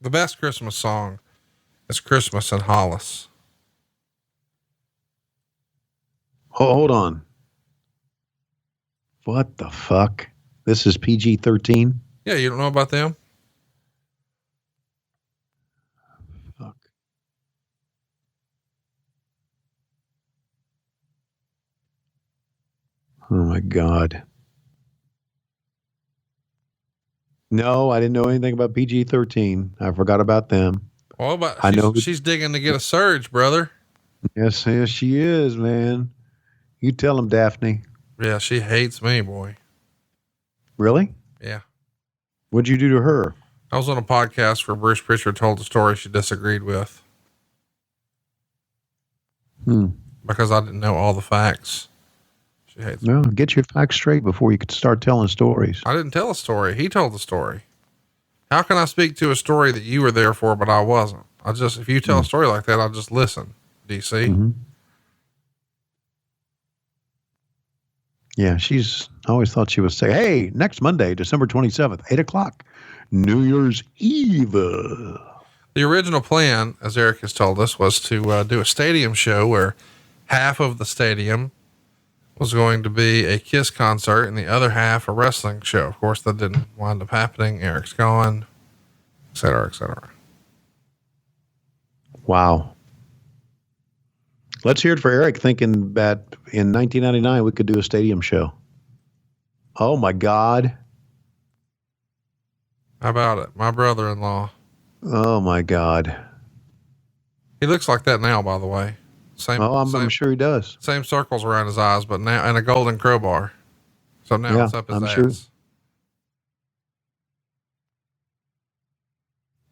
the best Christmas song is Christmas in Hollis.
Oh, hold on. What the fuck? This is PG-13?
Yeah. You don't know about them?
Fuck. Oh my God. No, I didn't know anything about PG-13. I forgot about them.
Well, but
I know.
she's digging to get a surge, brother.
Yes, she is, man. You tell him, Daphne.
Yeah. She hates me, boy.
Really?
Yeah.
What'd you do to her?
I was on a podcast where Bruce Prichard told a story she disagreed with because I didn't know all the facts. She hates me.
No, get your facts straight before you could start telling stories.
I didn't tell a story. He told the story. How can I speak to a story that you were there for, but I wasn't? If you tell a story like that, I'll just listen. DC.
Mm-hmm. Yeah, I always thought she would say, hey, next Monday, December 27th, 8:00, New Year's Eve.
The original plan, as Eric has told us, was to do a stadium show where half of the stadium was going to be a Kiss concert and the other half a wrestling show. Of course, that didn't wind up happening. Eric's gone, et cetera, et cetera.
Wow. Let's hear it for Eric thinking that in 1999 we could do a stadium show. Oh my God.
How about it? My brother-in-law.
Oh my God.
He looks like that now, by the way.
I'm sure he does.
Same circles around his eyes, but now, and a golden crowbar. So now it's up his ass.
Sure.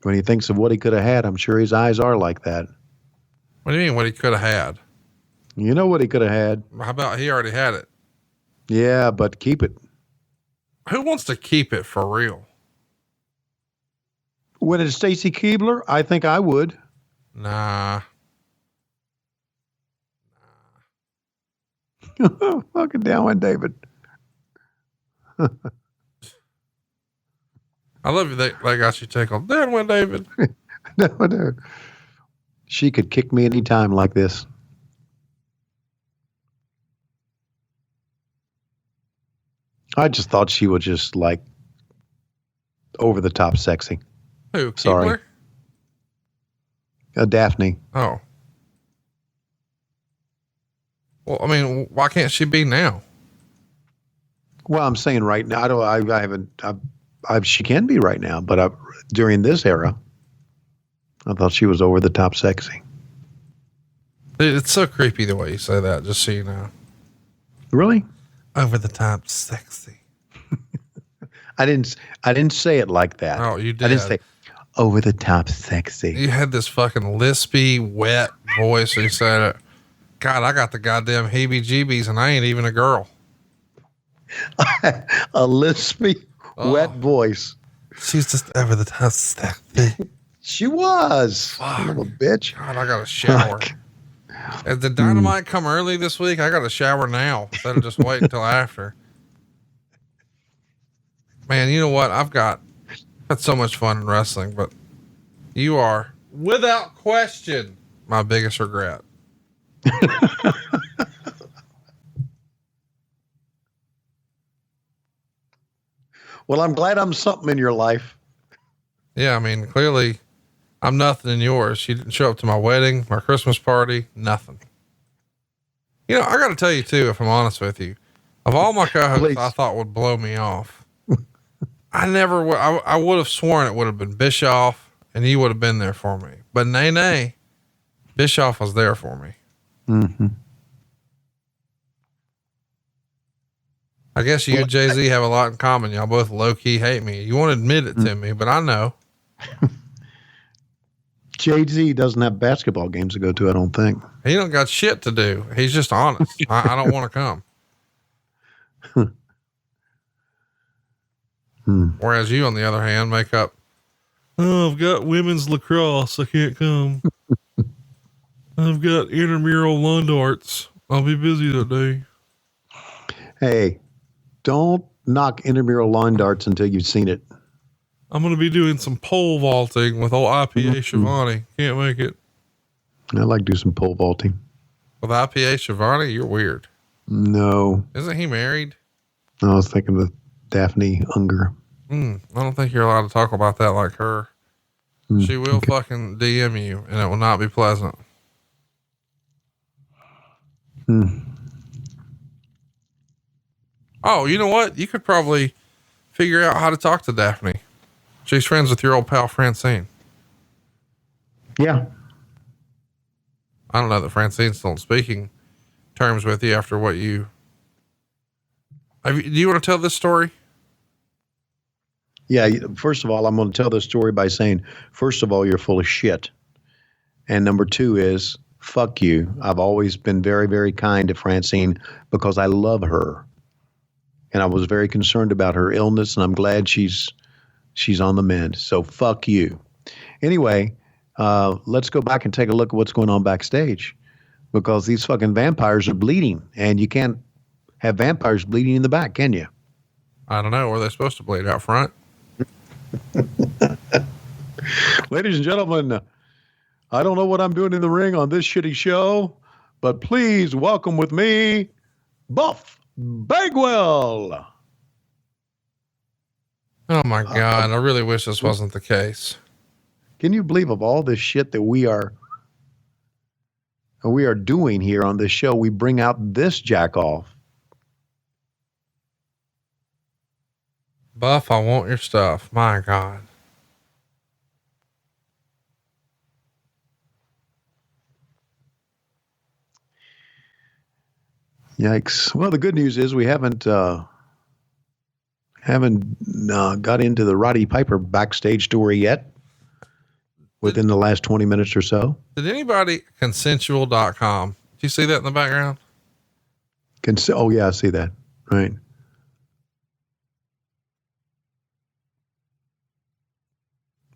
When he thinks of what he could have had, I'm sure his eyes are like that.
What do you mean what he could have had?
You know what he could have had.
How about he already had it?
Yeah, but keep it.
Who wants to keep it for real?
When it's Stacy Keibler, I think I would.
Nah.
Fucking down with David.
I love you. They got you tickled. Down with David.
No. She could kick me anytime like this. I just thought she was just like over the top sexy.
Who?
Sorry.
Keibler?
Daphne.
Oh. Well, I mean, why can't she be now?
Well, I'm saying right now, she can be right now, but during this era, I thought she was over the top sexy.
It's so creepy the way you say that, just so you know.
Really?
Over the top sexy.
I didn't say it like that.
Oh, you did.
I didn't say over the top sexy.
You had this fucking lispy, wet voice. You said it. God, I got the goddamn heebie-jeebies and I ain't even a girl.
A lispy, wet voice.
She's just over the top sexy.
She was. Fuck. Little bitch.
God, I got to shower. Did the Dynamite come early this week? I got to shower now instead of just wait until after. Man, you know what? I've had so much fun in wrestling, but you are, without question, my biggest regret.
Well, I'm glad I'm something in your life.
Yeah, I mean, clearly I'm nothing in yours. You didn't show up to my wedding, my Christmas party, nothing. You know, I got to tell you too, if I'm honest with you, of all my co-hosts I thought would blow me off, I would have sworn it would have been Bischoff and he would have been there for me. But nay, Bischoff was there for me.
Mm-hmm.
I guess you and Jay-Z have a lot in common. Y'all both low-key hate me. You won't admit it to me, but I know.
JZ doesn't have basketball games to go to, I don't think.
He don't got shit to do. He's just honest. I don't want to come. Whereas you, on the other hand, make up, oh, I've got women's lacrosse. I can't come. I've got intramural lawn darts. I'll be busy that day.
Hey, don't knock intramural lawn darts until you've seen it.
I'm going to be doing some pole vaulting with old IPA Schiavone. Can't make it.
I like to do some pole vaulting.
With IPA Schiavone? You're weird.
No.
Isn't he married?
I was thinking of Daphne Unger.
I don't think you're allowed to talk about that like her. She will fucking DM you, and it will not be pleasant. Oh, you know what? You could probably figure out how to talk to Daphne. She's friends with your old pal Francine.
Yeah.
I don't know that Francine's still in speaking terms with you after what you... do you want to tell this story?
Yeah. First of all, I'm going to tell this story by saying, first of all, you're full of shit. And number two is, fuck you. I've always been very, very kind to Francine because I love her. And I was very concerned about her illness, and I'm glad she's on the mend. So fuck you. Anyway, let's go back and take a look at what's going on backstage, because these fucking vampires are bleeding, and you can't have vampires bleeding in the back, can you?
I don't know. Were they supposed to bleed out front?
Ladies and gentlemen, I don't know what I'm doing in the ring on this shitty show, but please welcome with me, Buff Bagwell.
Oh my God. I really wish this wasn't the case.
Can you believe, of all this shit that we are doing here on this show, we bring out this jack off?
Buff, I want your stuff. My God.
Yikes. Well, the good news is we haven't got into the Roddy Piper backstage story yet within the last 20 minutes or so.
Did anybody consensual.com? Do you see that in the background?
Oh yeah, I see that. Right.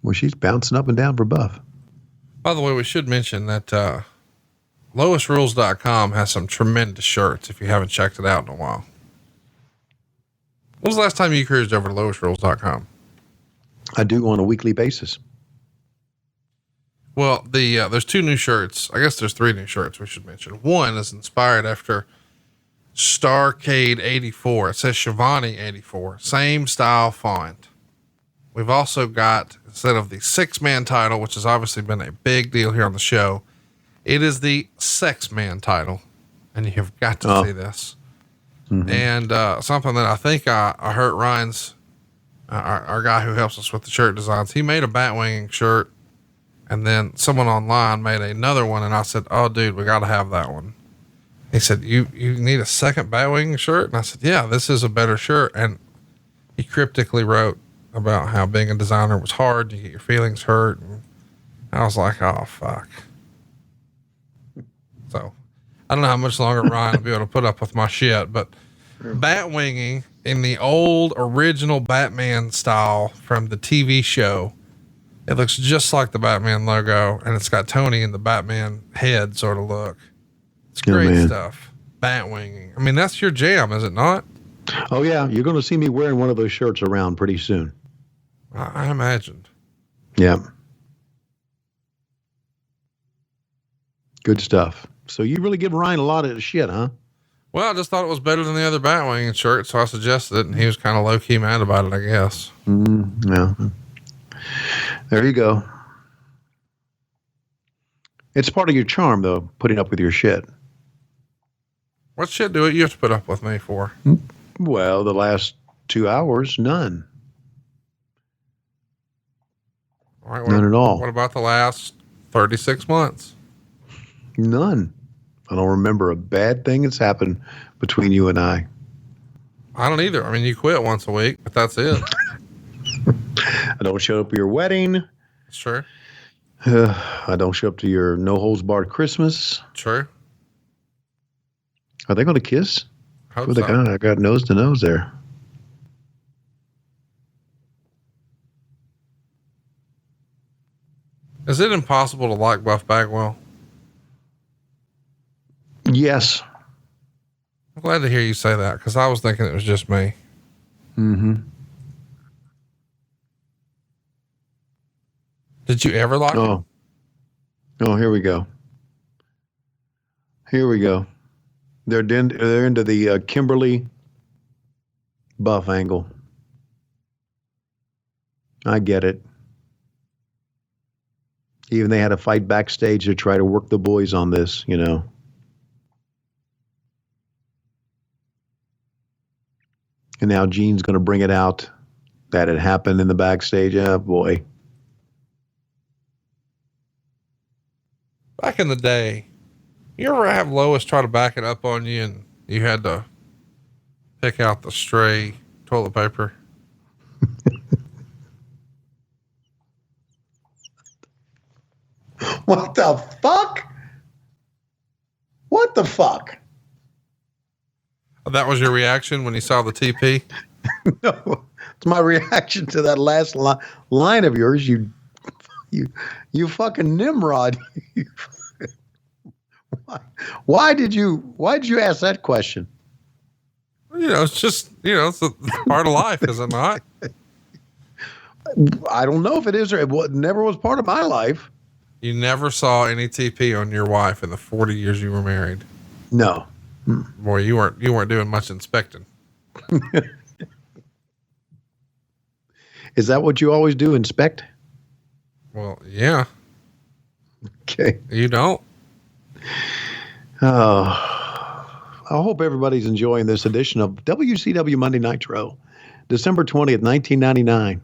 Well, she's bouncing up and down for Buff.
By the way, we should mention that, lowestrules.com has some tremendous shirts if you haven't checked it out in a while. When was the last time you cruised over to lowestrules.com?
I do on a weekly basis.
Well, there's 2 new shirts. I guess there's 3 new shirts we should mention. One is inspired after Starcade 84. It says Schiavone 84, same style font. We've also got, instead of the 6-man title, which has obviously been a big deal here on the show, it is the Sex Man title, and you have got to see this. Mm-hmm. And something that I think I heard Ryan's, our guy who helps us with the shirt designs, he made a Batwinging shirt, and then someone online made another one, and I said, oh, dude, we got to have that one. He said, you need a second Batwinging shirt? And I said, yeah, this is a better shirt. And he cryptically wrote about how being a designer was hard. You get your feelings hurt. And I was like, oh, fuck. So I don't know how much longer Ryan will be able to put up with my shit, but Batwinging in the old original Batman style from the TV show, it looks just like the Batman logo, and it's got Tony in the Batman head sort of look. It's great stuff. Batwinging. I mean, that's your jam, is it not?
Oh yeah. You're going to see me wearing one of those shirts around pretty soon.
I imagined.
Yeah. Good stuff. So you really give Ryan a lot of shit, huh?
Well, I just thought it was better than the other Batwinging shirt, so I suggested it, and he was kind of low-key mad about it, I guess.
Yeah. There you go. It's part of your charm, though, putting up with your shit.
What shit do you have to put up with me for?
Well, the last 2 hours, none.
All right,
none at all.
What about the last 36 months?
None. I don't remember a bad thing that's happened between you and I.
I don't either. I mean, you quit once a week, but that's it.
I don't show up at your wedding.
Sure.
I don't show up to your no holds barred Christmas.
True.
Are they going to kiss?
Hope
Well, they
so.
kind of got nose to nose there.
Is it impossible to like Buff Bagwell?
Yes.
I'm glad to hear you say that because I was thinking it was just me.
Mm-hmm.
Did you ever like him?
Oh, here we go. Here we go. They're into the Kimberly Buff angle. I get it. Even they had a fight backstage to try to work the boys on this, you know. And now Gene's going to bring it out that it happened in the backstage. Oh, boy.
Back in the day, you ever have Lois try to back it up on you and you had to pick out the stray toilet paper?
What the fuck? What the fuck?
That was your reaction when you saw the TP?
No, it's my reaction to that last line of yours. You fucking Nimrod. Why did you ask that question?
You know, it's just, you know, it's a part of life, is it not?
I don't know if it is or it never was part of my life.
You never saw any TP on your wife in the 40 years you were married.
No.
Boy, you weren't doing much inspecting.
Is that what you always do? Inspect?
Well, yeah.
Okay.
You don't.
I hope everybody's enjoying this edition of WCW Monday Nitro, December 20th, 1999.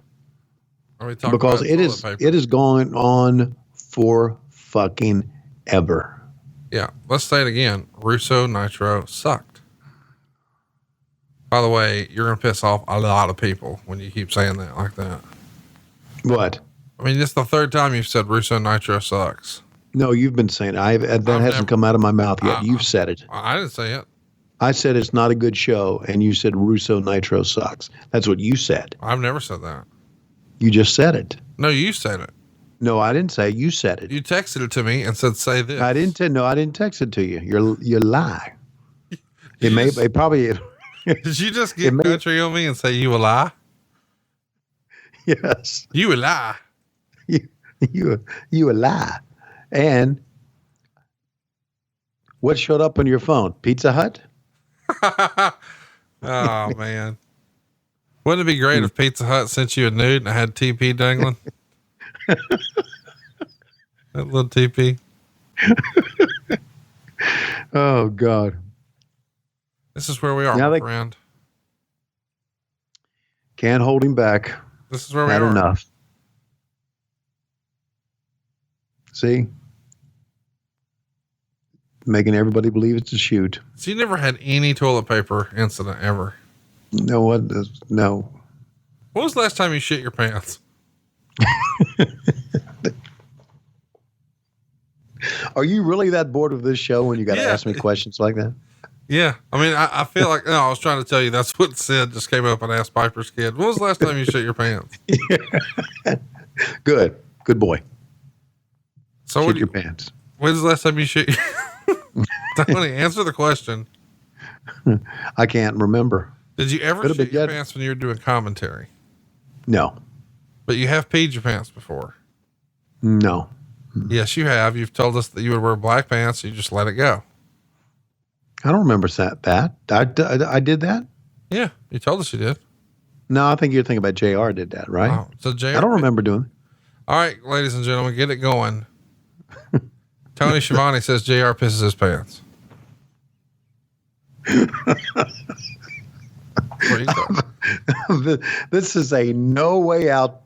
Are we talking
Because
about
it is going on for fucking ever.
Yeah. Let's say it again. Russo Nitro sucked. By the way, you're going to piss off a lot of people when you keep saying that like that.
What?
I mean, it's the third time you've said Russo Nitro sucks.
No, you've been saying it. That hasn't come out of my mouth yet. You've said it.
I didn't say it.
I said it's not a good show, and you said Russo Nitro sucks. That's what you said.
I've never said that.
You just said it.
No, you said it.
No, I didn't say it. You said it.
You texted it to me and said, say this.
I didn't. No, I didn't text it to you. You lie. It probably.
Did you just get country on me and say you a lie?
Yes.
You a lie.
You a lie. And what showed up on your phone? Pizza Hut?
Oh man. Wouldn't it be great if Pizza Hut sent you a nude and I had TP dangling? That little TP.
Oh God.
This is where we are, my friend.
Can't hold him back.
This is where we
Not
are.
enough. See? Making everybody believe it's a shoot.
So you never had any toilet paper incident ever?
No one does. No.
When was the last time you shit your pants?
Are you really that bored of this show when you got to
Yeah.
ask me questions like that?
Yeah. I mean, I feel like, no, I was trying to tell you that's what Sid just came up and asked Piper's kid. When was the last time you shit your pants?
Good. Good boy.
So
Shit your pants.
when's the last time you shit Tony, answer the question.
I can't remember.
Did you ever
Could've
shit
been
your
good.
pants when you were doing commentary?
No.
But you have peed your pants before.
No.
Yes, you have. You've told us that you would wear black pants. You just let it go.
I don't remember that. I did that?
Yeah. You told us you did.
No, I think you're thinking about JR did that, right?
Oh, so JR,
I don't remember doing it.
All right, ladies and gentlemen, get it going. Tony Schiavone says JR pisses his pants. What do you think?
This is a no way out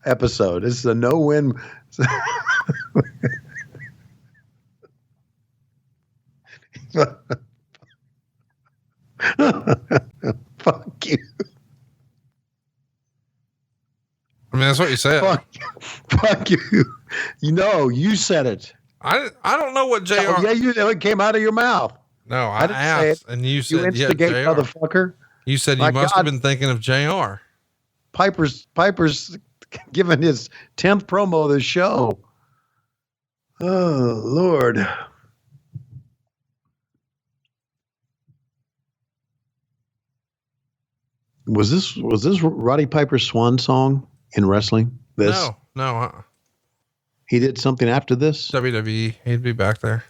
episode. This is a no win. Fuck you.
I mean, that's what you said.
Fuck you. You said it.
I don't know what JR.
Oh, yeah, it came out of your mouth.
No, I
didn't say
asked, and you said,
You instigate,
JR.
motherfucker.
You said you
My
must
God.
have been thinking of JR.
Piper's giving his 10th promo of the show. Oh, Lord. Was this Roddy Piper's swan song in wrestling?
No.
He did something after this?
WWE, he'd be back there.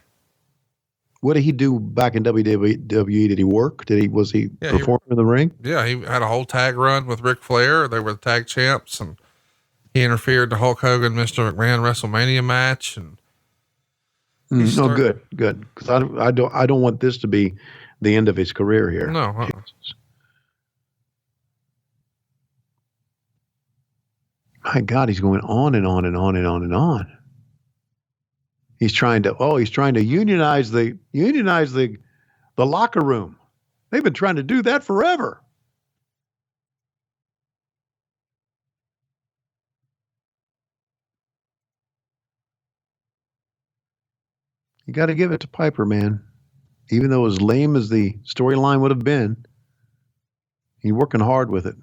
What did he do back in WWE? Did he work? Was he perform in the ring?
Yeah, he had a whole tag run with Ric Flair. They were the tag champs, and he interfered to Hulk Hogan, Mr. McMahon WrestleMania match. And
good. Because I don't want this to be the end of his career here.
No.
My God, he's going on and on and on and on and on. He's trying to unionize the locker room. They've been trying to do that forever. You got to give it to Piper, man. Even though as lame as the storyline would have been, he's working hard with it.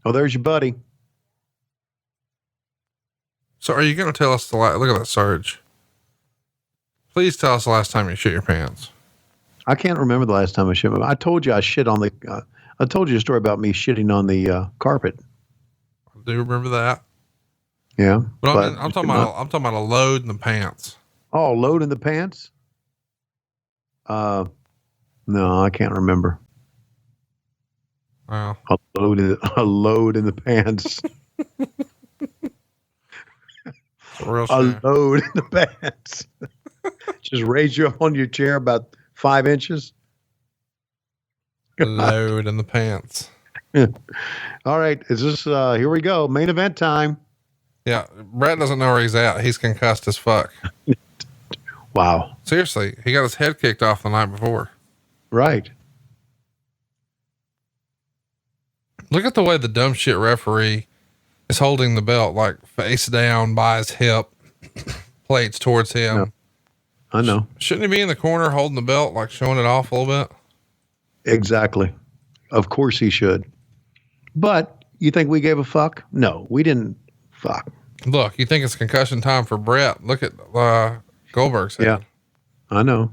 Oh, there's your buddy.
So are you going to tell us look at that surge? Please tell us the last time you shit your pants.
I can't remember the last time I shit. I told you I shit on the. I told you a story about me shitting on the carpet.
I do remember that.
Yeah,
but I'm talking about a load in the pants.
Oh, load in the pants? No, I can't remember.
Wow.
A load in the pants. A load in the pants. Just raise you up on your chair about 5 inches.
Load in the pants.
All right. Is this, here we go. Main event time.
Yeah. Brett doesn't know where he's at. He's concussed as fuck.
Wow.
Seriously. He got his head kicked off the night before.
Right.
Look at the way the dumb shit referee is holding the belt, like face down by his hip, plates towards him.
No. I know.
Shouldn't he be in the corner holding the belt, like showing it off a little bit?
Exactly. Of course he should. But you think we gave a fuck? No, we didn't fuck.
Look, you think it's concussion time for Brett. Look at Goldberg's head.
Yeah, I know.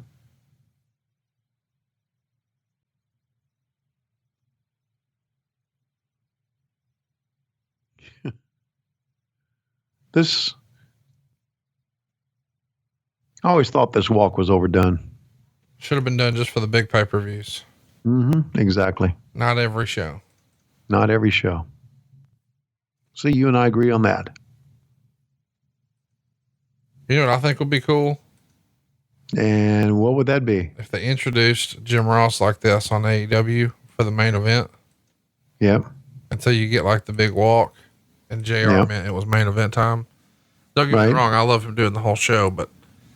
I always thought this walk was overdone.
Should have been done just for the big pay-per-views.
Mm-hmm. Exactly.
Not every show.
Not every show. See, you and I agree on that.
You know what I think would be cool?
And what would that be?
If they introduced Jim Ross like this on AEW for the main event.
Yep.
Until you get like the big walk and JR meant it was main event time. Don't get me wrong. I love him doing the whole show, but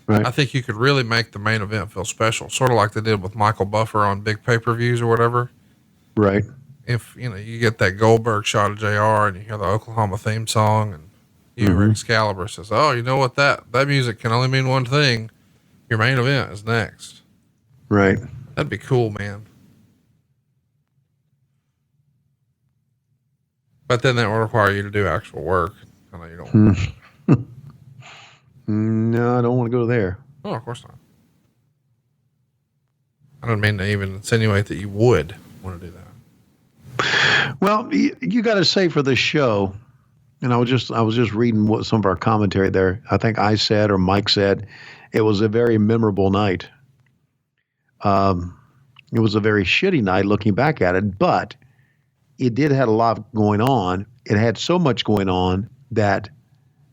I think you could really make the main event feel special. Sort of like they did with Michael Buffer on big pay-per-views or whatever.
Right.
If, you get that Goldberg shot of JR and you hear the Oklahoma theme song and Excalibur says, oh, you know what? That music can only mean one thing. Your main event is next.
Right.
That'd be cool, man. But then that would require you to do actual work. I know you don't.
No, I don't want to go there.
Oh, of course not. I don't mean to even insinuate that you would want to do that.
Well, you got to say for the show, and I was just reading what some of our commentary there. I think I said or Mike said it was a very memorable night. It was a very shitty night looking back at it, but it did have a lot going on. It had so much going on that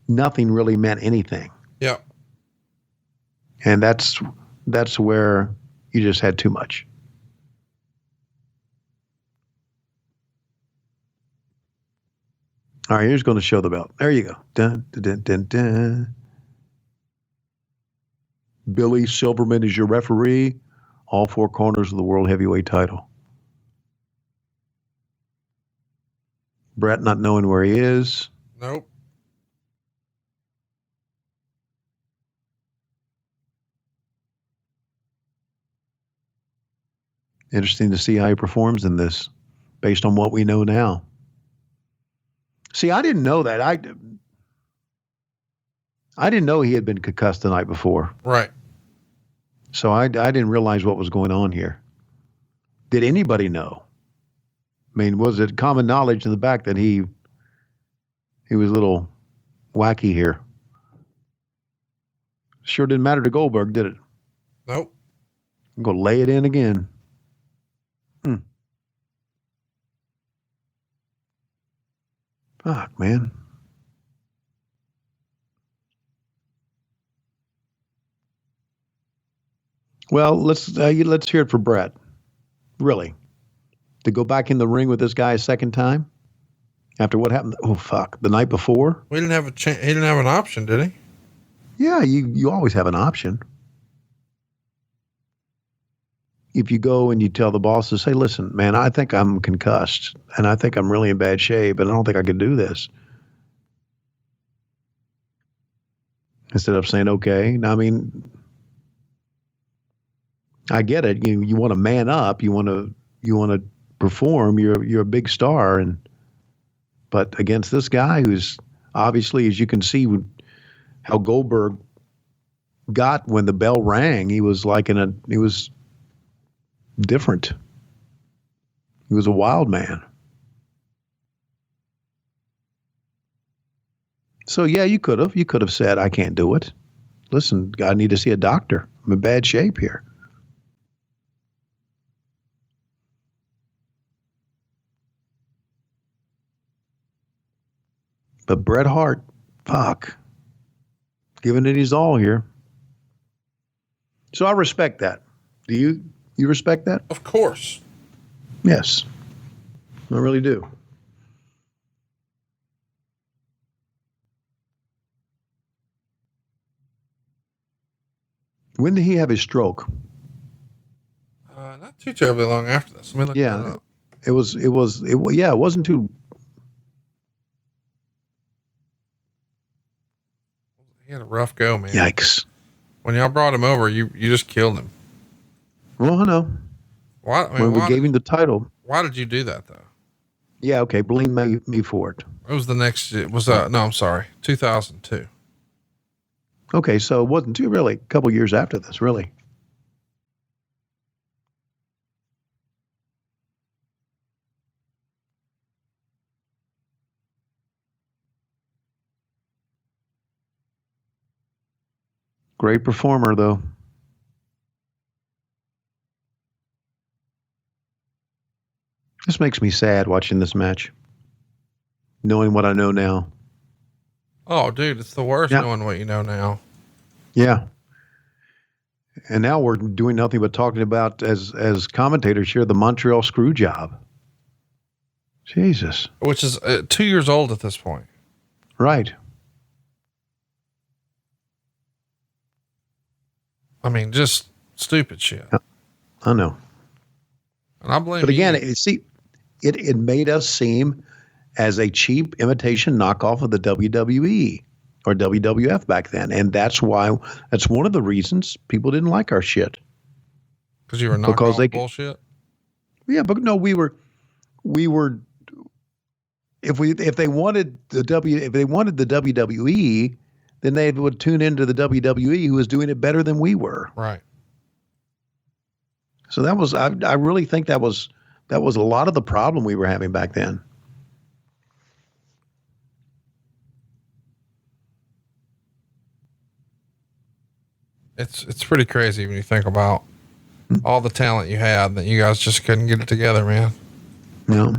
nothing really meant anything.
Yeah.
And that's where you just had too much. All right, here's going to show the belt. There you go. Dun, dun, dun, dun, dun. Billy Silverman is your referee. All four corners of the World Heavyweight title. Brett not knowing where he is.
Nope.
Interesting to see how he performs in this based on what we know now. See, I didn't know that. I didn't know he had been concussed the night before.
Right.
So I didn't realize what was going on here. Did anybody know? I mean, was it common knowledge in the back that he was a little wacky here? Sure didn't matter to Goldberg, did it?
Nope.
I'm going to lay it in again. Fuck, man. Well, let's hear it for Brett. Really, to go back in the ring with this guy a second time after what happened? Oh fuck, the night before.
We didn't have he didn't have an option, did he?
Yeah, you always have an option. If you go and you tell the boss to say, listen, man, I think I'm concussed and I think I'm really in bad shape and I don't think I can do this. Instead of saying, okay, now, I mean, I get it. You want to man up. You want to perform. You're a big star. But against this guy who's obviously, as you can see, how Goldberg got when the bell rang, he was different. He was a wild man. So yeah, you could have said, I can't do it. Listen, I need to see a doctor. I'm in bad shape here. But Bret Hart, fuck, giving it his all here. So I respect that. Do you respect that?
Of course.
Yes, I really do. When did he have his stroke?
Not too terribly long after this. Let me look that up.
It wasn't too.
He had a rough go, man.
Yikes.
When y'all brought him over, you just killed him.
Well, I know.
Why? I mean,
When we gave him the title.
Why did you do that though?
Yeah, okay. Blame me for it.
It was the next. It was no, I'm sorry, 2002.
Okay, so it wasn't too really a couple years after this, really. Great performer, though. This makes me sad watching this match, knowing what I know now.
Oh, dude, it's the worst knowing what you know now.
Yeah. And now we're doing nothing but talking about, as commentators here, the Montreal screw job. Jesus.
Which is 2 years old at this point.
Right.
I mean, just stupid shit.
I know.
And I blame
But again,
you.
it made us seem as a cheap imitation knockoff of the WWE or WWF back then. And that's one of the reasons people didn't like our shit.
Because you were knockoff bullshit?
Yeah, but no, we were if they wanted the WWE, then they would tune into the WWE, who was doing it better than we were.
Right.
So that was, I really think that was a lot of the problem we were having back then.
It's pretty crazy when you think about all the talent you had that you guys just couldn't get it together, man.
No.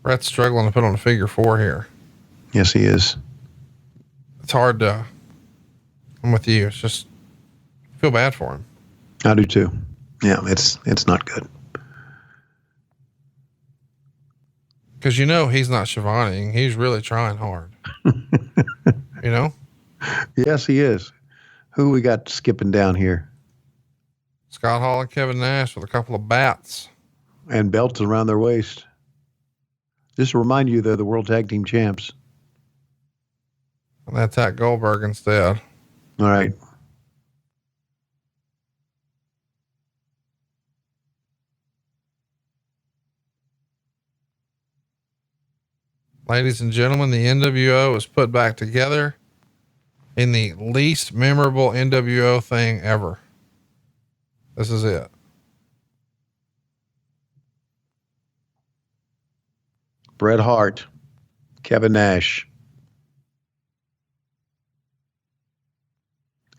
Brett's struggling to put on a figure 4 here.
Yes, he is.
It's hard to, I'm with you. It's just, I feel bad for him.
I do too. Yeah, it's not good.
Because he's not Schiavone. He's really trying hard. You know?
Yes, he is. Who we got skipping down here?
Scott Hall and Kevin Nash with a couple of bats.
And belts around their waist. Just to remind you, they're the World Tag Team Champs.
And they attack Goldberg instead.
All right.
Ladies and gentlemen, the NWO is put back together in the least memorable NWO thing ever. This is it.
Bret Hart, Kevin Nash.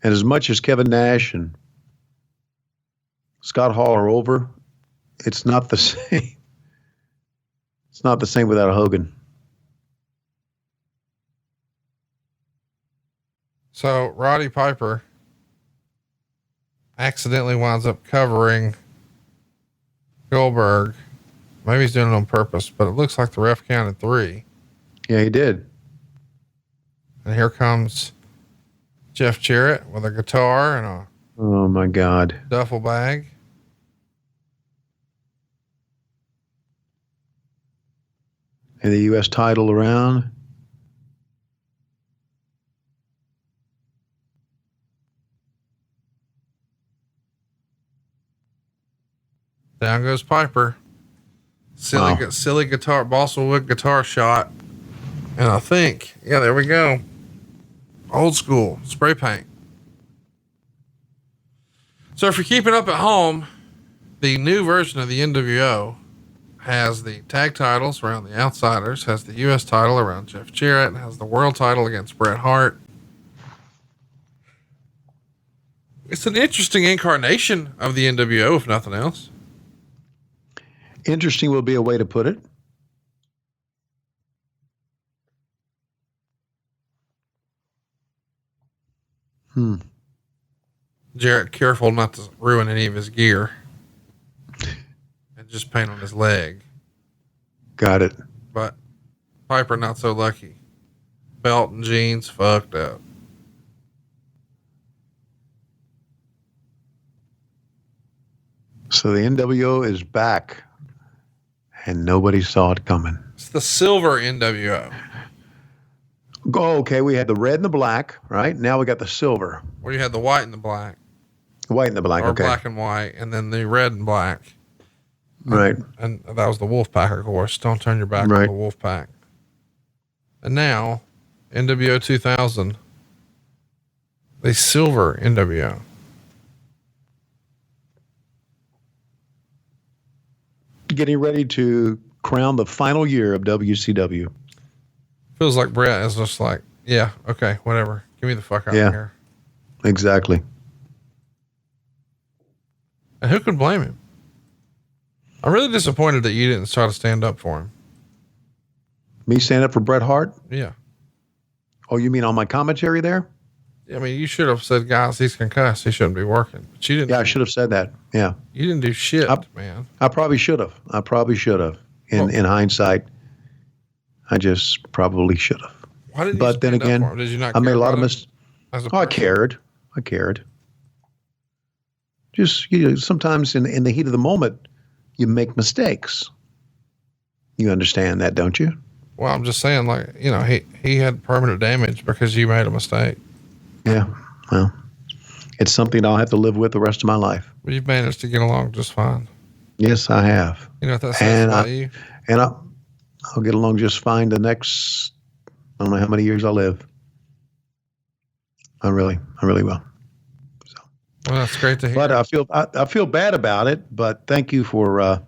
And as much as Kevin Nash and Scott Hall are over, it's not the same. It's not the same without Hogan.
So Roddy Piper accidentally winds up covering Goldberg. Maybe he's doing it on purpose, but it looks like the ref counted 3.
Yeah, he did.
And here comes Jeff Jarrett with a guitar and a
Oh my God.
duffel bag.
And the U.S. title around.
Down goes Piper. Silly guitar, balsa wood guitar shot. And I think, yeah, there we go. Old school spray paint. So if you're keeping up at home, the new version of the NWO has the tag titles around the Outsiders, has the U.S. title around Jeff Jarrett, and has the world title against Bret Hart. It's an interesting incarnation of the NWO, if nothing else.
Interesting will be a way to put it.
Jarrett careful not to ruin any of his gear and just paint on his leg.
Got it.
But Piper not so lucky. Belt and jeans fucked up.
So the NWO is back and nobody saw it coming.
It's the silver NWO.
Oh, okay. We had the red and the black, right? Now we got the silver.
Where you had the white and the black.
The white and the black.
Or
Okay.
black and white, and then the red and black.
Right.
And that was the Wolfpack, of course. Don't turn your back
Right.
on the Wolfpack. And now, NWO 2000, the silver NWO.
Getting ready to crown the final year of WCW.
Feels like Brett is just like, yeah, okay, whatever. Give me the fuck out of here.
Exactly.
And who could blame him? I'm really disappointed that you didn't try to stand up for him.
Me stand up for Bret Hart?
Yeah.
Oh, you mean on my commentary there?
I mean, you should have said, guys, he's concussed. He shouldn't be working. But you didn't.
Yeah, I should have said that. Yeah.
You didn't do shit, man.
I probably should have. In hindsight, I just probably should have.
Why didn't you
But then
stand up
again,
for him? Did you not
I made
care
a lot
about
of
him
mistakes.
as a
Oh, I
person?
cared. Just, sometimes in the heat of the moment, you make mistakes. You understand that, don't you?
Well, I'm just saying, like, he had permanent damage because you made a mistake.
Yeah. Well, it's something I'll have to live with the rest of my life.
But you've managed to get along just fine.
Yes, I have.
You know what that says about you?
And I'll get along just fine the next, I don't know how many years I live. I really will.
Well, that's great to hear.
But I feel bad about it, but thank you for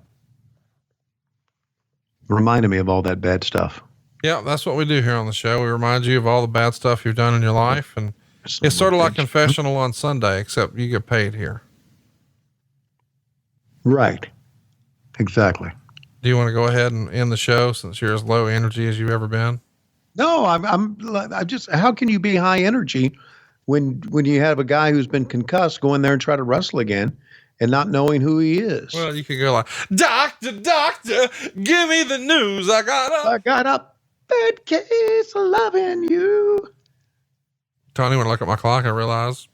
reminding me of all that bad stuff.
Yeah, that's what we do here on the show. We remind you of all the bad stuff you've done in your life. And it's sort of like confessional on Sunday, except you get paid here.
Right. Exactly.
Do you want to go ahead and end the show since you're as low energy as you've ever been?
No, I'm just, how can you be high energy when you have a guy who's been concussed go in there and try to wrestle again and not knowing who he is?
Well, you could go like, doctor, give me the news. I got
a bad case of loving you.
Tony, when I look at my clock, I realize.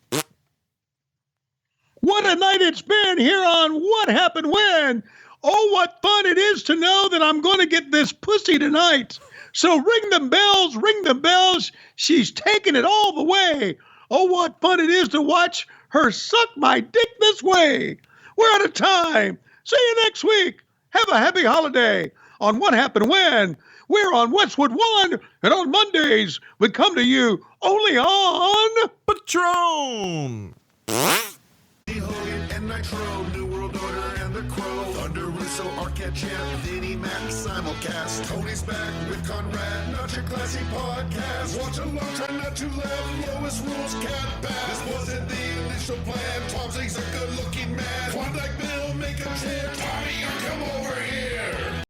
What a night it's been here on What Happened When.
Oh, what fun it is to know that I'm going to get this pussy tonight. So ring them bells, ring the bells. She's taking it all the way. Oh, what fun it is to watch her suck my dick this way. We're out of time. See you next week. Have a happy holiday on What Happened When. We're on Westwood 1, and on Mondays, we come to you only on
Patron.
Hogan and Nitro, New World Order and the Crow, Thunder, Russo, Arquette, Champ, Vinnie Mac, simulcast. Tony's back with Conrad, not your classy podcast. Watch along, try not to laugh. Lowest rules, cat bass. This wasn't the initial plan. Tom Zigg's a good-looking man. Klondike Bill, make a chant.